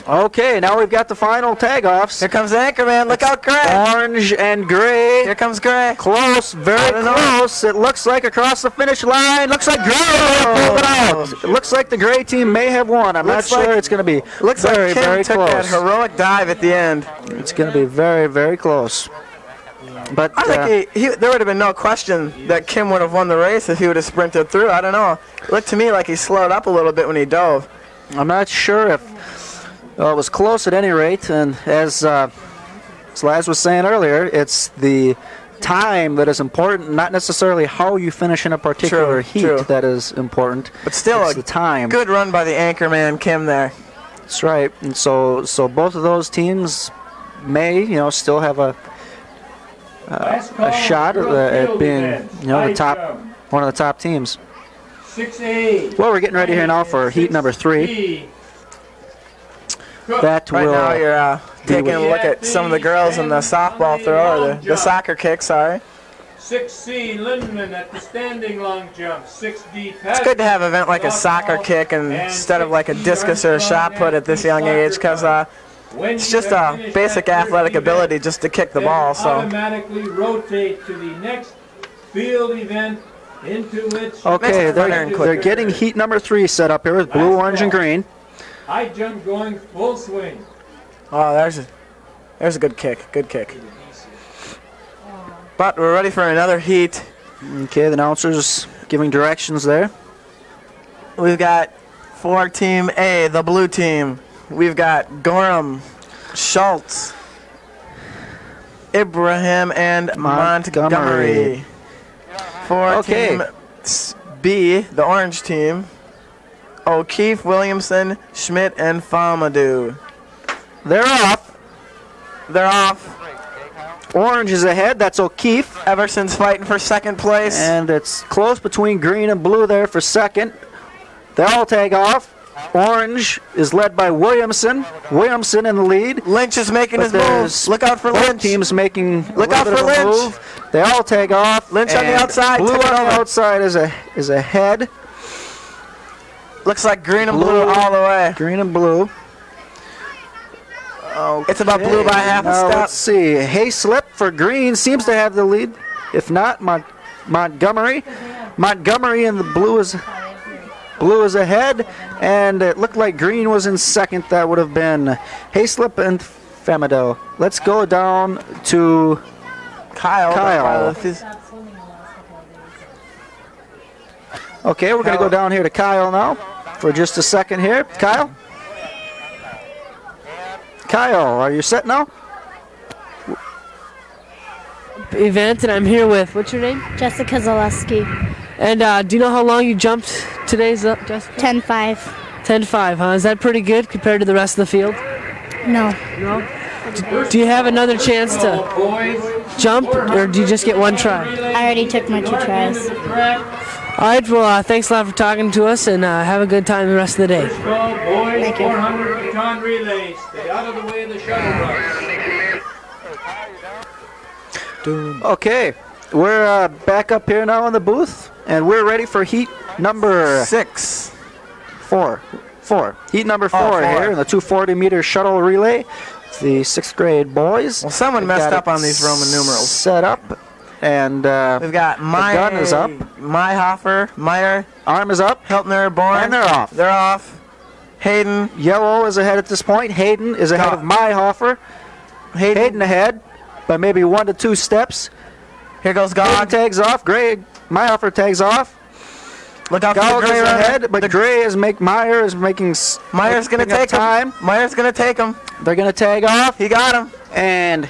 Okay, now we've got the final tag-offs. Here comes the anchorman. Look out, Gray. Orange and Gray. Here comes Gray. Close, very close. It looks like across the finish line. Looks like Gray pulled it out. It looks like the Gray team may have won. I'm not sure it's going to be looks very, like Kim very took close. That heroic dive at the end. It's going to be very, very close. But I think there would have been no question that Kim would have won the race if he would have sprinted through. I don't know. It looked to me like he slowed up a little bit when he dove. I'm not sure if it was close at any rate. And as Laz was saying earlier, it's the time that is important, not necessarily how you finish in a particular heat that is important. But still, it's the time. Good run by the anchorman Kim there. That's right. And so both of those teams may, still have a shot at being, the top, one of the top teams. 6A. Well, we're getting ready here now for heat number 3. That Right will now you're taking a look at some of the girls in the softball throw, or the soccer kick, sorry. 6C, Lindman at the standing long jump. 6D, It's good to have an event like a soccer kick instead of like a discus or a shot put at this young age, because it's just a basic athletic ability just to kick the ball. So automatically rotate to the next field event into which okay, they're getting heat number 3 set up here with blue, orange, and green. high jump going full swing. oh, there's a good kick, good kick. But we're ready for another heat. Okay, the announcer's giving directions there. We've got for Team A, the blue team. We've got Gorham, Schultz, Ibrahim, and Montgomery. For Team B, the orange team, O'Keefe, Williamson, Schmidt, and Falmadou. They're off. They're off. Orange is ahead. That's O'Keefe. Everson's fighting for second place. And it's close between green and blue there for second. They all tag off. Orange is led by Williamson. Williamson in the lead. Lynch is making his move. Look out for both Lynch. Teams making Look a out little for bit of a Lynch. move. They all tag off. Lynch on the outside. Blue on took it the over. outside is ahead. Looks like green and blue all the way. Green and blue. It's about blue by half a Now step. let's see. Hayslip for green seems to have the lead. If not, Montgomery. Montgomery and the blue is ahead, and it looked like green was in second. That would have been Hayslip and Famado. Let's go down to Kyle. Okay, we're going to go down here to Kyle now for just a second here. Kyle? Kyle, are you set now? Event, and I'm here with, what's your name? Jessica Zaleski. And do you know how long you jumped today's, Jessica? 10-5. 10-5, huh? Is that pretty good compared to the rest of the field? No. No? Do you have another chance to jump, or do you just get one try? I already took my 2 tries. All right, well, thanks a lot for talking to us, and have a good time the rest of the day. Boys, Thank you. 400 baton relay. Stay out of the way of the shuttle bus. Okay, we're back up here now in the booth, and we're ready for heat number 4. Heat number 4 here in the 240-meter shuttle relay. The 6th grade boys. Well, someone messed up on these Roman numerals. Set up, and we've got the gun is up. Mayhofer, Meyer. Arm is up. Hiltner, Bourne. And they're off. They're off. Hayden. Yellow is ahead at this point. Hayden is ahead of Mayhofer. Hayden ahead by maybe 1 to 2 steps. Here goes Gog. Hayden tags off. Mayhofer tags off. Look out for Gog the gray is runner. ahead, but Meyer is making Meyer's going to take time. Meyer's going to take him. They're going to tag off. He got him. And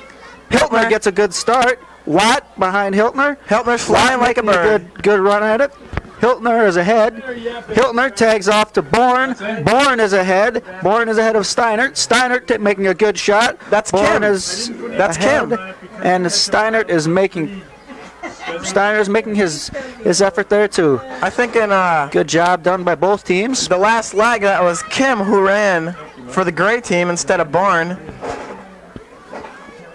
Hiltner gets a good start. Watt behind Hiltner. Hiltner's flying like a bird. Good run at it. Hiltner is ahead. Hiltner tags off to Bourne. Bourne is ahead. Bourne is ahead of Steinert. Steinert making a good shot. That's Bourne Kim. Is That's ahead. Kim. And Steinert is making his effort there too. I think in good job done by both teams. The last leg, that was Kim who ran for the gray team instead of Bourne.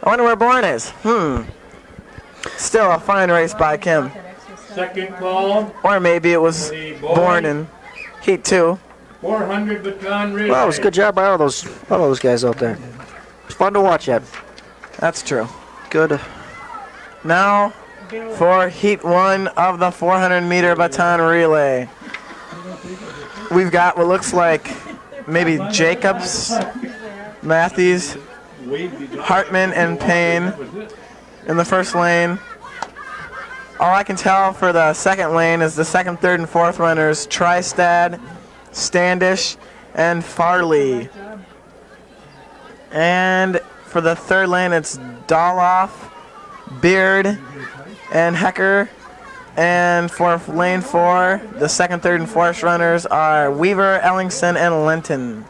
I wonder where Bourne is. Still a fine race by Kim. Second call. Or maybe it was Bourne in heat 2. 400 baton relay. Well, it was a good job by all those guys out there. It's fun to watch that. That's true. Good. Now for heat 1 of the 400-meter baton relay. We've got what looks like maybe Jacobs, Matthews, Hartman, and Payne in the first lane. All I can tell for the second lane is the second, third, and fourth runners, Tristad, Standish, and Farley. And for the third lane, it's Doloff, Beard, and Hecker. And for lane 4, the second, third, and fourth runners are Weaver, Ellingson, and Linton.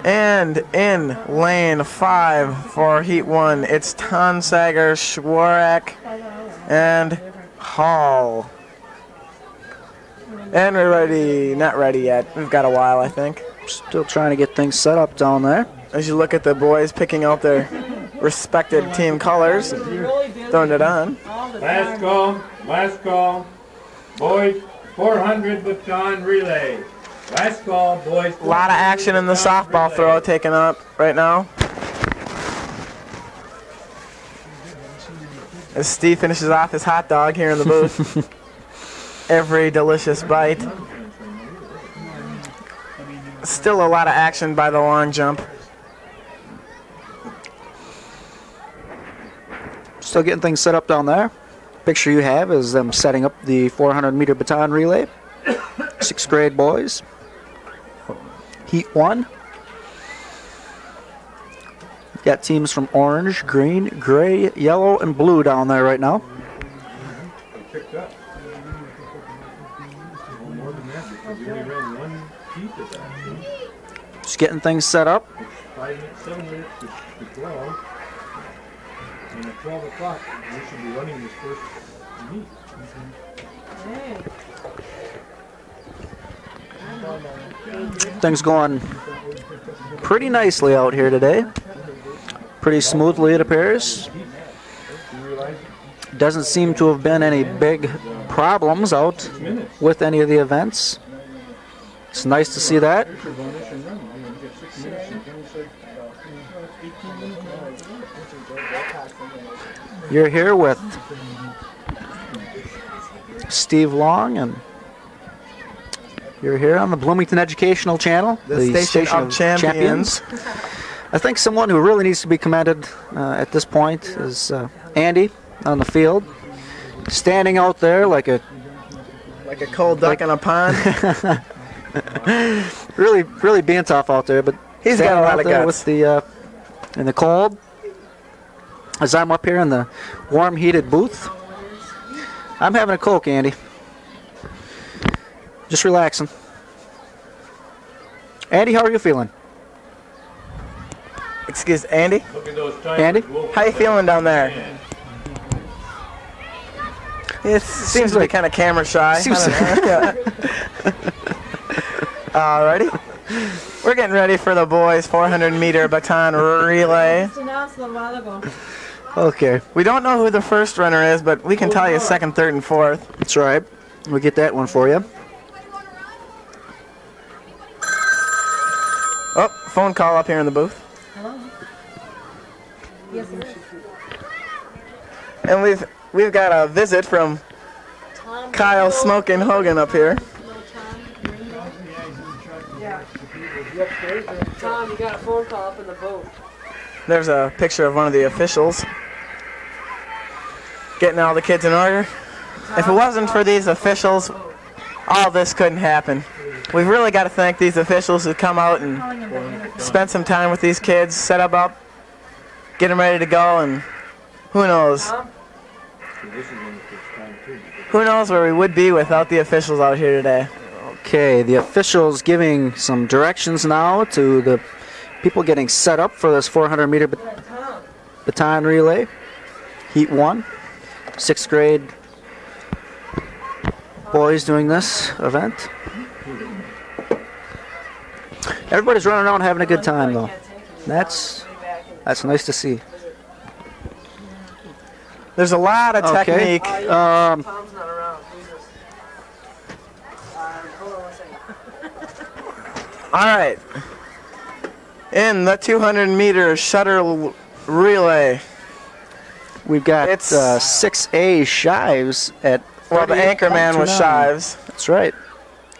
And in lane 5 for heat 1, it's Tonsager, Schwarek, and Hall. And we're ready, not ready yet. We've got a while, I think. Still trying to get things set up down there. As you look at the boys picking out their respected team colors, throwing it on. Last call. Boys, 400 baton relay. Last call, boys. A lot of action in the softball throw taken up right now. As Steve finishes off his hot dog here in the booth. Every delicious bite. Still a lot of action by the long jump. Still getting things set up down there. Picture you have is them setting up the 400-meter baton relay. 6th grade boys. Heat 1. Got teams from orange, green, gray, yellow, and blue down there right now. Just getting things set up. 7 minutes to 12. And at 12 o'clock, we should be running this first meet. Things going pretty nicely out here today. Pretty smoothly, it appears. Doesn't seem to have been any big problems out with any of the events. It's nice to see that. You're here with Steve Long, and you're here on the Bloomington Educational Channel, the station of champions. I think someone who really needs to be commended at this point is Andy on the field, standing out there like a cold duck in a pond. really being tough out there, but he's got a lot of guts. With the in the cold. As I'm up here in the warm, heated booth, I'm having a Coke, Andy. Just relaxing. Andy, how are you feeling? Excuse Andy? Andy? How you feeling down there? It seems to be kind of camera shy. Alrighty. We're getting ready for the boys' 400-meter baton relay. Okay. We don't know who the first runner is, but we can tell you second, third, and fourth. That's right. We'll get that one for you. Oh, phone call up here in the booth. Hello. Yes, And we've got a visit from Kyle Smokin' Hogan up here. Tom, you got a phone call up in the booth. There's a picture of one of the officials getting all the kids in order. If it wasn't for these officials, all this couldn't happen. We've really got to thank these officials who come out and spend some time with these kids, set them up, get them ready to go, and who knows? Who knows where we would be without the officials out here today? Okay, the officials giving some directions now to the people getting set up for this 400-meter baton relay. Heat 1, 6th grade boys doing this event. Everybody's running around having a good time, though. That's nice to see. There's a lot of technique. All right. In the 200-meter shuttle relay, we've got 6A Shives at. Well, the anchor man was Shives. That's right.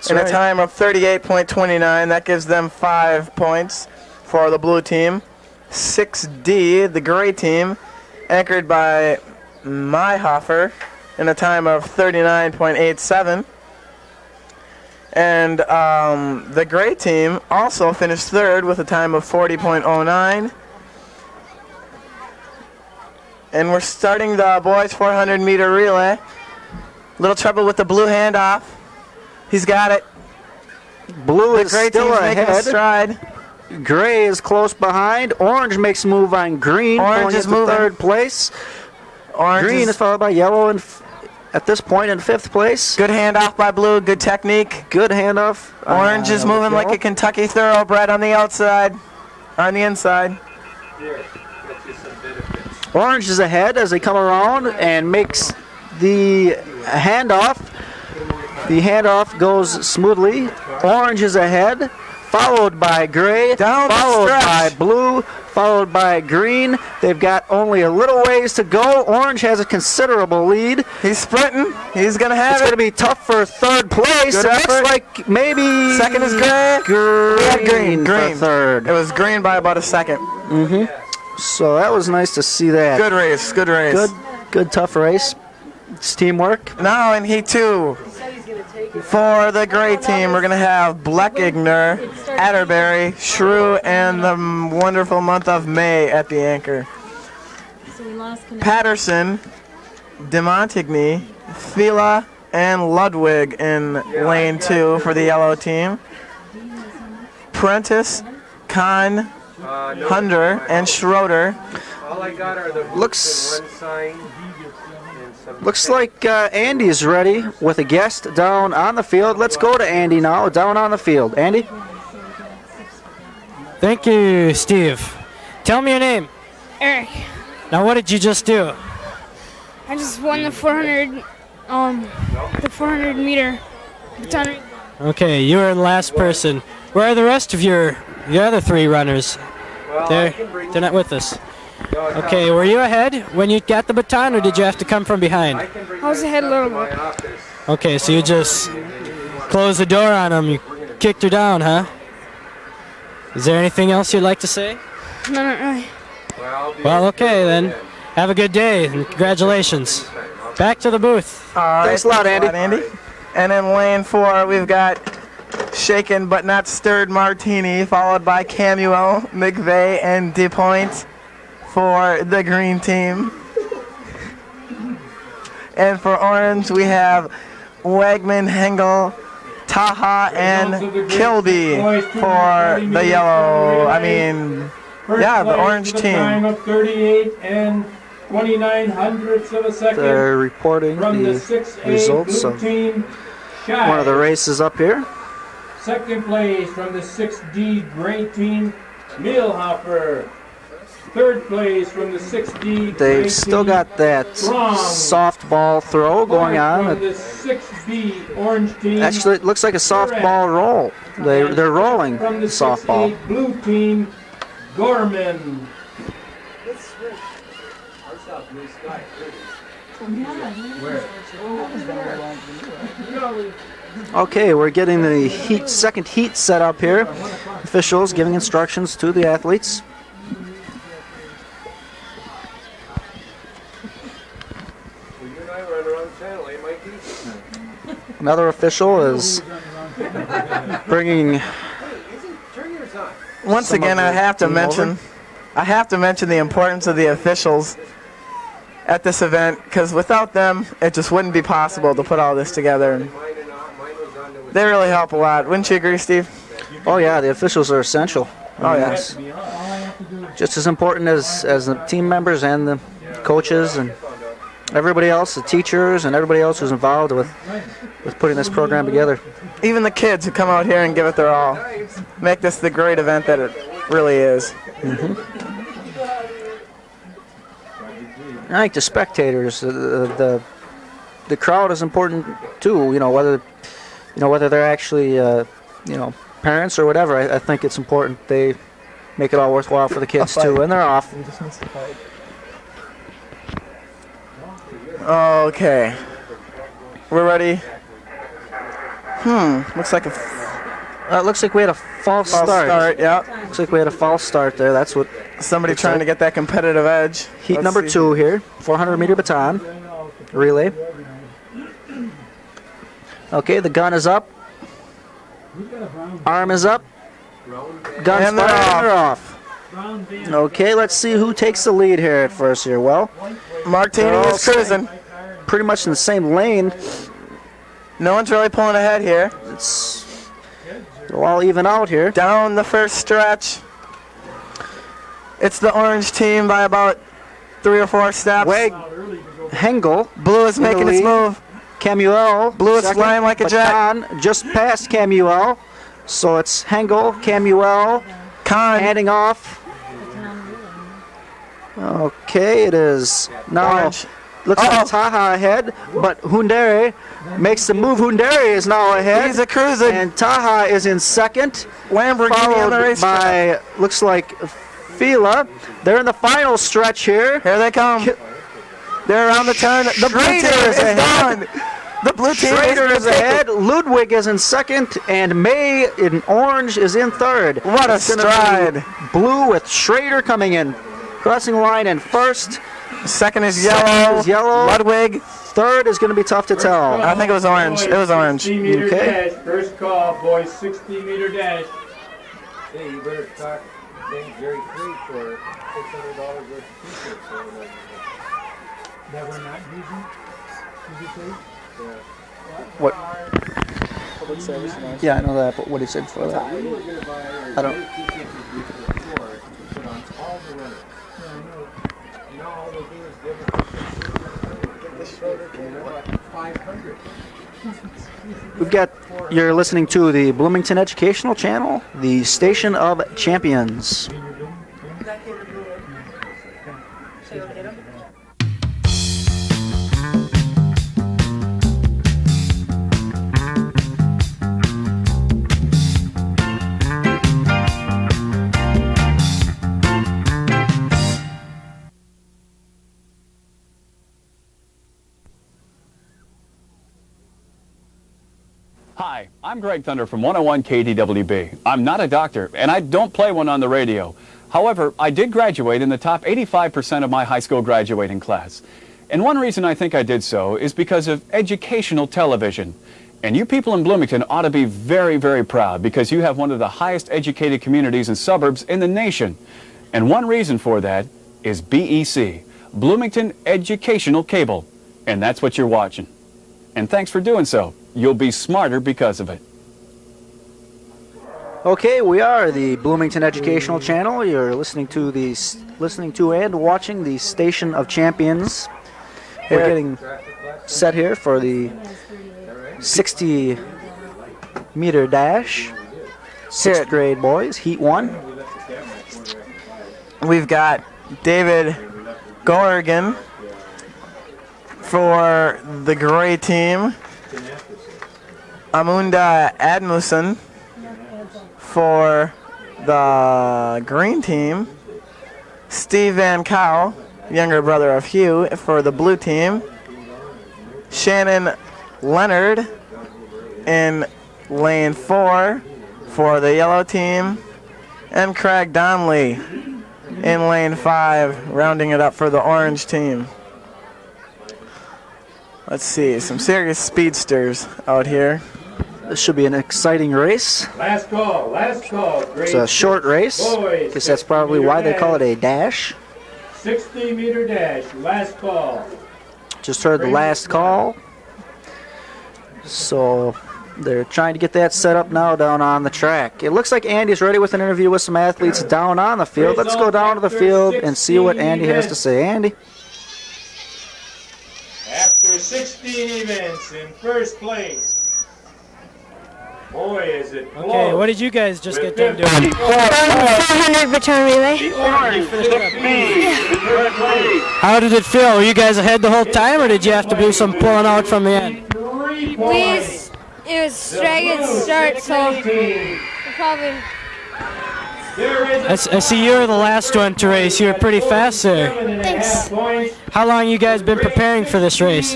In a time of 38.29, that gives them 5 points for the blue team. 6D, the gray team, anchored by Mayhofer, in a time of 39.87. And the gray team also finished third with a time of 40.09. And we're starting the boys' 400-meter relay. Little trouble with the blue handoff. He's got it. Blue is still making a ahead. stride. Gray is close behind. Orange makes a move on green. Orange is moving. Third place. Orange green is followed by yellow at this point in 5th place. Good handoff by blue. Good technique. Good handoff. Orange is moving like a Kentucky thoroughbred on the outside, on the inside. Orange is ahead as they come around and makes the handoff. The handoff goes smoothly. Orange is ahead, followed by gray, followed by blue, followed by green. They've got only a little ways to go. Orange has a considerable lead. He's sprinting. He's going to have It's going to be tough for 3rd place. Good It effort. looks like maybe... Second is gray. We had green. for 3rd. It was green by about a second. Mm-hmm. So that was nice to see that. Good race. Good race. Good tough race. It's teamwork. Now in Heat 2, for the gray team, we're going to have Bleckigner, Atterbury, Shrew, and the wonderful month of May at the anchor. Patterson, DeMontigny, Fila, and Ludwig in lane 2 for the yellow team. Prentice, Kahn, Hunter, and Schroeder. All I got are the Looks one sign and some Looks like Andy's ready with a guest down on the field. Let's go to Andy now, down on the field. Andy? Thank you, Steve. Tell me your name. Eric. Now, what did you just do? I just won the 400 meter baton. Okay, you were the last person. Where are the rest of your other 3 runners? They're not with us. Okay, were you ahead when you got the baton, or did you have to come from behind? I was ahead a little bit. Okay, so you just closed the door on them. You kicked her down, huh? Is there anything else you'd like to say? No, not really. Well, okay then. Have a good day, and congratulations. Back to the booth. Thanks a lot, Andy. And in lane 4, we've got shaken but not stirred Martini, followed by Camuel, McVeigh, and DePoint for the green team. And for orange, we have Wegman, Hengel, Taha, and Kilby for the yellow. The orange team. Time of 38 and 29/100ths of a second. They're reporting from the 6A results blue of team, one of the races up here. Second place from the 6D gray team, Mielhofer. Third place from the 6D gray They've still team, got that Strong. softball throw going on. From the 6B orange team, Actually, it looks like a softball roll. They're rolling the from the softball. 6A blue team, Gorman. Okay, we're getting the second heat set up here. Officials giving instructions to the athletes. Another official is bringing. Once again, I have to mention the importance of the officials at this event, because without them, it just wouldn't be possible to put all this together. And they really help a lot. Wouldn't you agree, Steve? Oh yeah, the officials are essential. Oh yes. Just as important as the team members and the coaches and everybody else, the teachers and everybody else who's involved with putting this program together. Even the kids who come out here and give it their all, make this the great event that it really is. Mm-hmm. I think the spectators, the crowd is important too. Whether they're actually parents or whatever. I think it's important they make it all worthwhile for the kids too, and they're off. Okay, we're ready. Looks like looks like we had a false start. Yeah. Looks like we had a false start there. That's what. Somebody trying to get that competitive edge. Heat number 2 here, 400-meter baton relay. Okay, the gun is up. Arm is up. Gun's And they're fired. They're off. Okay, let's see who takes the lead here at first here. Well, Martini is cruising. Pretty much in the same lane. No one's really pulling ahead here. They'll all even out here. Down the first stretch. It's the orange team by about 3 or 4 steps. Hengel. Blue is making its move. Camuel. Blue is second. flying like a jet. Baton just past Camuel. So it's Hengel, Camuel, Kahn handing off. Okay, it is now. Orange. Looks like Taha ahead, but Hundere makes the move. Hundere is now ahead. He's a cruising. And Taha is in second. Lamborghini on the Followed racetrack. by, looks like, Fila. They're in the final stretch here. Here they come. They're around the turn. The blue team is gone. The blue team Schrader is ahead. Ludwig is in second, and May in orange is in third. What a It's gonna stride. be Blue with Schrader coming in. Crossing line in first. Second is Second is yellow. Ludwig. Third is going to be tough to tell. I think it was orange. It was orange. 60-meter Okay. dash. First call, boys. 60-meter dash. Hey, you better talk thank Jerry Creek for $600 worth of t-shirts. That we're not using? Did you say? What? Public service announcement. Yeah, I know that, but what he said for that. I don't. We've got, you're listening to the Bloomington Educational Channel, the Station of Champions. Hi, I'm Greg Thunder from 101 KDWB. I'm not a doctor, and I don't play one on the radio. However, I did graduate in the top 85% of my high school graduating class. And one reason I think I did so is because of educational television. And you people in Bloomington ought to be very, very proud because you have one of the highest educated communities and suburbs in the nation. And one reason for that is BEC, Bloomington Educational Cable. And that's what you're watching. And thanks for doing so. You'll be smarter because of it. Okay, we are the Bloomington Educational Channel. You're listening to and watching the Station of Champions. We're getting set here for the 60-meter dash. Sixth grade boys, Heat 1. We've got David Gorgon for the gray team. Amunda Admussen for the green team. Steve Van Cow, younger brother of Hugh, for the blue team. Shannon Leonard in lane 4 for the yellow team. And Craig Donnelly in lane 5, rounding it up for the orange team. Let's see, some serious speedsters out here. This should be an exciting race. Last call, last call. It's a short race. Boys, Guess that's probably why they call it a dash. 60-meter dash, last call. Just heard the last call. So they're trying to get that set up now down on the track. It looks like Andy's ready with an interview with some athletes down on the field. Let's go down to the field and see what Andy has to say. Andy? After 16 events in first place. Boy, is it close. Okay, what did you guys just get done doing? 400 baton relay. How did it feel? Were you guys ahead the whole time, or did you have to do some pulling out from the end? It was staggered start, so probably. I see you're the last one to race. You were pretty fast there. Thanks. How long you guys been preparing for this race?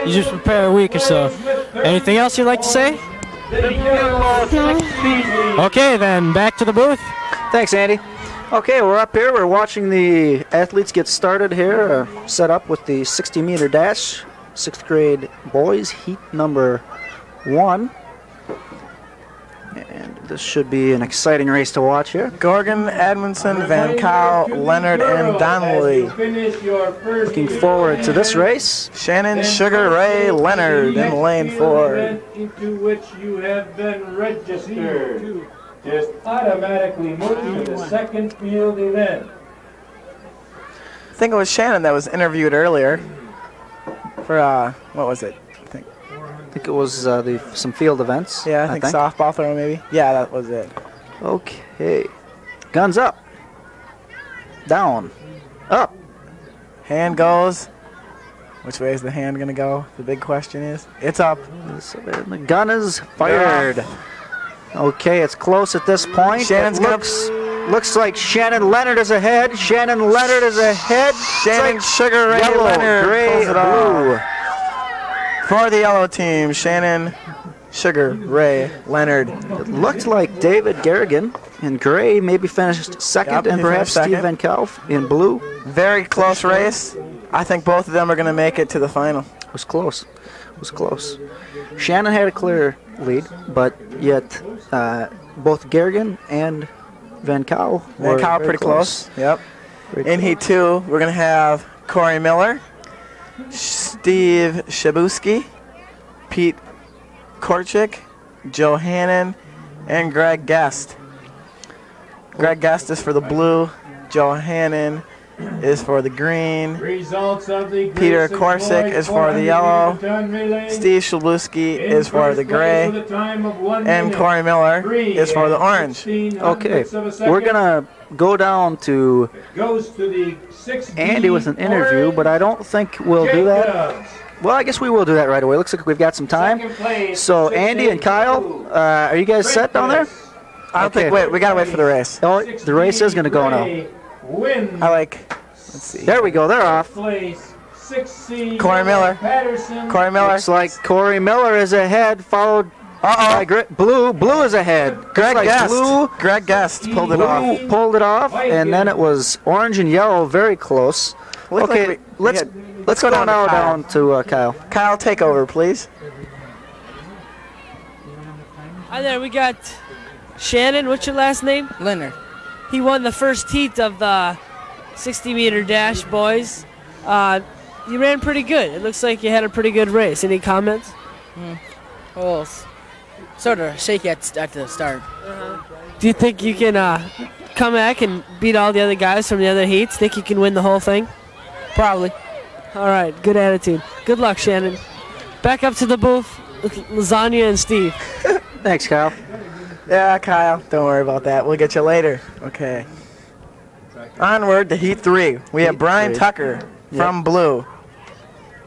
You just prepare a week or so. Anything else you'd like to say? No. Okay, then back to the booth. Thanks, Andy. Okay, we're up here. We're watching the athletes get started here, set up with the 60-meter dash. 6th grade boys, heat number 1. And this should be an exciting race to watch here. Gorgon, Edmondson, Van Cow, Leonard, and Donnelly. Looking forward to this race. Shannon, Sugar Ray, Leonard in lane 4. Into which you have been registered. Just automatically move to the second field event. I think it was Shannon that was interviewed earlier for, what was it? I think it was some field events. Yeah, I think softball throw maybe. Yeah, that was it. Okay. Guns up. Down. Up. Hand goes. Which way is the hand going to go? The big question is. It's up. The gun is fired. Okay, it's close at this point. Shannon's looks like Shannon Leonard is ahead. Shannon Leonard is ahead. Shannon Sugar Ray yellow, Leonard gray, pulls it blue. off. For the yellow team, Shannon Sugar Ray Leonard. It looked like David Garrigan in gray maybe finished second, and perhaps Steve Van Kalf in blue. Very close race. I think both of them are going to make it to the final. It was close. It was close. Shannon had a clear lead, but yet both Garrigan and Van Kalf were pretty close. Yep. In Heat 2, we're going to have Corey Miller, Steve Shabuski, Pete Korchik, Joe Hannon, and Greg Guest. Greg Guest is for the blue. Joe Hannon is for the green. Results of the Peter Korsick is for the yellow. Steve Shabuski is for the gray. And Corey Miller is for the orange. Okay, we're going to go down to Andy with an interview, but I don't think we'll do that. Well, I guess we will do that right away. Looks like we've got some time. So Andy and Kyle, are you guys set down there? I don't think, wait, we got to wait for the race. Oh, the race is going to go now. I like, let's see. There we go, they're off. Corey Miller. Corey Miller. Looks like Corey Miller is ahead, followed by Blue. Blue is ahead. Greg Guest. Greg Guest pulled it off. Pulled it off, and then it was orange and yellow, very close. Okay, let's go down to Kyle. Kyle, take over, please. Hi there, we got Shannon. What's your last name? Leonard. He won the first heat of the 60-meter dash, boys. You ran pretty good. It looks like you had a pretty good race. Any comments? Well, sort of shaky at the start. Do you think you can come back and beat all the other guys from the other heats? Think you can win the whole thing? Probably. All right, good attitude. Good luck, Shannon. Back up to the booth with Lasagna and Steve. Thanks, Kyle. Yeah, Kyle, don't worry about that. We'll get you later. Okay. Onward to Heat 3. We have Brian Tucker from blue.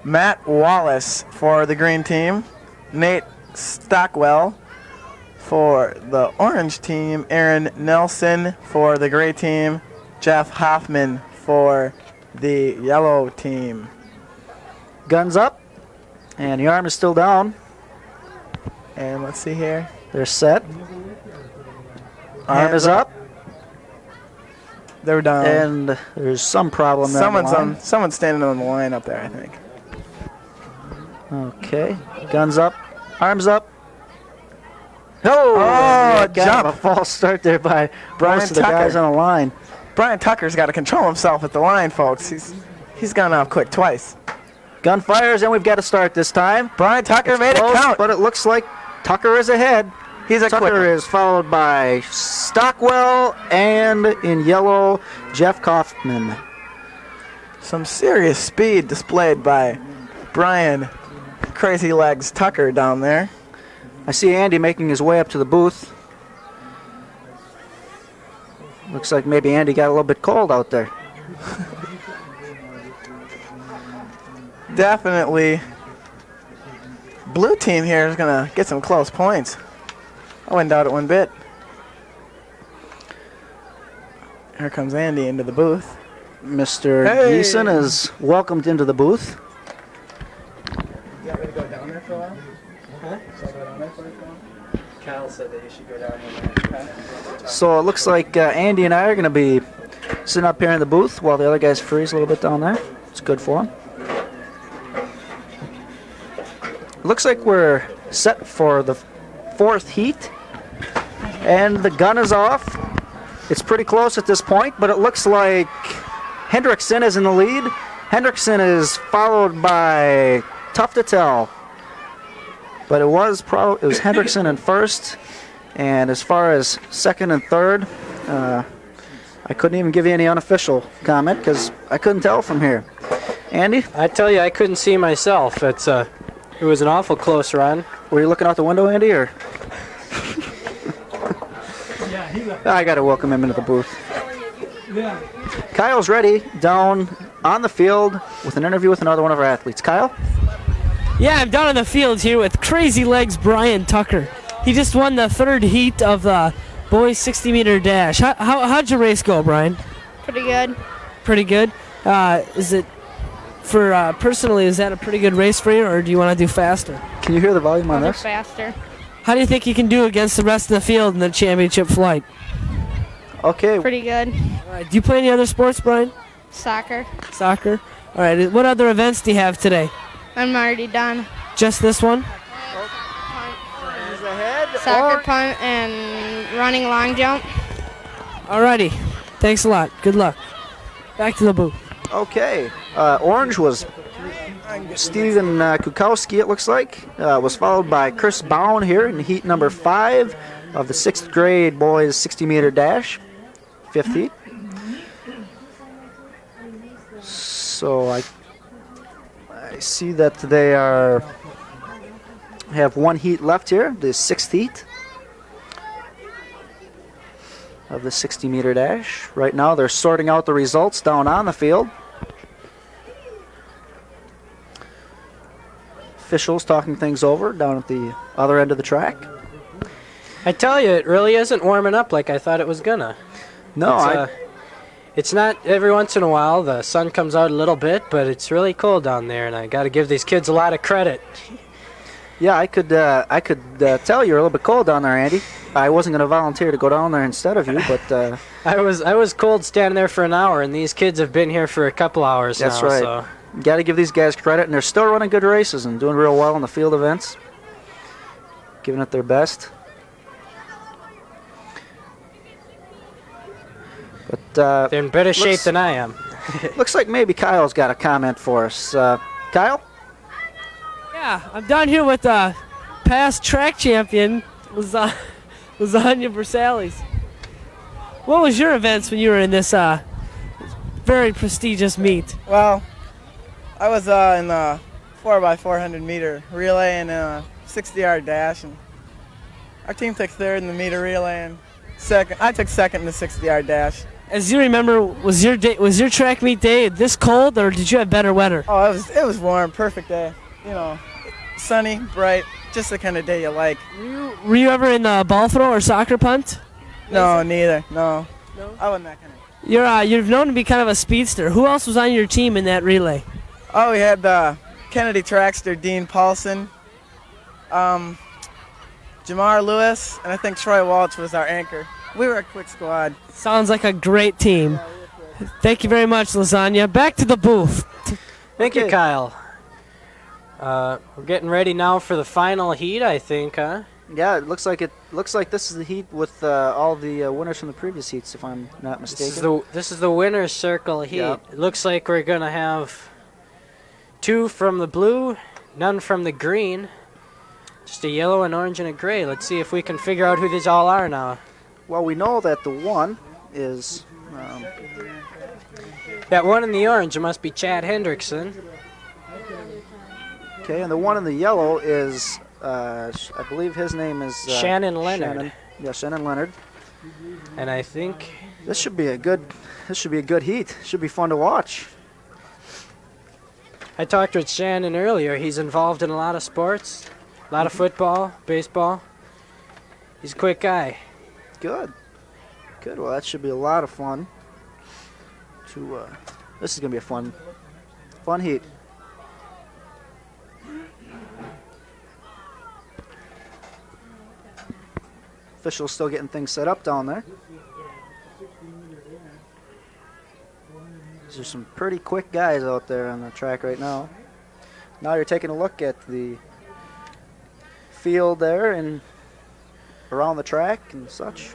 Matt Wallace for the green team. Nate Stockwell for the orange team. Aaron Nelson for the gray team. Jeff Hoffman for the yellow team. Guns up, and the arm is still down. And let's see here. They're set. Arm is up. They're down. And there's some problem there. Someone's standing on the line up there, I think. Okay. Guns up. Arms up. Oh, jump. A false start there by most of the guys on the line. Brian Tucker's got to control himself at the line, folks. He's gone off quick twice. Gun fires, and we've got to start this time. Brian Tucker made it count. But it looks like Tucker is ahead. Tucker is followed by Stockwell, and in yellow, Jeff Kaufman. Some serious speed displayed by Brian Crazy Legs Tucker down there. I see Andy making his way up to the booth. Looks like maybe Andy got a little bit cold out there. Definitely. Blue team here is going to get some close points. I wouldn't doubt it one bit. Here comes Andy into the booth. Mr. Geeson is welcomed into the booth. You want me to go down there for a while? Huh? Should I go down there for a while? Kyle said that you should go down there. So it looks like Andy and I are going to be sitting up here in the booth while the other guys freeze a little bit down there. It's good for them. It looks like we're set for the fourth heat. And the gun is off. It's pretty close at this point, but it looks like Hendrickson is in the lead. Hendrickson is followed by, tough to tell, but it was Hendrickson in first. And as far as second and third, I I couldn't even give you any unofficial comment because I couldn't tell from here. Andy? I tell you, I couldn't see myself. It was an awful close run. Were you looking out the window, Andy, or? I got to welcome him into the booth. Kyle's ready down on the field with an interview with another one of our athletes. Kyle? Yeah, I'm down on the field here with Crazy Legs Brian Tucker. He just won the 3rd heat of the boys 60-meter dash. How'd your race go, Brian? Pretty good. Pretty good. Is it for personally? Is that a pretty good race for you, or do you want to do faster? Can you hear the volume on this? Faster. How do you think you can do against the rest of the field in the championship flight? Okay. Pretty good. All right. Do you play any other sports, Brian? Soccer. Soccer. All right. What other events do you have today? I'm already done. Just this one? Soccer, punt, and running long jump. Alrighty. Thanks a lot. Good luck. Back to the booth. Okay. Orange was Steven Kukowski, it looks like. Was followed by Chris Bowen here in heat number 5 of the 6th grade boys 60-meter dash. 5th heat. So I see that they have 1 heat left here, the 6th heat of the 60-meter dash. Right now they're sorting out the results down on the field. Officials talking things over down at the other end of the track. I tell you, it really isn't warming up like I thought it was gonna. No, it's not. Every once in a while the sun comes out a little bit, but it's really cold down there, and I got to give these kids a lot of credit. Yeah, I could tell you're a little bit cold down there, Andy. I wasn't going to volunteer to go down there instead of you, but I was cold standing there for an hour, and these kids have been here for a couple hours now. That's right. So. Got to give these guys credit, and they're still running good races and doing real well in the field events, giving it their best. But they're in better shape than I am. Looks like maybe Kyle's got a comment for us. Kyle? Yeah, I'm down here with past track champion Lasagna Versailles. What was your events when you were in this very prestigious meet? Well, I was in the 4x400 meter relay and a 60-yard dash, and our team took 3rd in the meter relay, and I took 2nd in the 60-yard dash. As you remember, was your track meet day this cold, or did you have better weather? Oh, it was warm, perfect day. You know, sunny, bright, just the kind of day you like. Were you ever in the ball throw or soccer punt? No, neither. No. I wasn't that kind of. You're known to be kind of a speedster. Who else was on your team in that relay? Oh, we had Kennedy Trackster, Dean Paulson, Jamar Lewis, and I think Troy Walsh was our anchor. We were a quick squad. Sounds like a great team. Thank you very much, Lasagna. Back to the booth. Thank you, Kyle. We're getting ready now for the final heat, I think, huh? Yeah, it looks like this is the heat with all the winners from the previous heats, if I'm not mistaken. This is the winner's circle heat. Yep. It looks like we're gonna have 2 from the blue, none from the green, just a yellow, an orange, and a gray. Let's see if we can figure out who these all are now. Well, we know that the one is that one in the orange must be Chad Hendrickson. Okay, and the one in the yellow is, I believe his name is Shannon Leonard. Shannon Leonard. And I think this should be a good heat. Should be fun to watch. I talked with Shannon earlier. He's involved in a lot of sports, a lot of football, baseball. He's a quick guy. Good. Well, that should be a lot of fun. This is gonna be a fun heat. Officials still getting things set up down there. These are some pretty quick guys out there on the track right now. Now you're taking a look at the field there and around the track and such.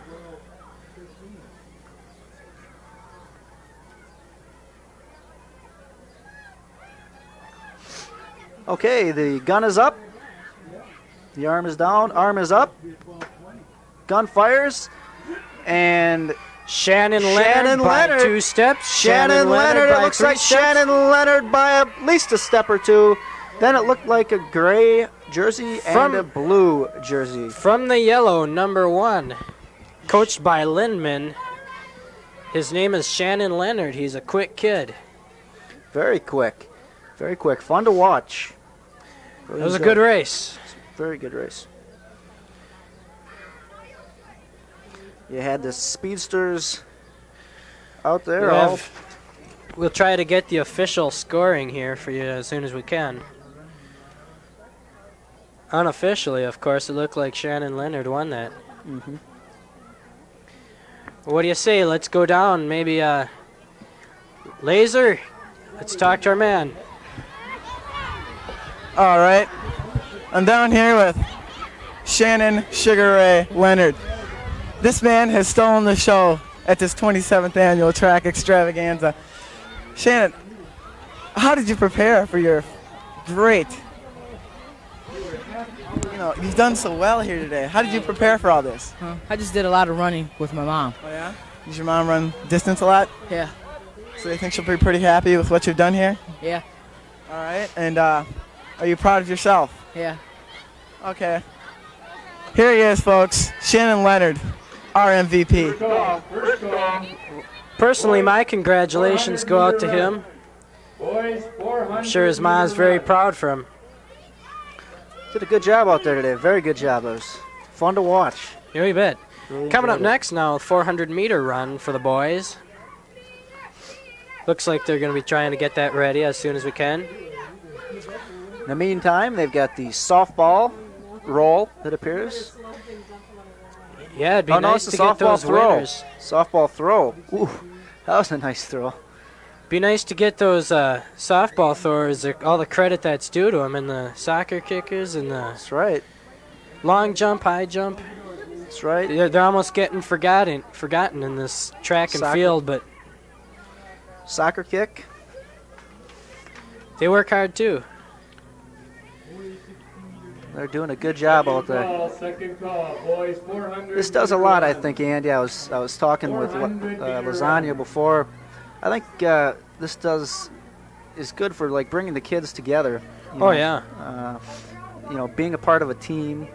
Okay, the gun is up. The arm is down, arm is up. Gun fires, and Shannon Leonard by 2 steps. Shannon Leonard, it by looks 3 like steps. Shannon Leonard by at least a step or 2. Then it looked like a gray jersey and a blue jersey. From the yellow, number 1, coached by Lindman. His name is Shannon Leonard. He's a quick kid. Very quick. Very quick. Fun to watch. It was a good race. Very good race. You had the speedsters out there. We'll try to get the official scoring here for you as soon as we can. Unofficially, of course, it looked like Shannon Leonard won that. Mm-hmm. What do you say? Let's go down. Maybe Laser. Let's talk to our man. All right. I'm down here with Shannon Sugar Ray Leonard. This man has stolen the show at this 27th annual track extravaganza. Shannon, how did you prepare for your great, you've done so well here today. How did you prepare for all this? I just did a lot of running with my mom. Oh, yeah? Does your mom run distance a lot? Yeah. So you think she'll be pretty happy with what you've done here? Yeah. All right. And are you proud of yourself? Yeah. Okay. Here he is, folks. Shannon Leonard, our MVP. Personally, my congratulations go out to him. I'm sure his mom's very proud for him. Did a good job out there today. Very good job. It was fun to watch. Yeah, you bet. Really Coming up enjoyed it. next now, 400-meter run for the boys. Looks like they're going to be trying to get that ready as soon as we can. In the meantime, they've got the softball roll, it appears. Yeah, it'd be no, nice it's to a get softball those throw. winners. Softball throw. Ooh, that was a nice throw. Be nice to get those softball throwers all the credit that's due to them, and the soccer kickers and the That's right. long jump, high jump. That's right. They're almost getting forgotten in this track and Soccer. field, but Soccer kick. they work hard too. They're doing a good job out there. Second call, boys, 400. This does a lot, I think, Andy. I was talking with Lasagna before. I think this is good for like bringing the kids together. Oh, yeah. Being a part of a team.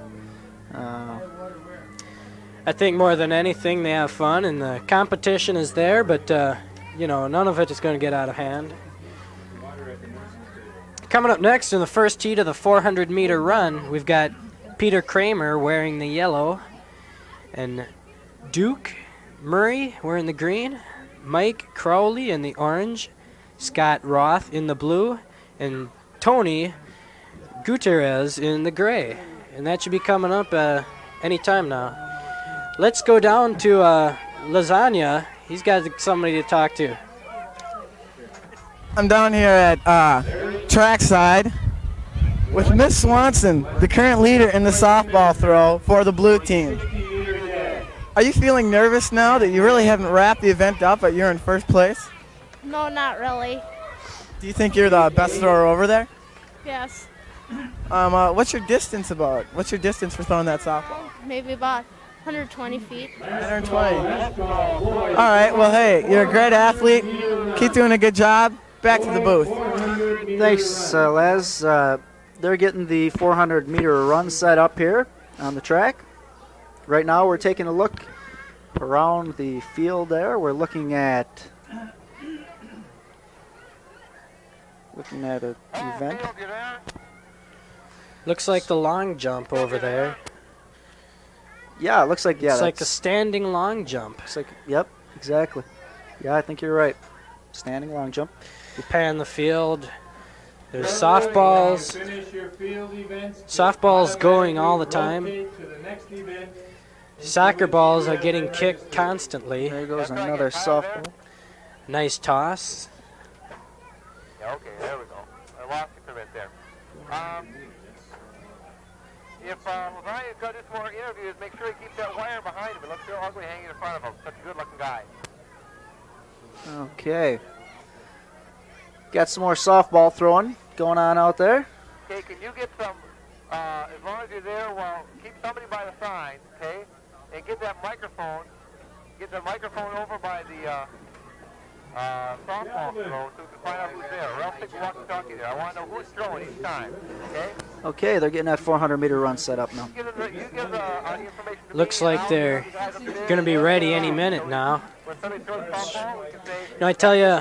I think more than anything, they have fun, and the competition is there, but none of it is going to get out of hand. Coming up next in the first heat of the 400-meter run, we've got Peter Kramer wearing the yellow, and Duke Murray wearing the green, Mike Crowley in the orange, Scott Roth in the blue, and Tony Gutierrez in the gray. And that should be coming up any time now. Let's go down to Lasagna. He's got somebody to talk to. I'm down here at trackside with Miss Swanson, the current leader in the softball throw for the blue team. Are you feeling nervous now that you really haven't wrapped the event up, but you're in first place? No, not really. Do you think you're the best thrower over there? Yes. What's your distance about? What's your distance for throwing that softball? Maybe about 120 feet. 120. All right, well, hey, you're a great athlete. Keep doing a good job. Back to the booth. Thanks, Les. They're getting the 400-meter run set up here on the track. Right now we're taking a look around the field there. We're looking at an event. Looks like the long jump over there. Yeah, it looks like, It's like a standing long jump. It's like, yep, exactly. Yeah, I think you're right. Standing long jump. We pan the field. There's softballs. Softballs going all the time. Soccer balls are getting kicked constantly. There goes another softball. Nice toss. Yeah, okay, there we go. I lost you for a minute there. If Lasagna's got just more interviews, make sure he keeps that wire behind him. It looks so ugly hanging in front of him. Such a good-looking guy. Okay. Got some more softball throwing going on out there. Okay, can you get some, as long as you're there, well, keep somebody by the sign, okay? And get that microphone get the microphone over by the softball throw so we can find out who's there. Or else take a walkie-talkie there. I want to know who's throwing each time. Okay? Okay, they're getting that 400-meter run set up now. You give the information to Looks me, like and they're going to be ready any minute now. when somebody throws a softball, we can say, I tell you,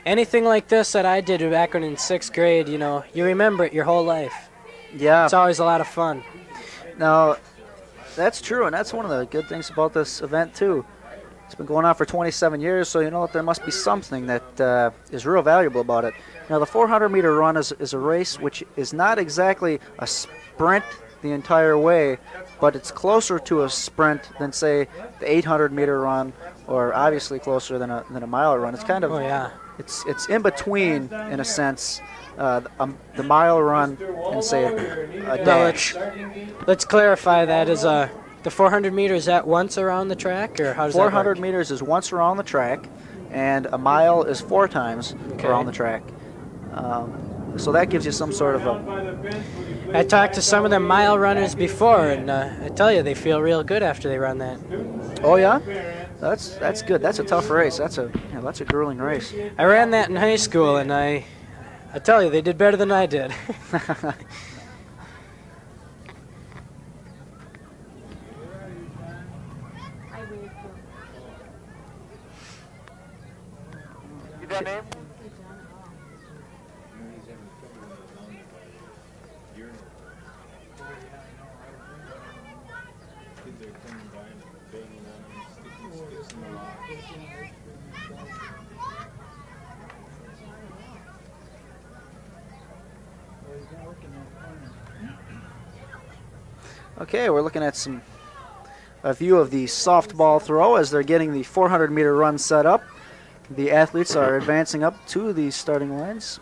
anything like this that I did back when in 6th grade, you remember it your whole life. Yeah. It's always a lot of fun. Now, that's true, and that's one of the good things about this event, too. It's been going on for 27 years, so you know that there must be something that is real valuable about it. Now, the 400-meter run is a race which is not exactly a sprint the entire way, but it's closer to a sprint than, say, the 800-meter run, or obviously closer than a mile run. It's kind of, it's in between, in a sense, the mile run and, say, a dash. Let's clarify that. Is the 400 meters at once around the track, or how does that work? 400 meters is once around the track, and a mile is 4 times around the track. So that gives you some sort of a... I talked to some of the mile runners before, and I tell you, they feel real good after they run that. Oh yeah, that's good. That's a tough race. That's a grueling race. I ran that in high school, and I tell you, they did better than I did. You got a name? Okay, we're looking at a view of the softball throw as they're getting the 400-meter run set up. The athletes are advancing up to the starting lines.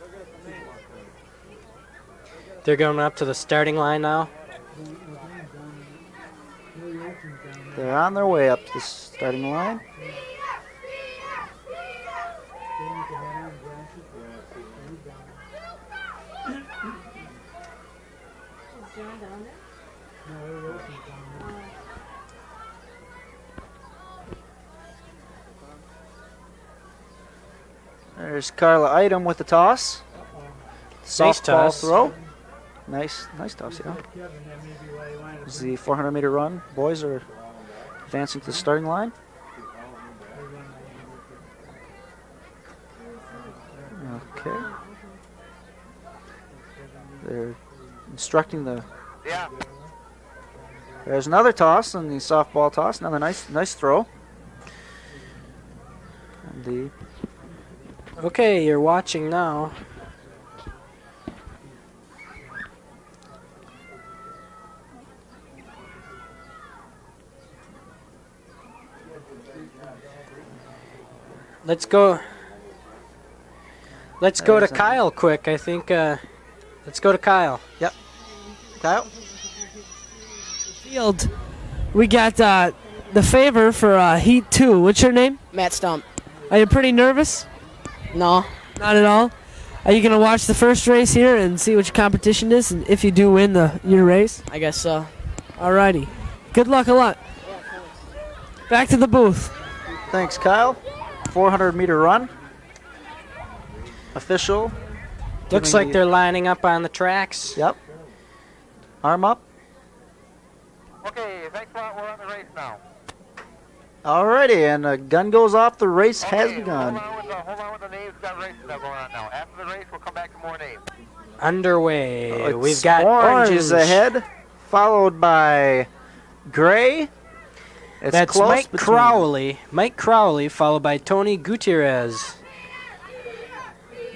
They're going up to the starting line now. They're on their way up to the starting line. There's Carla Item with the toss. Nice Softball toss. throw. Nice toss, yeah. This is the 400-meter run. Boys are advancing to the starting line. Okay. They're instructing the... Yeah. There's another toss on the softball toss. Another nice throw. And the... Okay, you're watching now. Let's go to Kyle quick, I think. Let's go to Kyle. Yep. Kyle? Field. We got the favor for Heat 2. What's your name? Matt Stump. Are you pretty nervous? No. Not at all? Are you going to watch the first race here and see what your competition is, and if you do win your race? I guess so. Alrighty. Good luck a lot. Back to the booth. Thanks, Kyle. 400-meter run. Official. Looks like they're lining up on the tracks. Yep. Arm up. Okay, thanks a lot. We're on the race now. Alrighty, and a gun goes off. The race has begun. Hold on with the names. We've got races that are going on now. After the race, we'll come back to more names. Underway. We've got orange ahead, followed by gray. It's That's close Mike between- Crowley. Mike Crowley, followed by Tony Gutierrez.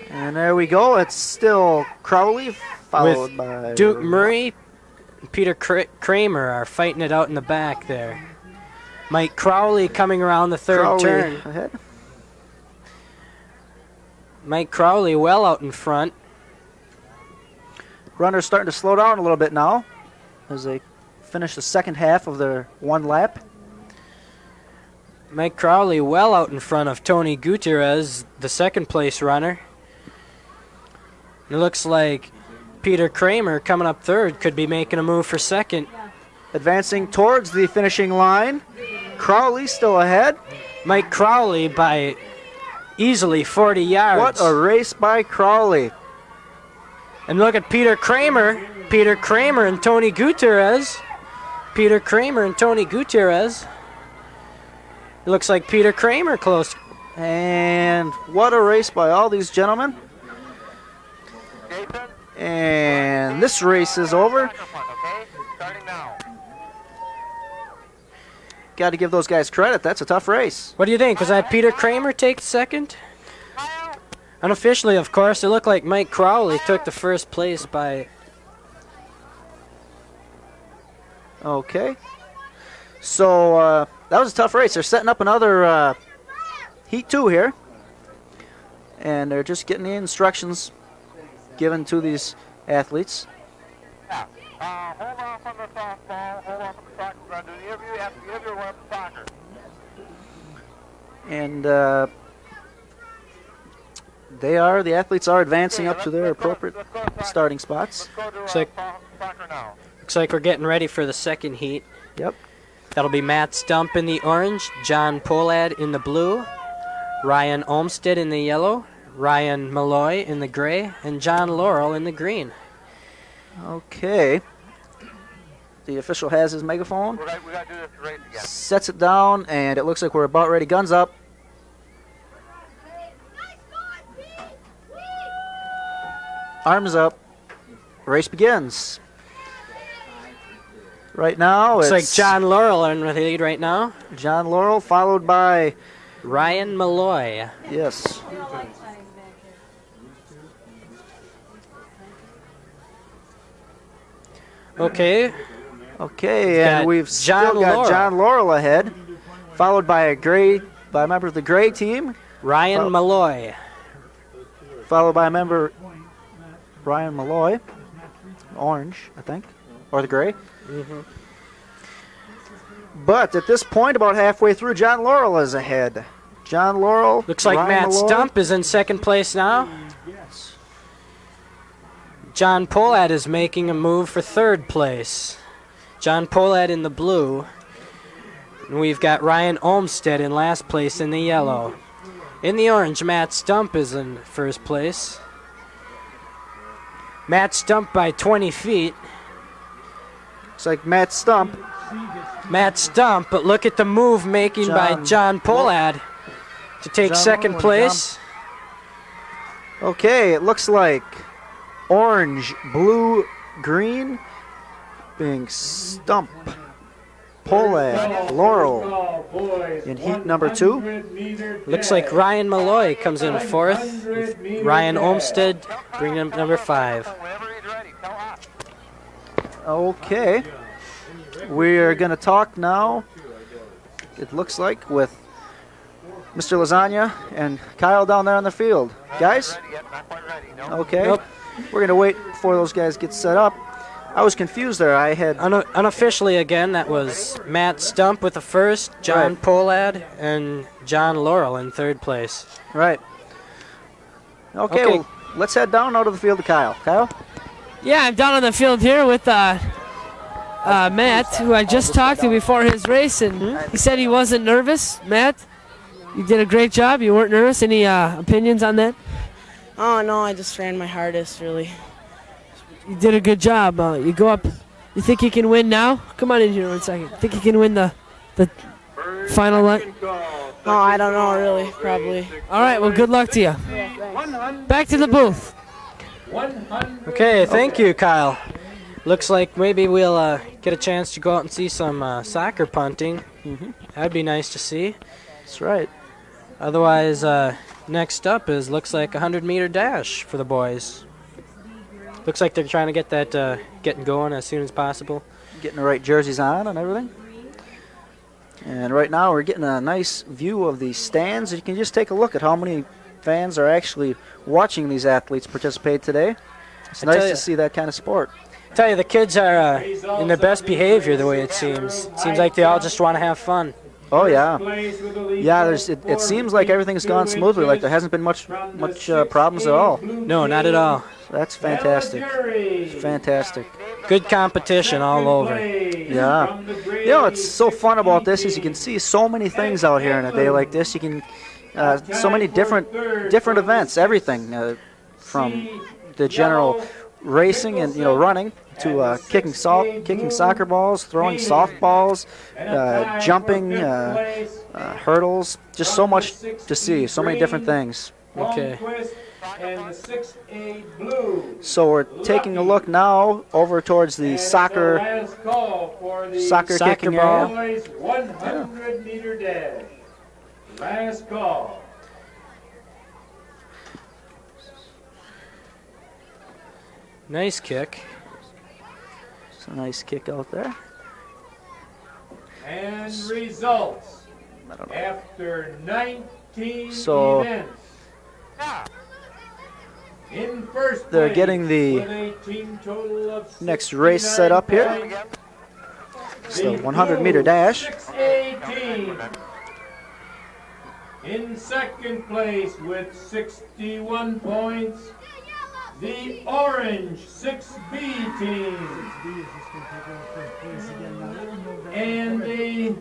And there we go. It's still Crowley, followed With by Duke Murray and Peter Kramer are fighting it out in the back there. Mike Crowley coming around the third Crowley turn. ahead. Mike Crowley well out in front. Runners starting to slow down a little bit now as they finish the second half of their one lap. Mike Crowley well out in front of Tony Gutierrez, the second place runner. It looks like Peter Kramer coming up third could be making a move for second. Advancing towards the finishing line. Crowley still ahead. Mike Crowley by easily 40 yards. What a race by Crowley. And look at Peter Kramer. Peter Kramer and Tony Gutierrez. Peter Kramer and Tony Gutierrez. It looks like Peter Kramer close. And what a race by all these gentlemen. And this race is over. Got to give those guys credit. That's a tough race. What do you think? Was that Peter Kramer take second? Unofficially, of course, it looked like Mike Crowley took the first place by... Okay. So that was a tough race. They're setting up another Heat 2 here. And they're just getting the instructions given to these athletes. Hold on from the softball. Hold on from the soccer. We're going to do the interview after the interview. We're up to soccer. And the athletes are advancing up to their appropriate starting spots. Looks like we're getting ready for the second heat. Yep. That'll be Matt Stump in the orange, John Polad in the blue, Ryan Olmsted in the yellow, Ryan Malloy in the gray, and John Laurel in the green. Okay. The official has his megaphone. We got to do this race again. Sets it down, and it looks like we're about ready. Guns up. Arms up. Race begins. Right now, Looks like it's John Laurel in the lead right now. John Laurel, followed by Ryan Malloy. Yes. Okay. Okay, and we've John still got Laurel. John Laurel ahead, followed by a member of the gray team, Ryan Malloy. Followed by a member, Ryan Malloy, orange, I think, or the gray. But at this point, about halfway through, John Laurel is ahead. John Laurel. Looks like Ryan Matt Malloy. Stump is in second place now. John Polad is making a move for third place. John Polad in the blue. And we've got Ryan Olmsted in last place in the yellow. In the orange, Matt Stump is in first place. Matt Stump by 20 feet. Looks like Matt Stump. Matt Stump, but look at the move making by John Polad to take second place. Okay, it looks like orange, blue, green being Stump, Polad, Laurel in heat number 2. Looks like Ryan Malloy comes in fourth. Ryan Olmsted bringing up number 5. Okay. We're going to talk now, it looks like, with Mr. Lasagna and Kyle down there on the field. Guys? Okay. Nope. We're going to wait before those guys get set up. I was confused there. I had... Unofficially, again, that was Matt Stump with the first, John Polad, and John Laurel in third place. Right. Okay, well, let's head down out of the field to Kyle. Kyle? Yeah, I'm down on the field here with Matt, who I just talked to before his race, and he said he wasn't nervous. Matt, you did a great job. You weren't nervous. Any opinions on that? Oh, no, I just ran my hardest, really. You did a good job. You go up. You think you can win now? Come on in here 1 second. Think you can win the final line? Oh, I don't know, really, probably. All right, well, good luck to you. Back to the booth. Okay, thank you, Kyle. Looks like maybe we'll get a chance to go out and see some soccer punting. That'd be nice to see. That's right. Otherwise, next up looks like a 100-meter dash for the boys. Looks like they're trying to get that getting going as soon as possible. Getting the right jerseys on and everything. And right now we're getting a nice view of the stands. You can just take a look at how many fans are actually watching these athletes participate today. It's nice to see that kind of sport. I tell you, the kids are in their best behavior the way it seems. It seems like they all just want to have fun. Oh, yeah. Yeah, it seems like everything's gone smoothly, like there hasn't been much problems at all. No, not at all. That's fantastic. Fantastic. Good competition all over. Yeah. You know, it's so fun about this is you can see so many things out here on a day like this. You can so many different events, everything from the general racing and running to kicking soccer balls, throwing softballs, jumping, hurdles. Just so much to see, so many different things. Okay. And the 6A blue. So we're taking a look now over towards the soccer kicking ball. area. 100-meter dash. Last call. Nice kick. It's a nice kick out there. And results after 19 events. In first They're place, getting the with a team total of next race set up here. It's the 100-meter dash. 6A team. In second place with 61 points, the orange 6B team. And the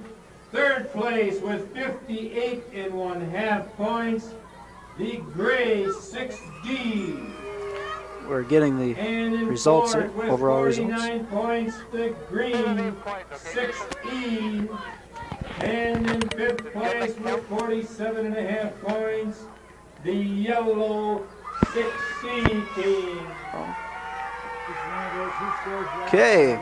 third place with 58 1/2 points, the gray 6D. We're getting the results here, overall results. 49 points, the green 6E. And in fifth place with 47 1/2 points, the yellow 6C team. Okay.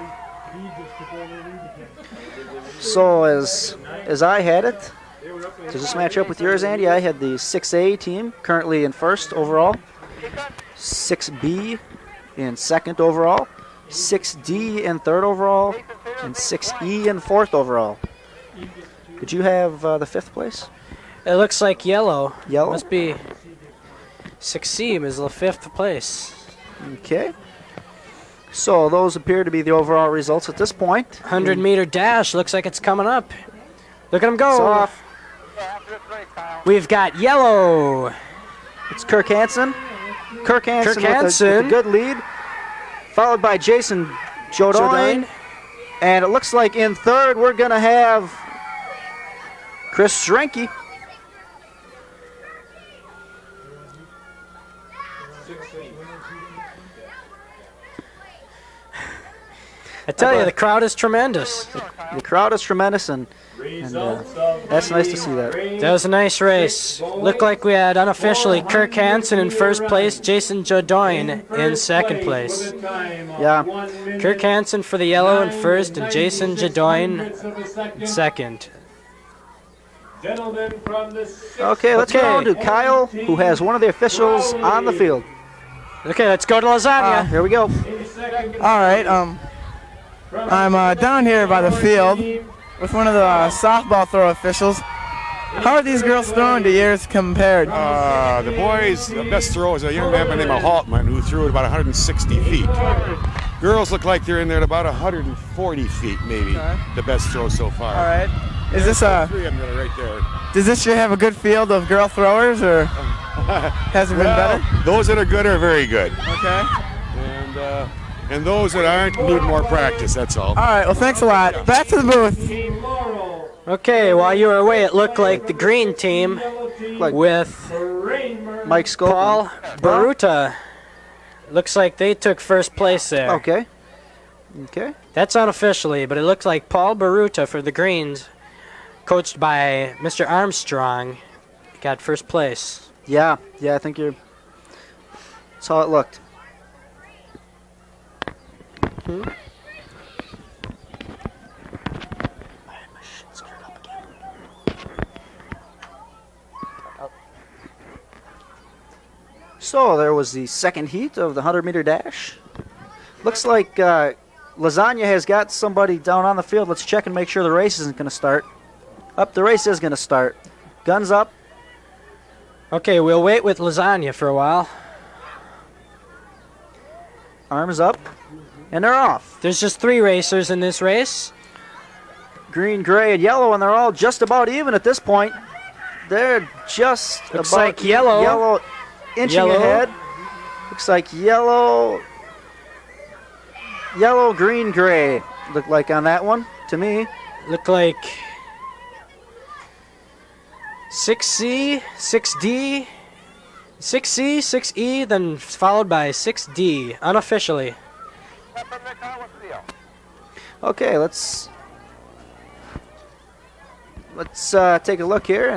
So as I had it, does this match up with yours, Andy? I had the 6A team currently in first overall, 6B in second overall, 6D in third overall, and 6E in fourth overall. Did you have the fifth place? It looks like yellow. Yellow? Must be 6C is the fifth place. Okay. So those appear to be the overall results at this point. 100-meter dash looks like it's coming up. Look at him go. It's off. We've got yellow. It's Kirk Hansen. Kirk Hansen with a good lead, followed by Jason Jodoin. And it looks like in third we're going to have Chris Schrenke. I tell you, the crowd is tremendous. The crowd is tremendous, and that's nice to see that. That was a nice race. Looked like we had unofficially Kirk Hansen in first place, Jason Jodoin in second place. Yeah. Kirk Hansen for the yellow in first, and Jason Jodoin in second. Okay, let's go on to Kyle, who has one of the officials on the field. Okay, let's go to Lasagna. Here we go. All right. I'm down here by the field with one of the softball throw officials. How are these girls throwing to yours compared? The boys, the best throw is a young man by the name of Haltman who threw it about 160 feet. Girls look like they're in there at about 140 feet, maybe. Okay. The best throw so far. All right. Is this a? Three of them that are right there. Does this year have a good field of girl throwers, or has it been better? Those that are good are very good. Okay. And those that aren't need more practice, that's all. All right, well, thanks a lot. Back to the booth. Okay, while you were away, it looked like the green team with Mike Sculpin. Paul Baruta. Looks like they took first place there. Okay. Okay. That's unofficially, but it looks like Paul Baruta for the Greens, coached by Mr. Armstrong, got first place. Yeah, I think that's how it looked. So there was the second heat of the 100-meter dash. Looks like Lasagna has got somebody down on the field. Let's check and make sure the race isn't going to start. The race is going to start. Guns up. Okay, we'll wait with Lasagna for a while. Arms up. And they're off. There's just 3 racers in this race. Green, gray, and yellow, and they're all just about even at this point. They're just Looks about like yellow inching ahead. Looks like yellow, green, gray. Look like on that one to me. look like 6C, 6D, 6C, 6E, then followed by 6D, unofficially. Okay, let's take a look here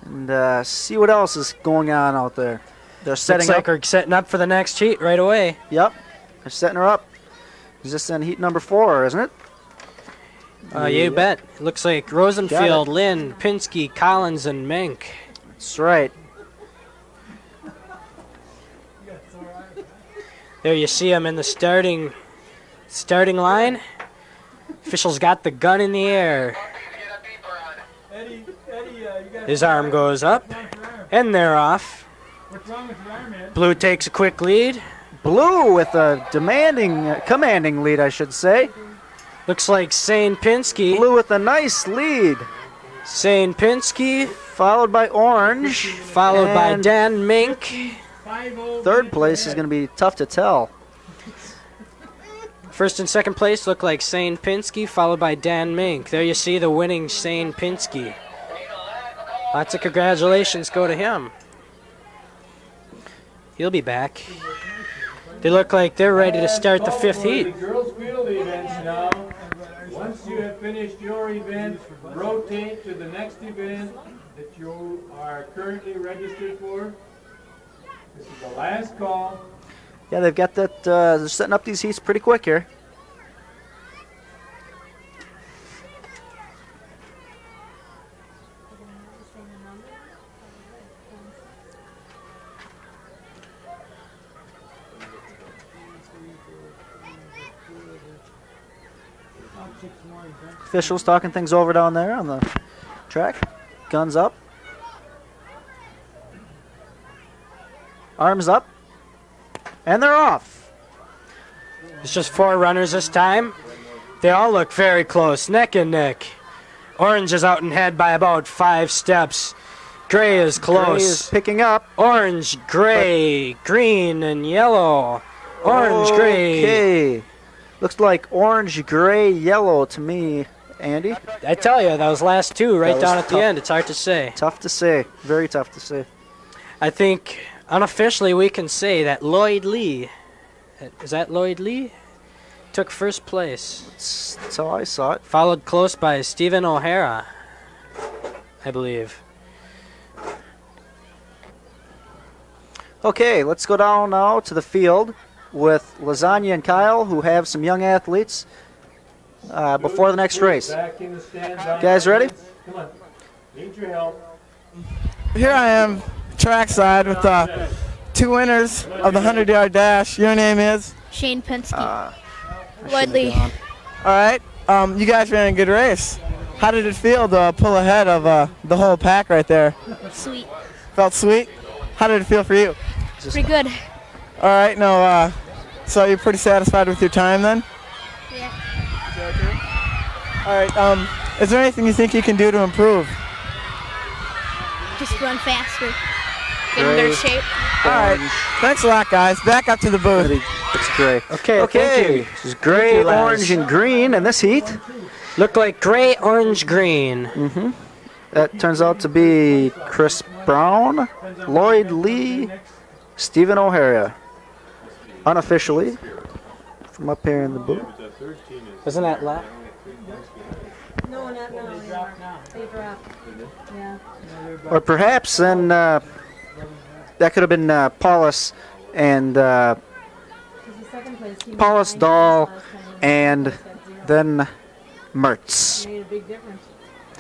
and see what else is going on out there. They're setting Looks like up. we're setting up for the next heat right away. Yep, they're setting her up. Is this in heat number 4, isn't it? You bet. Looks like Rosenfield, Lynn, Pinsky, Collins, and Mink. That's right. There you see him in the starting line. Officials got the gun in the air. His arm goes up, and they're off. What's wrong with your arm, Ed? Blue takes a quick lead. Blue with a commanding lead, I should say. Looks like Sane Pinsky. Blue with a nice lead. Sane Pinsky. Followed by Orange. Followed by Dan Mink. Third place is going to be tough to tell. First and second place look like Sane Pinsky, followed by Dan Mink. There you see the winning Sane Pinsky. Lots of congratulations go to him. He'll be back. They look like they're ready to start the 5th heat. Girls field events now. Once you have finished your event, rotate to the next event that you are currently registered for. This is the last call. Yeah, they've got that. They're setting up these heats pretty quick here. Officials talking things over down there on the track. Guns up. Arms up. And they're off. It's just 4 runners this time. They all look very close, neck and neck. Orange is out in head by about 5 steps. Gray is close. Gray is picking up. Orange, gray, green, and yellow. Orange, gray. Okay. Looks like orange, gray, yellow to me, Andy. I tell you, those last 2 right That down was at the end, it's hard to say. Tough to say. Very tough to say. I think unofficially we can say that Lloyd Lee, is that Lloyd Lee? Took first place. That's how I saw it. Followed close by Stephen O'Hara, I believe. Okay, let's go down now to the field with Lasagna and Kyle, who have some young athletes before the next race. Back in the stands. Guys ready? Come on. Need your help. Here I am, trackside with 2 winners of the 100-yard dash. Your name is? Shane Pinsky. Lloyd Lee. All right. You guys ran a good race. How did it feel to pull ahead of the whole pack right there? Sweet. Felt sweet? How did it feel for you? Pretty good. All right. No. So you're pretty satisfied with your time then? Yeah. All right. Is there anything you think you can do to improve? Just run faster. Get in better shape. All right. Thanks a lot, guys. Back up to the booth. It's gray. Okay, thank you. This is gray, Thank you, lads. orange, and green in this heat. Look like gray, orange, green. Mm-hmm. That turns out to be Chris Brown, Lloyd Lee, Stephen O'Hara. Unofficially, from up here in the booth. Isn't that left? No, not now anymore. They dropped. Yeah. Or perhaps then that could have been Paulus and Paulus Dahl and then Mertz. Made a big difference.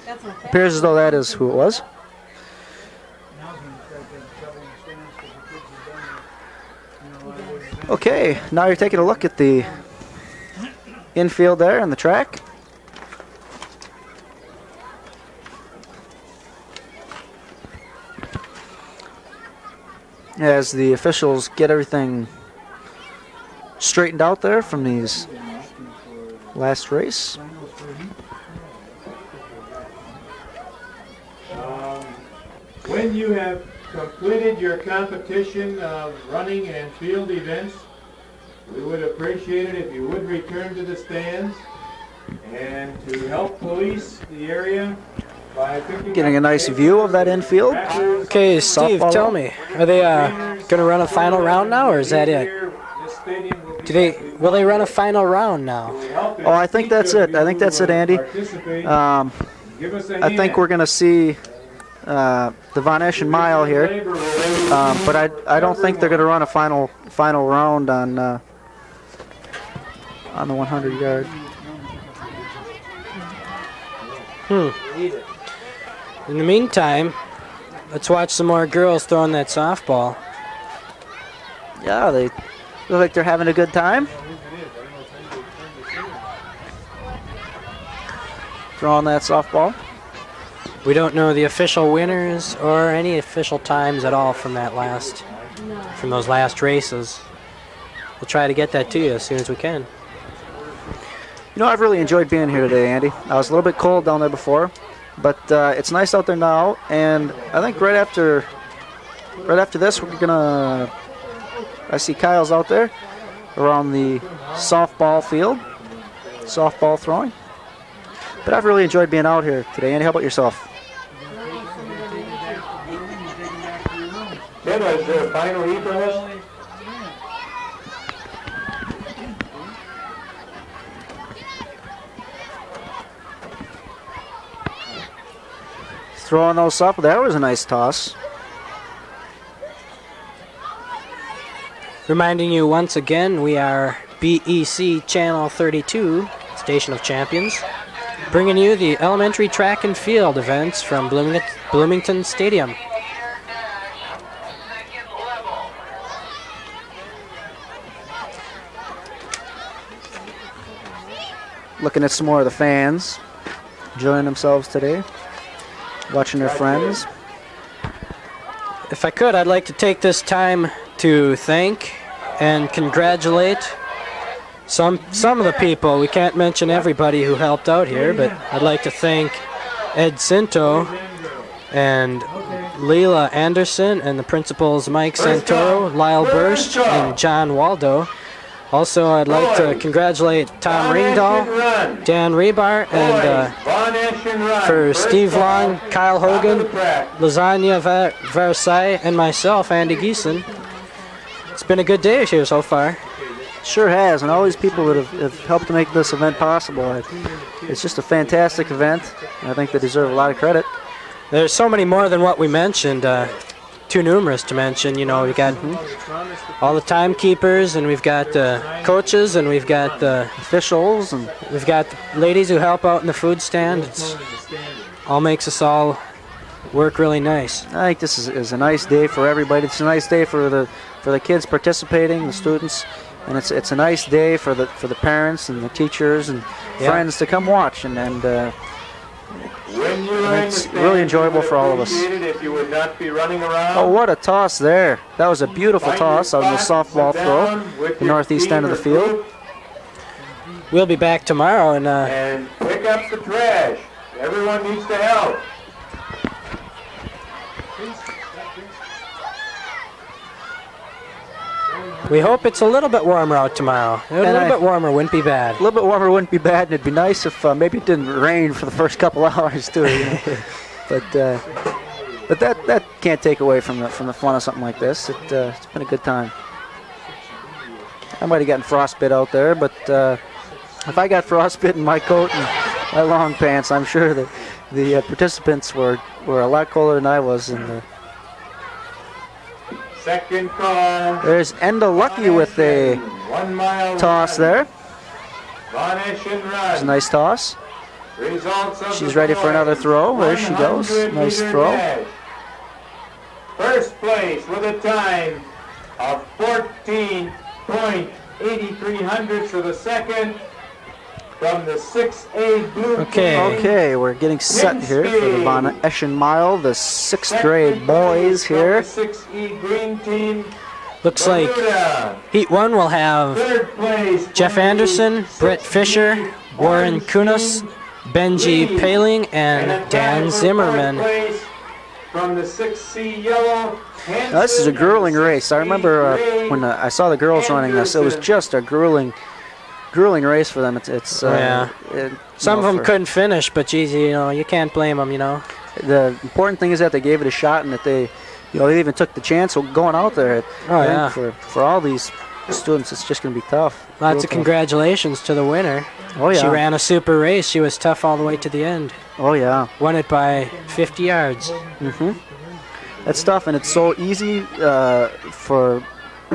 That's okay. Appears as though that is who it was. Okay, now you're taking a look at the infield there and the track. As the officials get everything straightened out there from these last race. When you have completed your competition of running and field events, we would appreciate it if you would return to the stands And to help police the area by picking Getting a up nice kids view of that infield. Okay, Steve, Softball. tell me, are they going to run a final round now, or is that it? Will they run a final round now? Oh, I think that's it. I think that's it, Andy. I think we're going to see the Von Eschen Mile here, but I don't think they're going to run a final round on the 100 yard. In the meantime, let's watch some more girls throwing that softball. Yeah, they look like they're having a good time. Throwing that softball. We don't know the official winners or any official times at all from those last races. We'll try to get that to you as soon as we can. You know, I've really enjoyed being here today, Andy. I was a little bit cold down there before, but it's nice out there now. And I think right after this, we're gonna. I see Kyle's out there around the softball field, softball throwing. But I've really enjoyed being out here today. Andy, how about yourself? Ken, is there a final heat for this? Throwing those softball. That was a nice toss. Reminding you once again, we are BEC Channel 32, Station of Champions, bringing you the elementary track and field events from Bloomington Stadium. Looking at some more of the fans enjoying themselves today, watching their friends. If I could, I'd like to take this time to thank and congratulate some of the people. We can't mention everybody who helped out here, but I'd like to thank Ed Cinto and Leela Anderson and the principals Mike Santoro, Lyle Bursch, and John Waldo. Also, I'd like to congratulate Tom Ringdahl, Dan Rebar, and for Steve Long, Kyle Hogan, Lasagna Versailles, and myself, Andy Geeson. It's been a good day here so far. Sure has, and all these people that have helped to make this event possible. It's just a fantastic event, and I think they deserve a lot of credit. There's so many more than what we mentioned. Too numerous to mention. You know, we got all the timekeepers, and we've got coaches, and we've got the officials, and we've got ladies who help out in the food stand. It's all makes us all work really nice. I think this is a nice day for everybody. It's a nice day for the kids participating, the students, and it's a nice day for the parents and the teachers and friends to come watch, and it's really enjoyable for all of us. If you would not be running around. Oh, what a toss there. That was a beautiful toss on the softball throw, the northeast end of the field. We'll be back tomorrow and pick up the trash. Everyone needs to help. we hope it's a little bit warmer out tomorrow. A little bit warmer wouldn't be bad. A little bit warmer wouldn't be bad, and it'd be nice if maybe it didn't rain for the first couple hours too. You know? But that can't take away from the fun of something like this. It's been a good time. I might have gotten frostbite out there, but if I got frostbite in my coat and my long pants, I'm sure that the participants were a lot colder than I was. And second call. There's Enda Lucky with a toss there. It's a nice toss. She's ready for another throw. There she goes. Nice throw. First place with a time of 14.83 for the second from the 6A Bloomington. Okay, we're getting set here for the Von Eschen Mile, the 6th grade boys here. 6E green team. Looks like Heat 1 will have Jeff Anderson, Brett Fisher, Warren Kunis, Benji Paling, and Dan Zimmerman. From the 6C yellow. Now, this is a grueling race. I remember when I saw the girls running this, it was just a grueling grueling race for them. It's Some of them couldn't finish, but geez, you can't blame them. The important thing is that they gave it a shot and that they even took the chance of going out there. I think for all these students, it's just going to be tough. Lots of congratulations to the winner. Oh yeah. She ran a super race. She was tough all the way to the end. Oh yeah. Won it by 50 yards. Mm-hmm. That's tough, and it's so easy for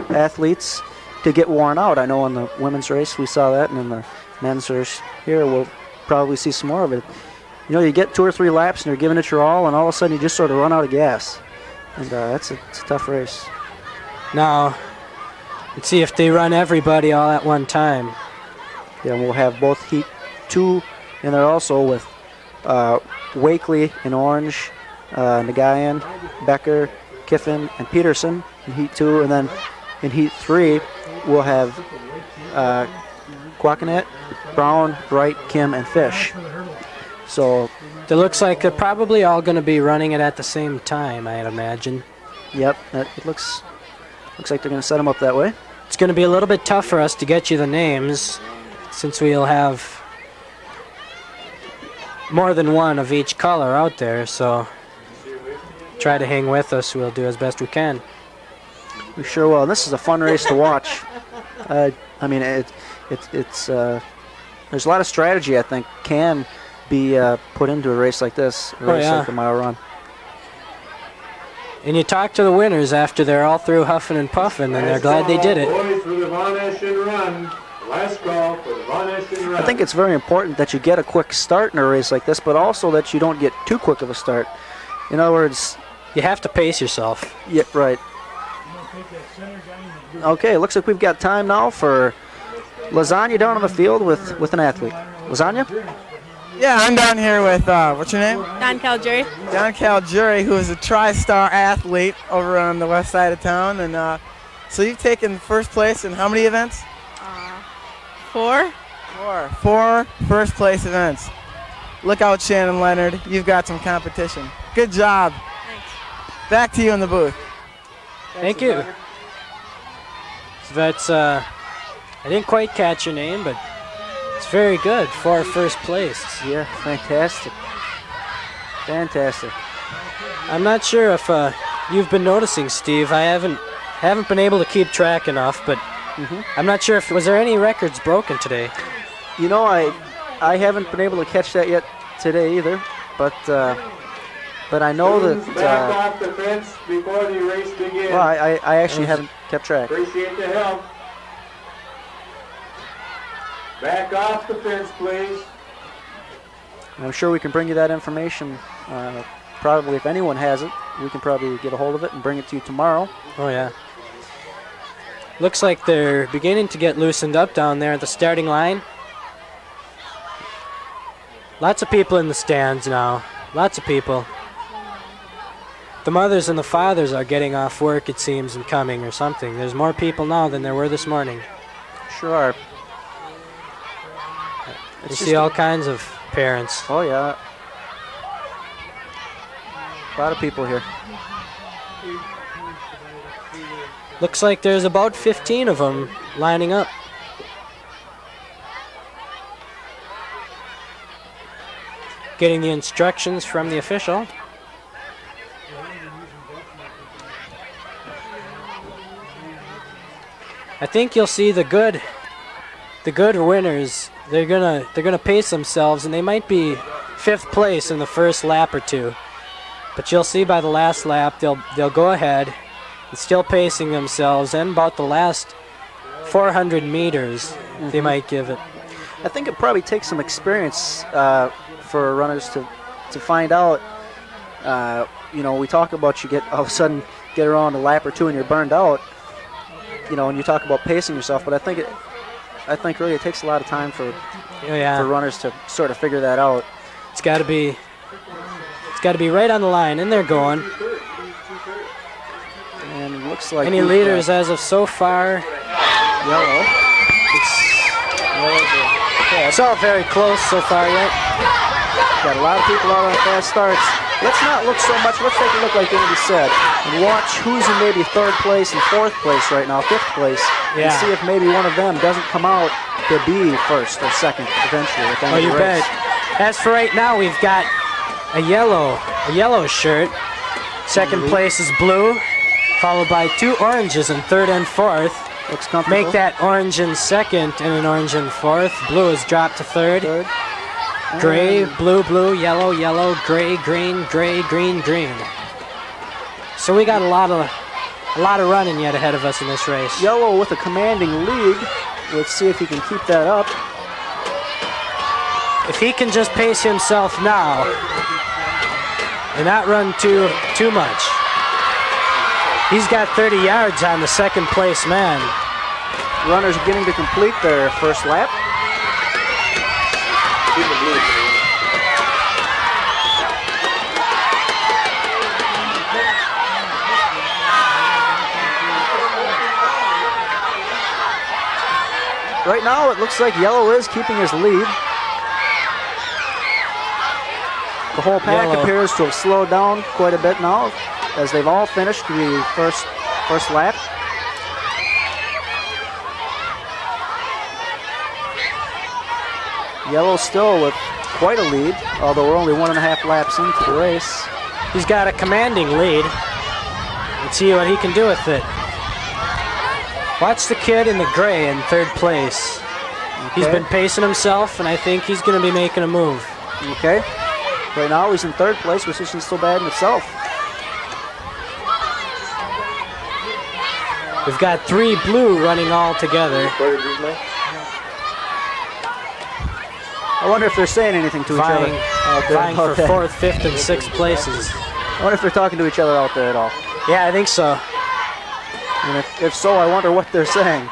athletes to get worn out. I know in the women's race we saw that, and in the men's race here we'll probably see some more of it. You get 2 or 3 laps and you're giving it your all, and all of a sudden you just sort of run out of gas. And it's a tough race. Now, let's see if they run everybody all at one time. Yeah, we'll have both Heat 2 in there also with Wakely in orange, Nagayan, Becker, Kiffin, and Peterson in Heat 2. And then in Heat 3, we'll have Quakinet, Brown, Wright, Kim, and Fish. So it looks like they're probably all going to be running it at the same time, I'd imagine. Yep, it looks like they're going to set them up that way. It's going to be a little bit tough for us to get you the names since we'll have more than one of each color out there, so try to hang with us. We'll do as best we can. We sure will. This is a fun race to watch. I mean, it's there's a lot of strategy, I think, can be put into a race like this, a race like the mile run. And you talk to the winners after they're all through huffing and puffing, and they're glad they did it. Boys for the Von Eschen run. Last call for the Von Eschen run. I think it's very important that you get a quick start in a race like this, but also that you don't get too quick of a start. In other words, you have to pace yourself. Yeah, right. Okay, looks like we've got time now for Lasagna down on the field with an athlete. Lasagna? Yeah, I'm down here with, what's your name? Don Caljury. Don Caljury, who is a tri-star athlete over on the west side of town. And so you've taken first place in how many events? 4. 4 first place events. Look out, Shannon Leonard. You've got some competition. Good job. Thanks. Back to you in the booth. Thank you. So that's, I didn't quite catch your name, but it's very good for first place. Yeah, fantastic. Fantastic. I'm not sure if you've been noticing, Steve. I haven't been able to keep track enough, but I'm not sure if was there any records broken today. I haven't been able to catch that yet today either, but I know that. Back off the fence before the race begins. Well, I actually haven't kept track. Appreciate the help. Back off the fence, please. I'm sure we can bring you that information. Probably, if anyone has it, we can probably get a hold of it and bring it to you tomorrow. Oh yeah. Looks like they're beginning to get loosened up down there at the starting line. Lots of people in the stands now. Lots of people. The mothers and the fathers are getting off work, it seems, and coming or something. There's more people now than there were this morning. Sure are. You see all kinds of parents. Oh, yeah. A lot of people here. Looks like there's about 15 of them lining up. Getting the instructions from the official. I think you'll see the good winners. They're gonna pace themselves, and they might be 5th place in the first lap or two. But you'll see by the last lap they'll go ahead and still pacing themselves, and about the last 400 meters they might give it. I think it probably takes some experience for runners to find out. We talk about you get all of a sudden get around a lap or two and you're burned out. And you talk about pacing yourself, but I think really it takes a lot of time for runners to sort of figure that out. It's got to be right on the line, and they're going. And it looks like any leaders as of so far? Yellow. It's all very close so far yet. Got a lot of people out on fast starts. Let's not look so much. Let's take a look, like Andy said, and watch who's in maybe 3rd place and 4th place right now, 5th place, and see if maybe one of them doesn't come out to be 1st or 2nd eventually. At the end of the race. Bet. As for right now, we've got a yellow shirt. 2nd place is blue, followed by 2 oranges in 3rd and 4th. Looks comfortable. Make that orange in 2nd and an orange in 4th. Blue is dropped to 3rd. Gray, blue, blue, yellow, yellow, gray, green, green. So we got a lot of running yet ahead of us in this race. Yellow with a commanding lead. Let's see if he can keep that up. If he can just pace himself now and not run too much. He's got 30 yards on the 2nd place man. Runners beginning to complete their first lap. Right now, it looks like yellow is keeping his lead. The whole pack appears to have slowed down quite a bit now, as they've all finished the first lap. Yellow still with quite a lead, although we're only 1.5 laps into the race. He's got a commanding lead. Let's see what he can do with it. Watch the kid in the gray in 3rd place. Okay. He's been pacing himself, and I think he's going to be making a move. Okay. Right now he's in 3rd place, which isn't so bad in itself. We've got 3 blue running all together. I wonder if they're saying anything to each other. Vying for 4th, 5th, and 6th places. I wonder if they're talking to each other out there at all. Yeah, I think so. And if so, I wonder what they're saying.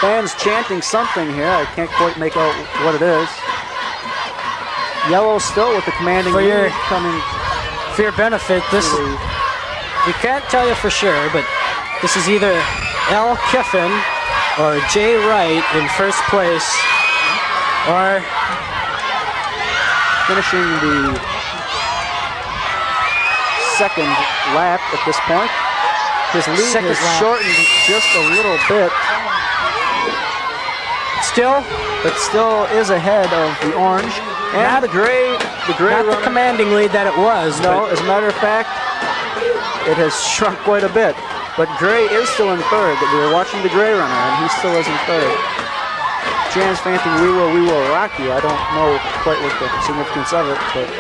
Fans chanting something here. I can't quite make out what it is. Yellow still with the commanding lead coming. For your benefit, this we can't tell you for sure, but this is either L. Kiffin or Jay Wright in 1st place, or finishing the 2nd lap at this point. His lead has shortened just a little bit. But still is ahead of the orange and the gray. Not the commanding lead that it was. No, as a matter of fact, it has shrunk quite a bit. But gray is still in 3rd. We were watching the gray runner, and he still is in 3rd. Jan's fanting, we will rock you. I don't know quite what the significance of it, but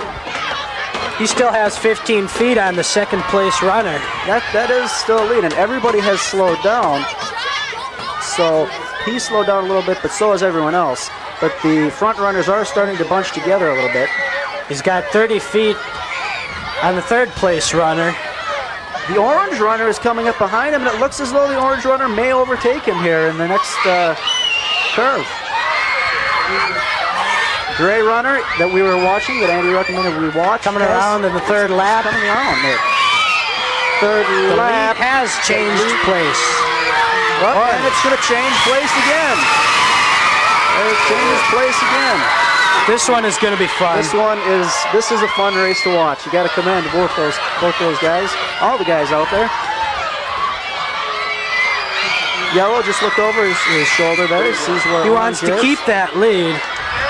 he still has 15 feet on the 2nd place runner. That is still a lead, and everybody has slowed down. So he slowed down a little bit, but so has everyone else. But the front runners are starting to bunch together a little bit. He's got 30 feet on the 3rd place runner. The orange runner is coming up behind him, and it looks as though the orange runner may overtake him here in the next curve. Gray runner that we were watching, that Andy recommended we watch. Coming around in the 3rd lap. Coming around there. 3rd the lap. Lead has changed place. Well, and it's going to change place again. It changes place again. This one is going to be fun. This is a fun race to watch. You got to commend both those guys, all the guys out there. Yellow just looked over his shoulder there. He sees where he wants to keep that lead.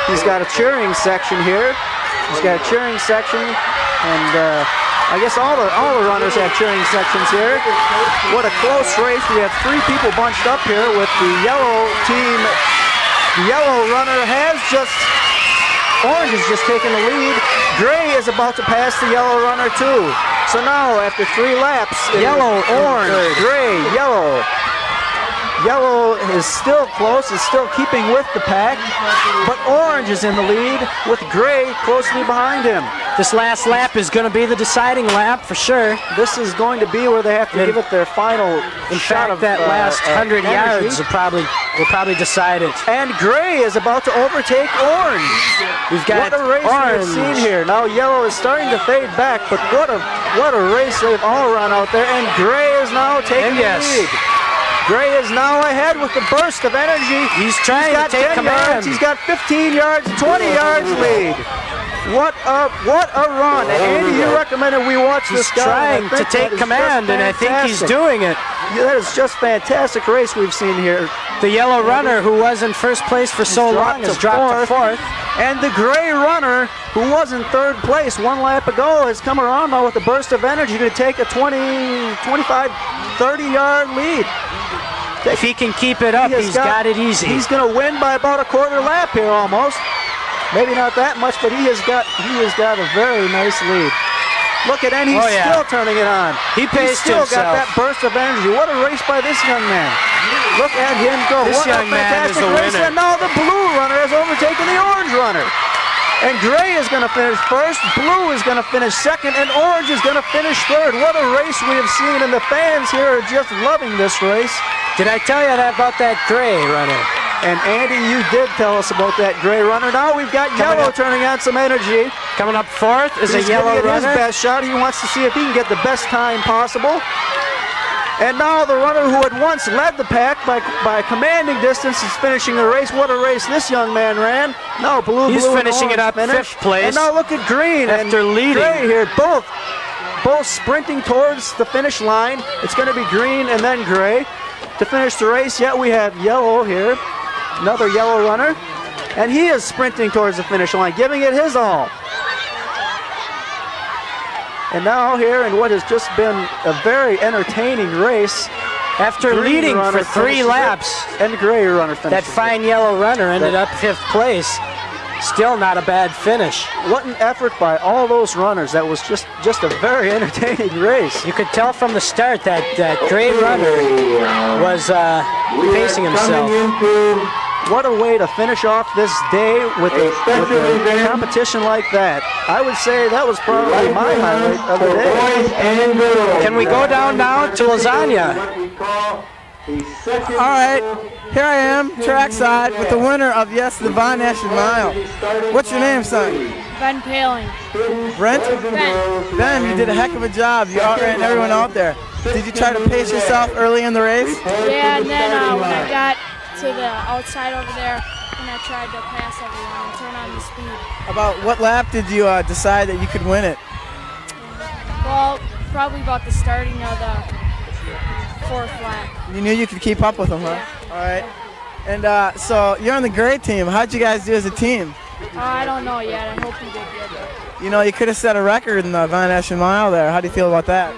He's got a cheering section here. He's got a cheering section, and I guess all the runners have cheering sections here. What a close race. We have 3 people bunched up here with the yellow team. The yellow runner orange has just taken the lead. Gray is about to pass the yellow runner too. So now after 3 laps, yellow, orange, gray, yellow. Yellow is still close, is still keeping with the pack, but orange is in the lead with gray closely behind him. This last lap is going to be the deciding lap for sure. This is going to be where they have to give it their final shot of that last 100 yards will probably decide it. And gray is about to overtake orange. We've got what a race we've seen here. Now yellow is starting to fade back, but what a race they've all run out there, and gray is now taking the lead. Gray is now ahead with the burst of energy. He's trying to take 10 command. yards. He's got 15 yards, 20 yards lead. What a run. And Andy, you recommended we watch this guy. He's trying to take command, and I think he's doing it. Yeah, that is just fantastic race we've seen here. The yellow runner, who was in first place for so long, has dropped to fourth. And the gray runner, who was in third place 1 lap ago, has come around now with a burst of energy to take a 20, 25, 30-yard lead. If he can keep it up, he's got it easy. He's going to win by about a quarter lap here almost. Maybe not that much, but he has got a very nice lead. Look at, and he's still turning it on. He paced himself. He's still got that burst of energy. What a race by this young man. Look at him go. This young man is a race. winner. And now the blue runner has overtaken the orange runner. And gray is going to finish first, blue is going to finish second, and orange is going to finish third. What a race we have seen, and the fans here are just loving this race. Did I tell you that about that gray runner? And Andy, you did tell us about that gray runner. Now we've got yellow turning on some energy. Coming up fourth is a yellow runner. He's his best shot. He wants to see if he can get the best time possible. And now the runner who had once led the pack by commanding distance is finishing the race. What a race this young man ran. No, He's finishing it up fifth place. And now look at Green after leading. Gray here, both sprinting towards the finish line. It's going to be Green and then Gray to finish the race. Yet we have yellow here, another yellow runner, and he is sprinting towards the finish line, giving it his all. And now here in what has just been a very entertaining race, after leading for 3 laps, and Gray runner finishes. That fine yellow runner ended up 5th place. Still not a bad finish. What an effort by all those runners. That was just a very entertaining race. You could tell from the start that gray runner was pacing himself. What a way to finish off this day with a competition like that. I would say that was probably my highlight of the day. Can we go down now to Lasagna? All right, here I am, trackside, with the winner of the Von National Mile. What's your name, son? Ben Paling. Brent? Ben. Ben, you did a heck of a job. You outran everyone out there. Did you try to pace yourself early in the race? Yeah, and then when I got to the outside over there, and I tried to pass everyone and turn on the speed. About what lap did you decide that you could win it? Well, probably about the starting of the 4th lap. You knew you could keep up with them, huh? All right. And so you're on the gray team. How'd you guys do as a team? I don't know yet. I hope we did good. You know, you could have set a record in the Von National Mile there. How do you feel about that?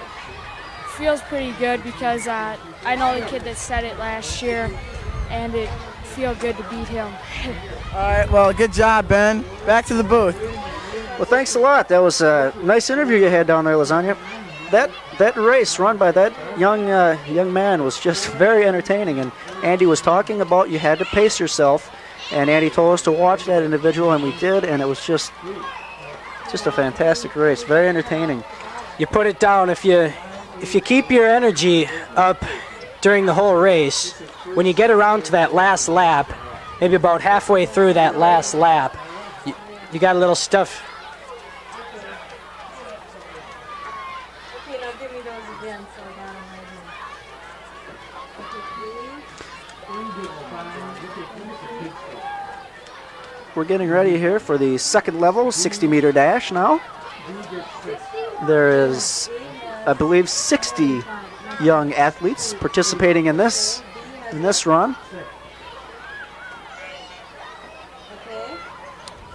Feels pretty good because I know the kid that set it last year, and it feels good to beat him. All right, well, good job, Ben. Back to the booth. Well, thanks a lot. That was a nice interview you had down there, Lasagna. That race run by that young man was just very entertaining. And Andy was talking about you had to pace yourself, and Andy told us to watch that individual, and we did, and it was just a fantastic race, very entertaining. You put it down. If you keep your energy up during the whole race, when you get around to that last lap, maybe about halfway through that last lap, you got a little stuff. We're getting ready here for the second level 60-meter dash now. There is, I believe, 60 young athletes participating in this run.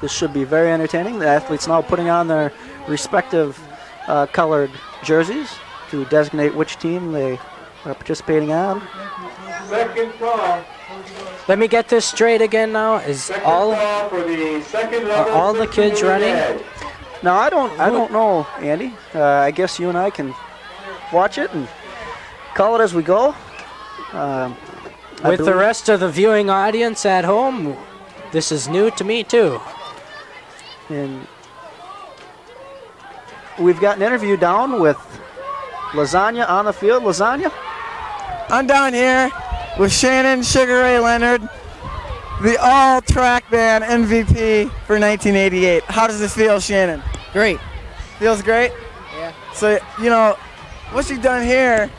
This should be very entertaining. The athletes now putting on their respective colored jerseys to designate which team they are participating on. Second call. Let me get this straight again now. Is all the kids running? No, I don't know, Andy. I guess you and I can watch it and call it as we go. With the rest of the viewing audience at home, this is new to me too. And we've got an interview down with Lasagna on the field. Lasagna? I'm down here with Shannon Sugar Ray Leonard, the all-track band MVP for 1988. How does this feel, Shannon? Great. Feels great? Yeah. So, you know, what you've done here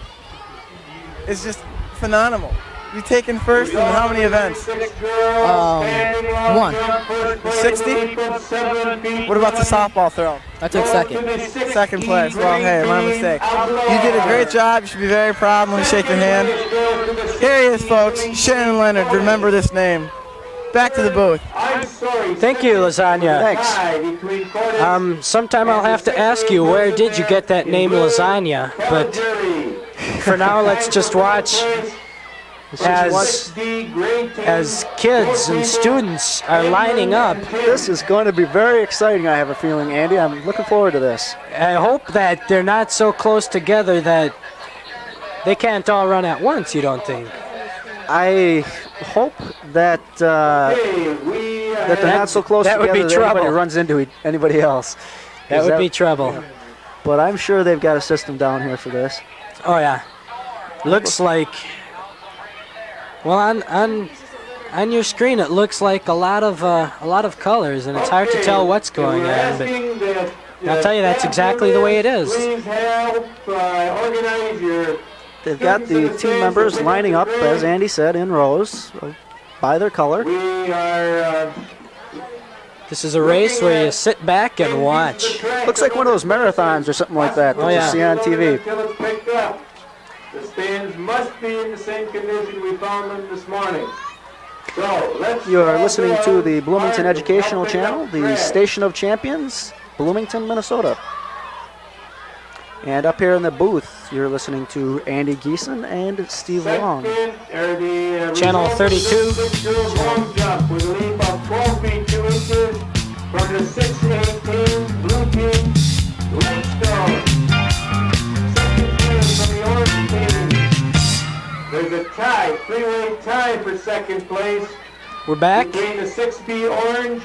is just phenomenal. You've taken first in how many events? 1. 60? What about the softball throw? I took second. Second place. Well, hey, my mistake. You did a great job. You should be very proud. Let me shake your hand. Here he is, folks. Shannon Leonard. Remember this name. Back to the booth. Thank you, Lasagna. Thanks. Sometime I'll have to ask you, where did you get that name Lasagna? But for now, let's just watch as kids and students are lining up. This is going to be very exciting, I have a feeling, Andy. I'm looking forward to this. I hope that they're not so close together that they can't all run at once, you don't think? I hope that that they're not so close that together would be that trouble. anybody runs into anybody else. That would be trouble. But I'm sure they've got a system down here for this. Oh yeah, looks like. Well, on your screen it looks like a lot of colors, and it's hard to tell what's going on. But I'll tell you, that's exactly the way it is. They've got the team members lining up, as Andy said, in rows by their color. This is a race where you sit back and watch. Looks like one of those marathons or something like that that you see on TV. The stands must be in the same condition we found them this morning. So let's. You are listening to the Bloomington Educational Channel, the Station of Champions, Bloomington, Minnesota. And up here in the booth, you're listening to Andy Geeson and Steve Long. Channel 32. Long jump with a leap of 12 feet 2 inches from the 6'18" blue team, Blackstone. There's a tie, three-way tie for second place. We're back. Between the 6B Orange,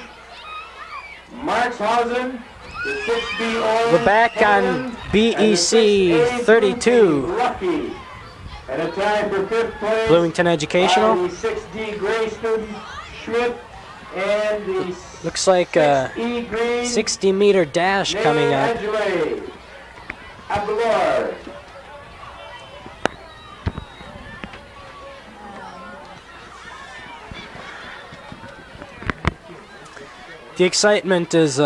Markshausen, the 6B Orange. We're back on BEC-TV. Lucky. And a tie for fifth place. Bloomington Educational. The 6D Gray student, Schmidt, and the Looks like a 60-meter dash coming up. Abelard. The excitement is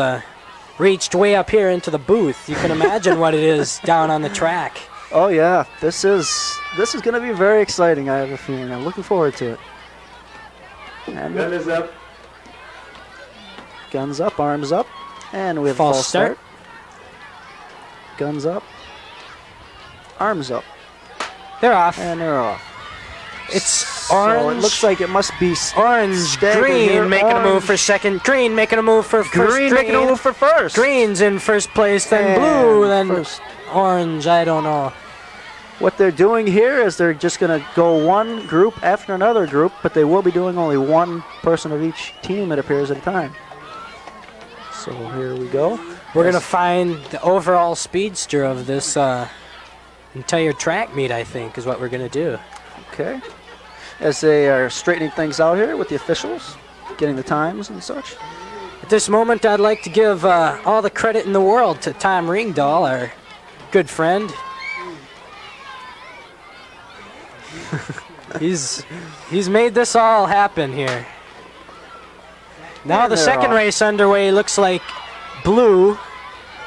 reached way up here into the booth. You can imagine what it is down on the track. Oh yeah, this is going to be very exciting. I have a feeling. I'm looking forward to it. And gun is up. Guns up, arms up, and we have false false start. Guns up, arms up. They're off. And they're off. It's orange. orange. It looks like it must be orange. Green here. making a move for second. Green making a move for first. Green making a move for first. Green's in first place, then blue, then first. Orange. I don't know. What they're doing here is they're just going to go one group after another group, but they will be doing only one person of each team, it appears, at a time. So here we go. We're going to find the overall speedster of this entire track meet, I think, is what we're going to do. Okay. As they are straightening things out here with the officials, getting the times and such. At this moment, I'd like to give all the credit in the world to Tom Ringdahl, our good friend. He's made this all happen here. Now And the they're second off. race underway looks like blue.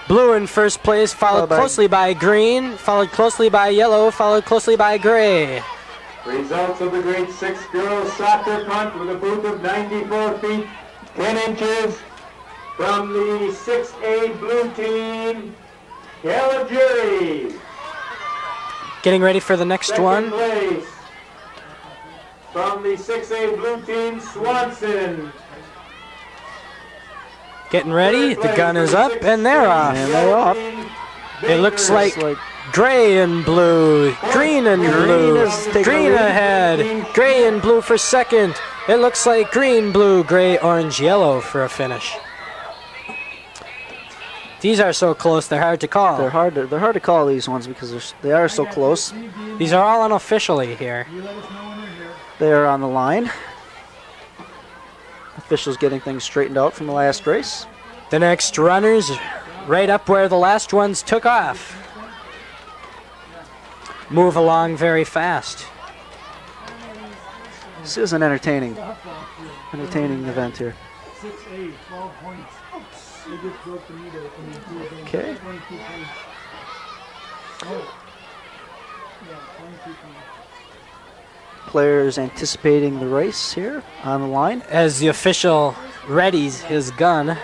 Blue in first place, followed closely by green, followed closely by yellow, followed closely by gray. Results of the grade 6 girls soccer punt with a booth of 94 feet 10 inches from the 6A blue team, Calaburi. Getting ready for the next Second one. place from the 6A blue team, Swanson. Getting ready, the gun is up, and they're off. And they're off. It looks like gray and blue, green and blue, green ahead, gray and blue for second. It looks like green, blue, gray, orange, yellow for a finish. These are so close, they're hard to call. They're hard to call, these ones, because they are so close. These are all unofficially here. They are on the line. Officials getting things straightened out from the last race. The next runners right up where the last ones took off. Move along very fast. This is an entertaining event here. 6A, 12 points. They just broke the meter in the two events. Okay. 22 points. Oh. Yeah, 22 points. Players anticipating the race here on the line. As the official readies his gun.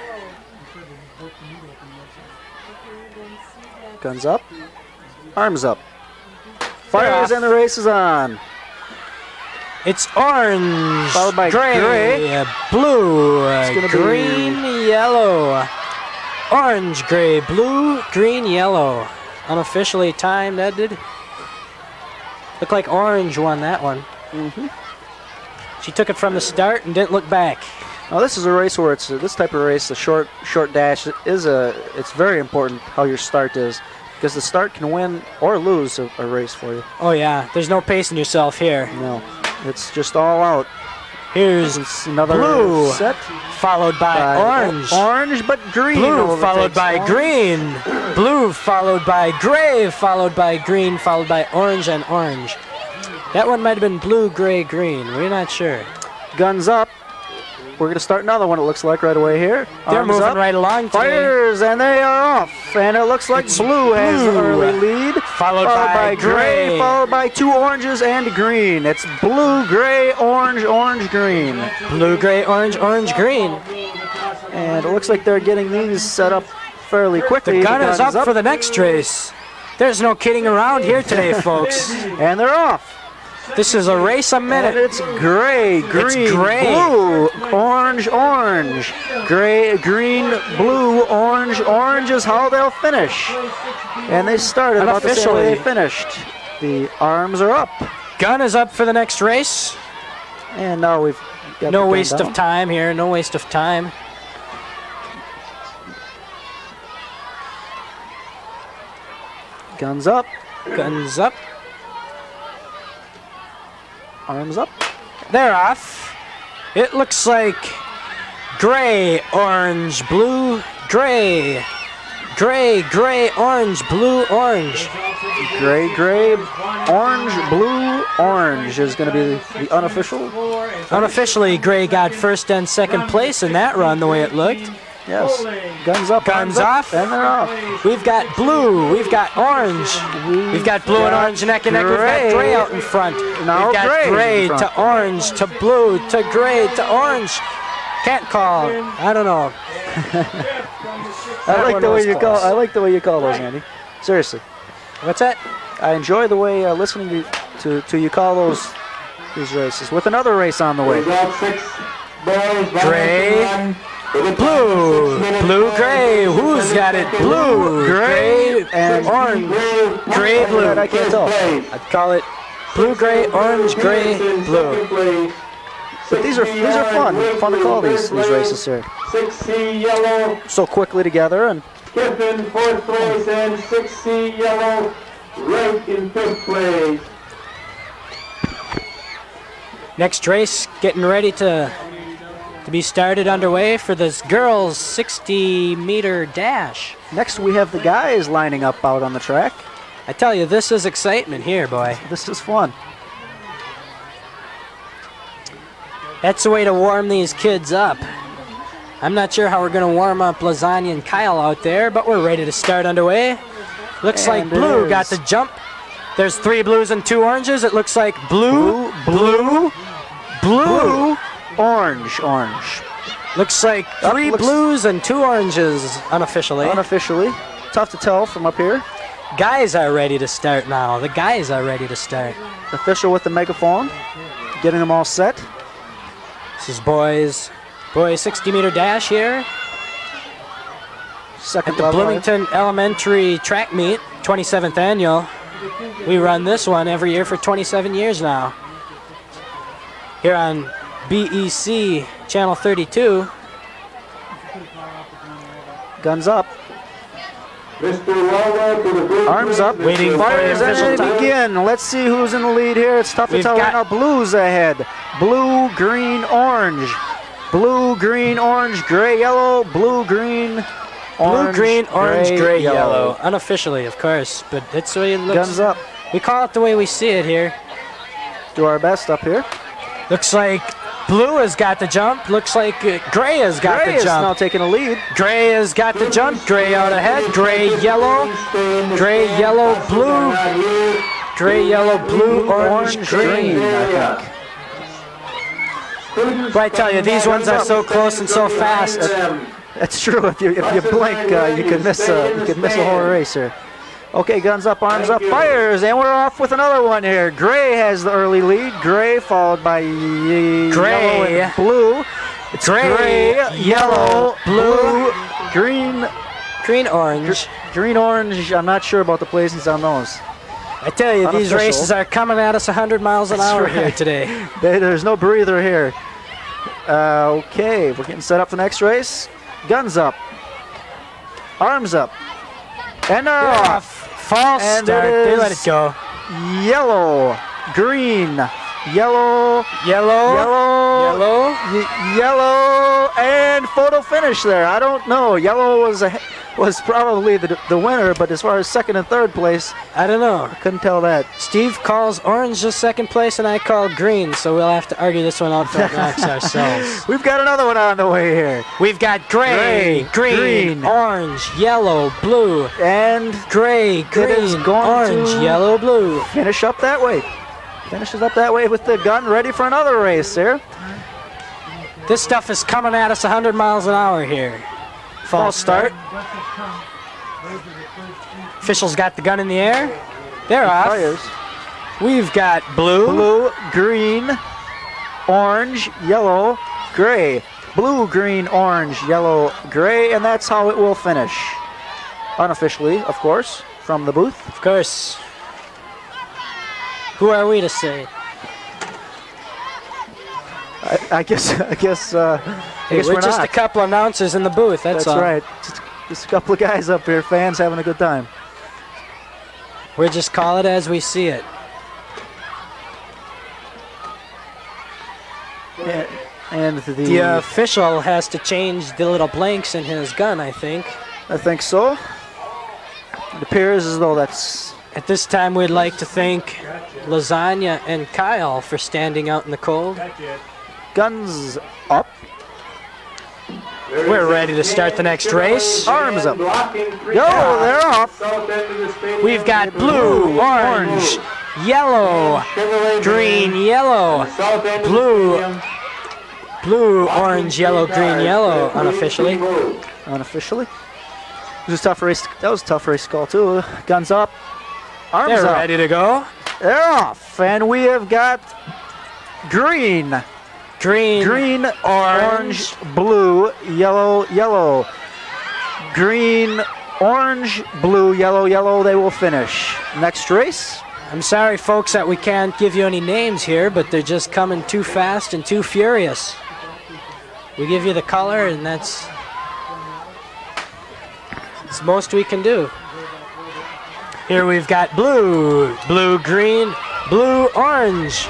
Guns up. Arms up. Fires and the race is on. It's orange, followed by gray. Blue, It's green, yellow. Orange, gray, blue, green, yellow. Unofficially timed, that did. Looked like orange won that one. Mm-hmm. She took it from the start and didn't look back. Now this is a race where it's this type of race, the short dash it's very important how your start is, because the start can win or lose a race for you. Oh yeah, there's no pacing yourself here. No, it's just all out. Here's another blue, set, followed by orange. Orange, but green. Blue followed by green. Blue followed by gray, followed by green, followed by orange and orange. That one might have been blue, gray, green. We're not sure. Guns up. We're going to start another one, it looks like, right away here. They're Arms moving up. right along today. Fires, and they are off. And it looks like blue has the early lead. Followed by gray. Followed by two oranges and green. It's blue, gray, orange, orange, green. Blue, gray, orange, orange, green. And it looks like they're getting these set up fairly quickly. The gun is up for the next race. There's no kidding around here today, folks. And they're off. This is a race a minute. And it's gray, green, it's gray. Blue, orange, orange. Gray, green, blue, orange, orange is how they'll finish. And they started about the same way they finished. The arms are up. Gun is up for the next race. And now we've got no waste of time here. No waste of time. Guns up. Guns up. Arms up. They're off. It looks like gray, orange, blue, gray. Gray, gray, orange, blue, orange. Gray, gray, orange, blue, orange is going to be the unofficial. Unofficially, gray got first and second place in that run, the way it looked. Yes. Guns up. Guns off. And they're off. We've got blue. We've got orange. We've got blue and orange neck and neck. We've got gray out in front. Now we've got gray to orange to blue to gray to orange. Can't call. I don't know. I like the way you call. I like the way you call those, Andy. Seriously. What's that? I enjoy the way listening to you call these races. With another race on the way. Gray. Blue, blue, gray. Who's got it? Blue, gray, and orange. Gray, blue. I can't tell. I'd call it blue, gray, orange, gray, blue. But these are fun. Fun to call these races here. 6C yellow. So quickly together and. Kiffin fourth place and 6C yellow right in fifth place. Next race, getting ready to be started underway for this girls' 60-meter dash. Next, we have the guys lining up out on the track. I tell you, this is excitement here, boy. This is fun. That's the way to warm these kids up. I'm not sure how we're going to warm up Lasagna and Kyle out there, but we're ready to start underway. Looks like blue got the jump. There's 3 blues and 2 oranges. It looks like blue, blue, blue. Orange, orange. Looks like 3 blues and 2 oranges unofficially. Unofficially. Tough to tell from up here. Guys are ready to start now. The guys are ready to start. Official with the megaphone. Getting them all set. This is boys 60-meter dash here. Second at the Bloomington Elementary Track Meet, 27th annual. We run this one every year for 27 years now. Here on BEC Channel 32. Guns up. Mr. Arms up. Waiting for Fires the official and time. begin. Let's see who's in the lead here. It's tough to tell right now. Blues ahead. Blue, green, orange. Blue, green, orange, gray, yellow. Blue, green, orange, blue, green, orange, gray, yellow. yellow. Unofficially, of course, but that's the way it looks. Guns up. We call it the way we see it here. Do our best up here. Looks like blue has got the jump. Looks like gray has got Gray the is jump. now taking a lead. Gray has got the jump. Gray out ahead. Gray, yellow. Gray, yellow, blue. Gray, yellow, blue, orange, green. I think. But I tell you, these ones are so close and so fast. That's true. If you blink, you could miss a whole race here. Okay, guns up, arms up, fires, and we're off with another one here. Gray has the early lead. Gray followed by yellow and blue. It's gray, yellow, blue, green, orange. Green, orange. I'm not sure about the placings on those. I tell you, these Unofficial. races are coming at us 100 miles an hour here today. There's no breather here. Okay, we're getting set up for the next race. Guns up, arms up, and they're off. False And start. it They let is it go. Yellow, green, yellow, yellow, yellow, and photo finish there. I don't know. Yellow was probably the winner, but as far as second and third place, I don't know. I couldn't tell that. Steve calls orange the second place, and I call green, so we'll have to argue this one out for max ourselves. We've got another one on the way here. We've got gray, green, orange, yellow, blue, and gray, green, orange, yellow, blue. Finish up that way. Finishes up that way with the gun ready for another race here. This stuff is coming at us 100 miles an hour here. False start. Officials got the gun in the air. They're off. Fires. We've got blue, green, orange, yellow, gray. Blue, green, orange, yellow, gray, and that's how it will finish. Unofficially, of course, from the booth. Of course. Who are we to say? I guess Hey, we're we're just not. a couple announcers in the booth, that's all. right. Just a couple of guys up here, fans having a good time. We just call it as we see it. And The official has to change the little blanks in his gun, I think. I think so. It appears as though that's... At this time, we'd like to thank Lasagna and Kyle for standing out in the cold. Guns up. We're ready to start the next race. Arms up. Go, they're off. We've got blue, orange, yellow, green, yellow, blue, orange, yellow, green, yellow, unofficially. Unofficially. It was a tough race. That was a tough race call too. Guns up. Arms They're up. ready to go. They're off. And we have got green. Green, orange, blue, yellow, yellow. Green, orange, blue, yellow, yellow. They will finish. Next race. I'm sorry, folks, that we can't give you any names here, but they're just coming too fast and too furious. We give you the color, and that's the most we can do. Here we've got blue, green, blue, orange,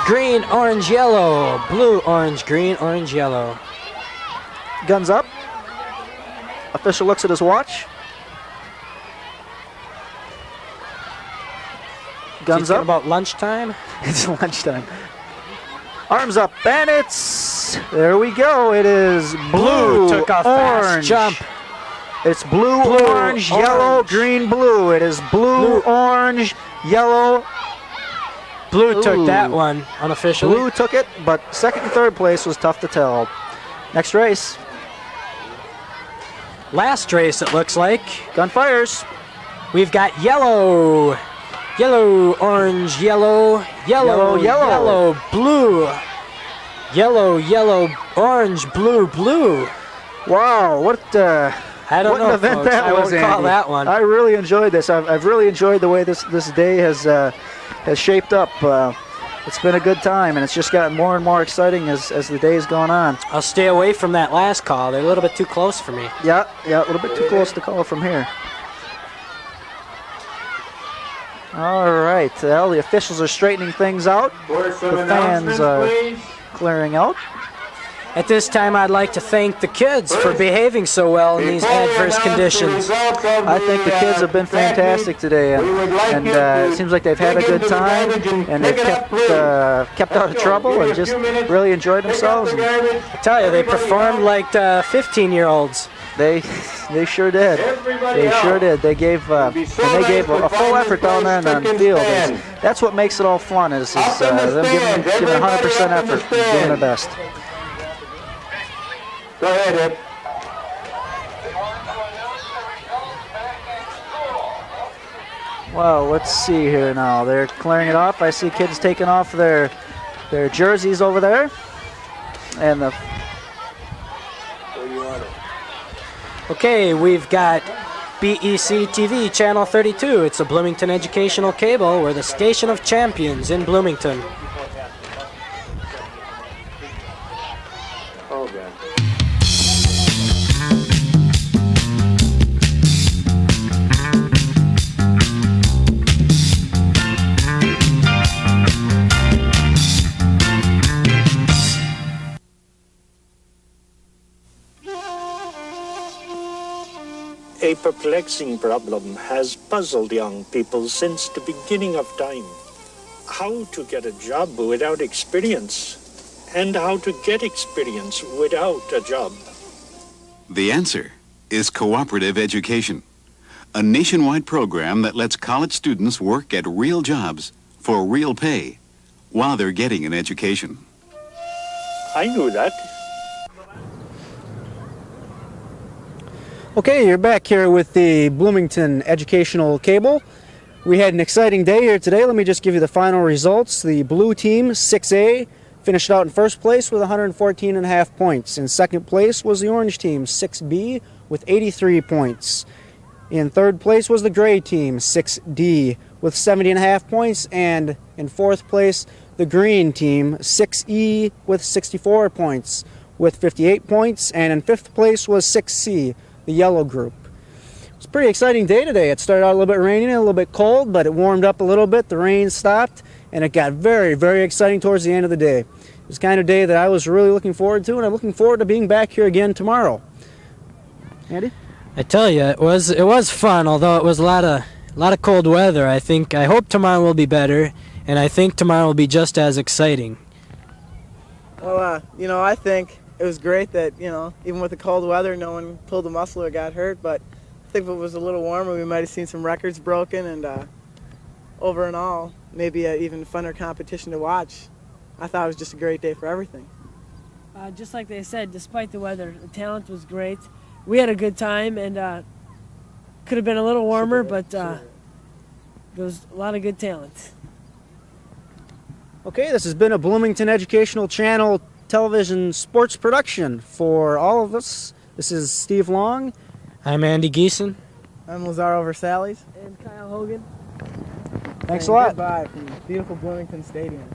green, orange, yellow, blue, orange, green, orange, yellow. Guns up. Official looks at his watch. Guns up. About lunchtime? It's lunchtime. Arms up, and it's, there we go. It is blue, took a fast orange. jump. It's blue, orange, yellow, green, blue. It is blue, orange, yellow. Blue took that one unofficially. Blue took it, but second and third place was tough to tell. Next race. Last race, it looks like. Gun fires. We've got yellow, orange, yellow, blue, yellow, orange, blue. Wow, what I don't what know, an event folks. that I was, won't call Andy. that one. I really enjoyed this. I've really enjoyed the way this day has shaped up. It's been a good time, and it's just gotten more and more exciting as the day's gone on. I'll stay away from that last call. They're a little bit too close for me. Yeah, a little bit too close to call from here. All right, well, the officials are straightening things out. The fans are clearing out. At this time, I'd like to thank the kids for behaving so well in these adverse conditions. I think the kids have been fantastic today, and it seems like they've had a good time, and they've kept out of trouble and just really enjoyed themselves. And I tell you, they performed like 15-year-olds. They sure did. They sure did. They gave a full effort down there on the field. That's what makes it all fun, is them giving 100% effort, doing their best. Go ahead, Ed. Well, let's see here now. They're clearing it off. I see kids taking off their jerseys over there. And the... Okay, we've got BEC-TV, Channel 32. It's a Bloomington educational cable. We're the station of champions in Bloomington. A perplexing problem has puzzled young people since the beginning of time. How to get a job without experience, and how to get experience without a job. The answer is cooperative education, a nationwide program that lets college students work at real jobs for real pay while they're getting an education. I knew that. Okay, you're back here with the Bloomington Educational Cable. We had an exciting day here today. Let me just give you the final results. The blue team, 6A, finished out in first place with 114.5 points. In second place was the orange team, 6B, with 83 points. In third place was the gray team, 6D, with 70.5 points. And in fourth place, the green team, 6E, with 64 points, with 58 points. And in fifth place was 6C, the yellow group. It was a pretty exciting day today. It started out a little bit rainy and a little bit cold, but it warmed up a little bit. The rain stopped, and it got very, very exciting towards the end of the day. It was the kind of day that I was really looking forward to, and I'm looking forward to being back here again tomorrow. Andy? I tell you, it was fun, although it was a lot of cold weather. I hope tomorrow will be better, and I think tomorrow will be just as exciting. Well, I think it was great that, even with the cold weather, no one pulled a muscle or got hurt, but I think if it was a little warmer, we might have seen some records broken, and over and all, maybe an even funner competition to watch. I thought it was just a great day for everything. Just like they said, despite the weather, the talent was great. We had a good time, and could have been a little warmer, but there was a lot of good talent. Okay, this has been a Bloomington Educational Channel television sports production for all of us. This is Steve Long. I'm Andy Geeson. I'm Lazaro Versalles. And Kyle Hogan. Thanks a lot. Goodbye from beautiful Bloomington Stadium.